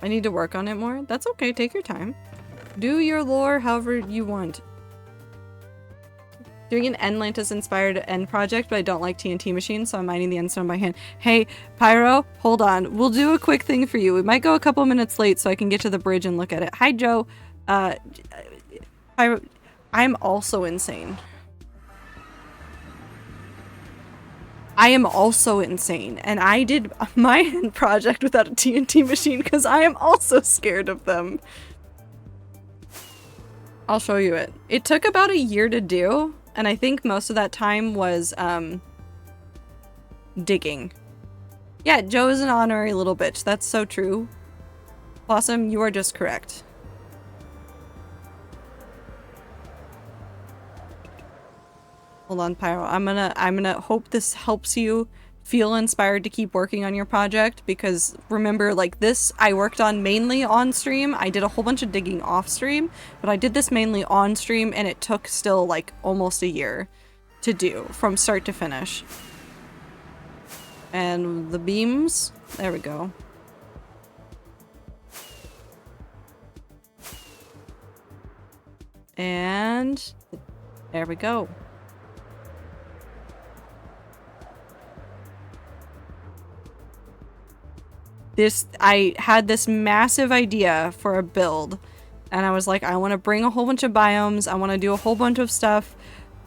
I need to work on it more. That's okay, take your time. Do your lore however you want. Doing an Endlantis-inspired end project, but I don't like TNT machines, so I'm mining the endstone by hand. Hey, Pyro, hold on. We'll do a quick thing for you. We might go a couple minutes late so I can get to the bridge and look at it. Hi, Joe. Pyro, I'm also insane. I am also insane, and I did my end project without a TNT machine because I am also scared of them. I'll show you it. It took about a year to do, and I think most of that time was, digging. Yeah, Joe is an honorary little bitch. That's so true. Blossom, you are just correct. Hold on, Pyro. I'm gonna hope this helps you feel inspired to keep working on your project, because remember, like, this I worked on mainly on stream. I did a whole bunch of digging off stream, but I did this mainly on stream, and it took still like almost a year to do from start to finish. And the beams, there we go. And there we go. I had this massive idea for a build, and I was like, I want to bring a whole bunch of biomes, I want to do a whole bunch of stuff.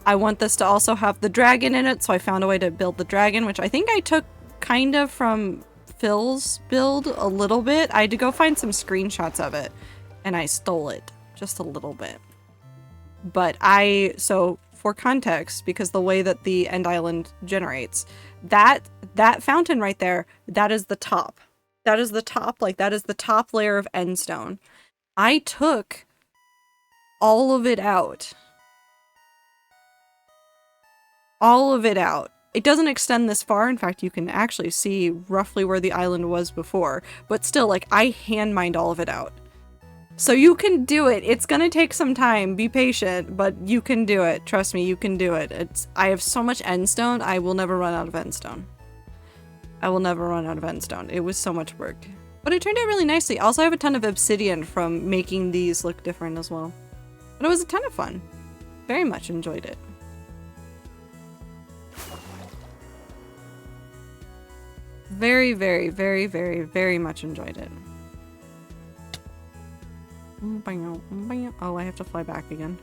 I want this to also have the dragon in it, so I found a way to build the dragon, which I think I took kind of from Phil's build a little bit. I had to go find some screenshots of it, and I stole it just a little bit. But so for context, because the way that the End Island generates, that fountain right there, that is the top. That is the top, like, that is the top layer of endstone. I took all of it out. All of it out. It doesn't extend this far. In fact, you can actually see roughly where the island was before. But still, like, I hand mined all of it out. So you can do it. It's gonna take some time. Be patient, but you can do it. Trust me, you can do it. I have so much endstone, I will never run out of endstone. I will never run out of endstone. It was so much work. But it turned out really nicely. I also have a ton of obsidian from making these look different as well. But it was a ton of fun. Very much enjoyed it. Very, very, very, very, very much enjoyed it. Oh, I have to fly back again.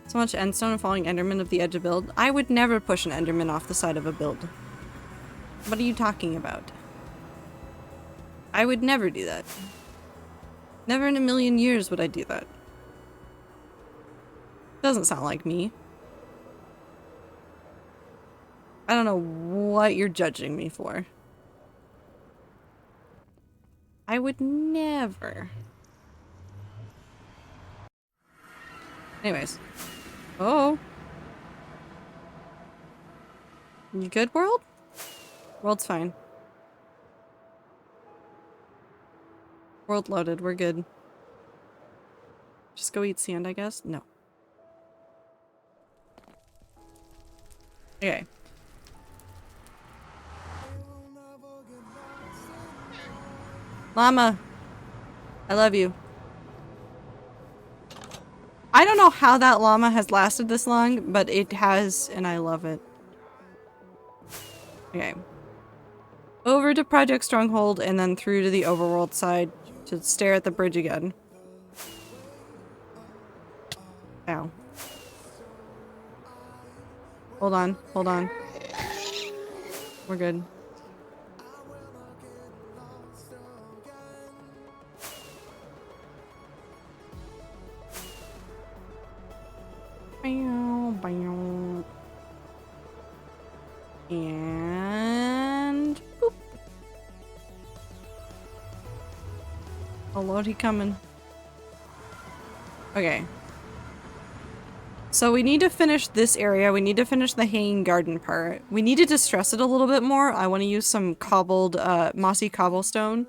So much endstone and falling enderman of the edge of build. I would never push an enderman off the side of a build. What are you talking about? I would never do that. Never in a million years would I do that. Doesn't sound like me. I don't know what you're judging me for. I would never. Anyways. Oh. You good, world? World's fine. World loaded, we're good. Just go eat sand, I guess? No. Okay. Llama, I love you. I don't know how that llama has lasted this long, but it has, and I love it. Okay. Over to Project Stronghold, and then through to the overworld side to stare at the bridge again. Ow. Hold on, hold on. We're good. And boop. Oh Lord, he coming. Okay. So we need to finish this area. We need to finish the hanging garden part. We need to distress it a little bit more. I want to use some cobbled, mossy cobblestone,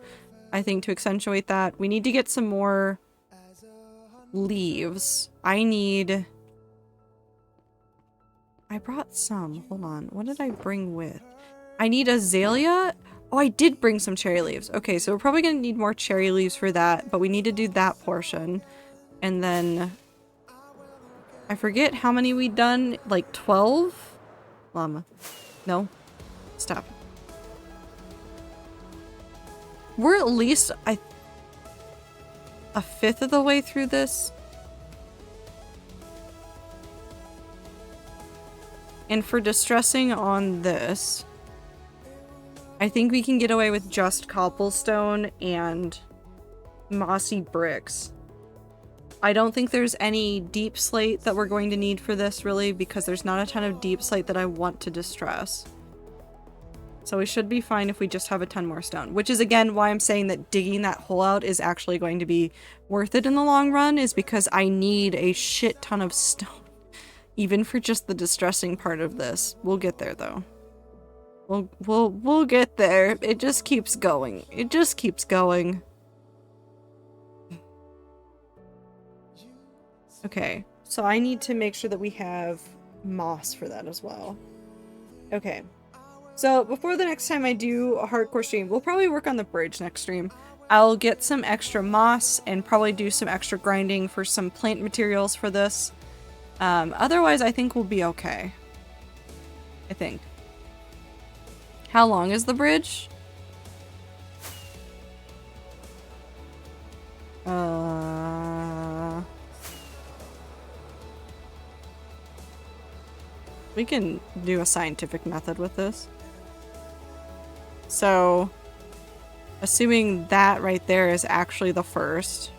I think, to accentuate that. We need to get some more leaves. I brought some. Hold on. What did I bring with? I need azalea. Oh, I did bring some cherry leaves. Okay, so we're probably going to need more cherry leaves for that, but we need to do that portion. And then I forget how many we'd done. Like 12? Llama. No. Stop. We're at least a fifth of the way through this. And for distressing on this, I think we can get away with just cobblestone and mossy bricks. I don't think there's any deep slate that we're going to need for this, really, because there's not a ton of deep slate that I want to distress. So we should be fine if we just have a ton more stone, which is, again, why I'm saying that digging that hole out is actually going to be worth it in the long run, is because I need a shit ton of stone, even for just the distressing part of this. We'll get there, though. We'll get there. It just keeps going. It just keeps going. Okay, so I need to make sure that we have moss for that as well. Okay, so before the next time I do a hardcore stream, we'll probably work on the bridge next stream. I'll get some extra moss and probably do some extra grinding for some plant materials for this. Otherwise, I think we'll be okay. I think. How long is the bridge? We can do a scientific method with this. So, assuming that right there is actually the first.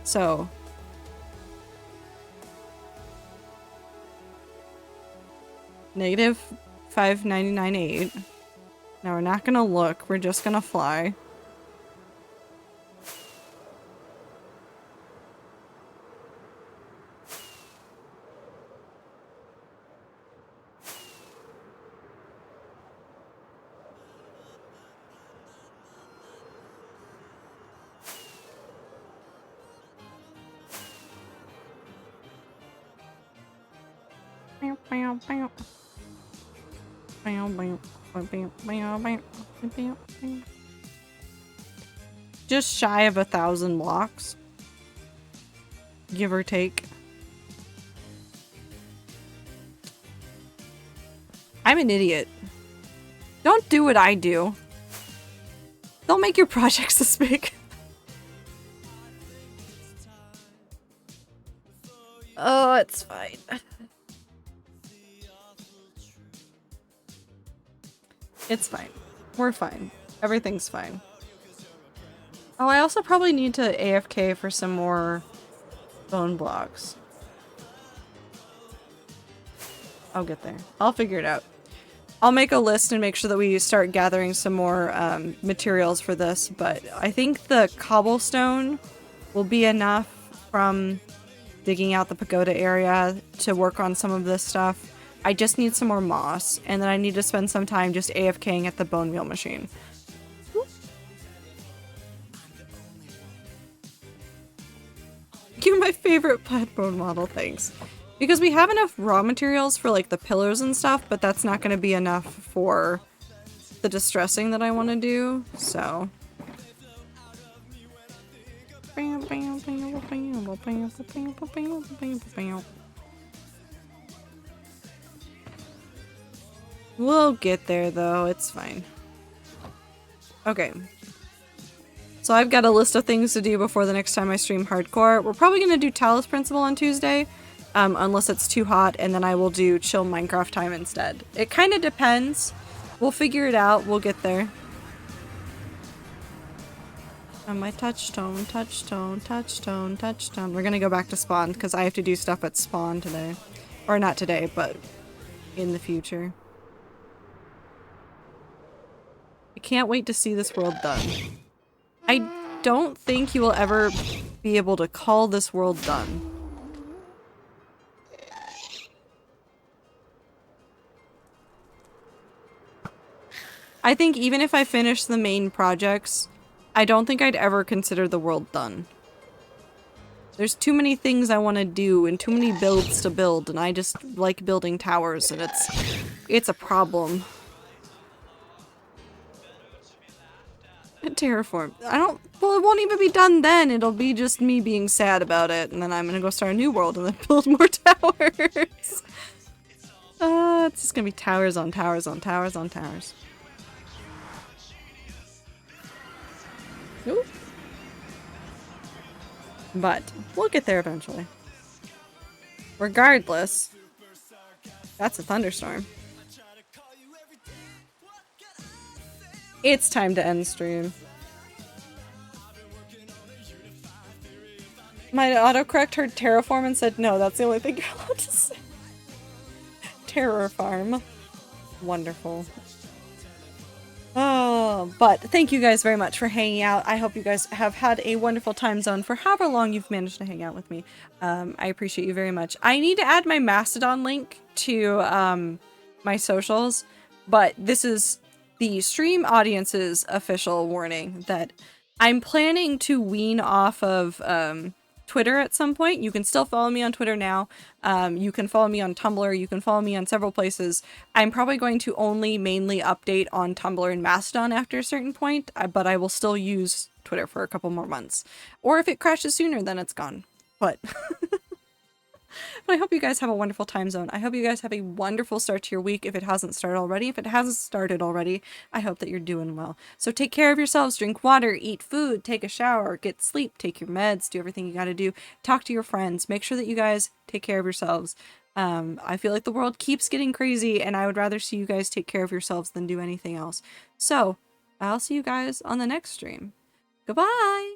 So, negative 599.8. Now we're not gonna look, we're just gonna fly. Just shy of 1,000 blocks, give or take. I'm an idiot. Don't do what I do. Don't make your projects this big. Oh, it's fine. It's fine. We're fine. Everything's fine. Oh, I also probably need to AFK for some more bone blocks. I'll get there. I'll figure it out. I'll make a list and make sure that we start gathering some more materials for this, but I think the cobblestone will be enough from digging out the pagoda area to work on some of this stuff. I just need some more moss, and then I need to spend some time just AFKing at the bone meal machine. You're my favorite plant bone model, thanks. Because we have enough raw materials for like the pillars and stuff, but that's not going to be enough for the distressing that I want to do, so. We'll get there though, it's fine. Okay. So I've got a list of things to do before the next time I stream hardcore. We're probably going to do Talos Principle on Tuesday, unless it's too hot, and then I will do chill Minecraft time instead. It kind of depends. We'll figure it out. We'll get there. On my touchstone, touchstone, touchstone, touchstone. We're going to go back to spawn because I have to do stuff at spawn today. Or not today, but in the future. I can't wait to see this world done. don't think you will ever be able to call this world done. I think even if I finish the main projects, I don't think I'd ever consider the world done. There's too many things I want to do and too many builds to build, and I just like building towers, and it's a problem. Terraform. Well, it won't even be done then. It'll be just me being sad about it, and then I'm gonna go start a new world and then build more towers. It's just gonna be towers on towers on towers on towers. Nope. But we'll get there eventually. Regardless, that's a thunderstorm. It's time to end stream. My autocorrect heard terraform and said no, that's the only thing you're allowed to say. Terror farm. Wonderful. Oh, but thank you guys very much for hanging out. I hope you guys have had a wonderful time zone for however long you've managed to hang out with me. I appreciate you very much. I need to add my Mastodon link to my socials, but this is the stream audience's official warning that I'm planning to wean off of Twitter at some point. You can still follow me on Twitter now. You can follow me on Tumblr. You can follow me on several places. I'm probably going to only mainly update on Tumblr and Mastodon after a certain point, but I will still use Twitter for a couple more months. Or if it crashes sooner, then it's gone. But I hope you guys have a wonderful time zone. I hope you guys have a wonderful start to your week if it hasn't started already. If it hasn't started already, I hope that you're doing well. So take care of yourselves, drink water, eat food, take a shower, get sleep, take your meds, do everything you gotta do. Talk to your friends. Make sure that you guys take care of yourselves. I feel like the world keeps getting crazy and I would rather see you guys take care of yourselves than do anything else. So I'll see you guys on the next stream. Goodbye!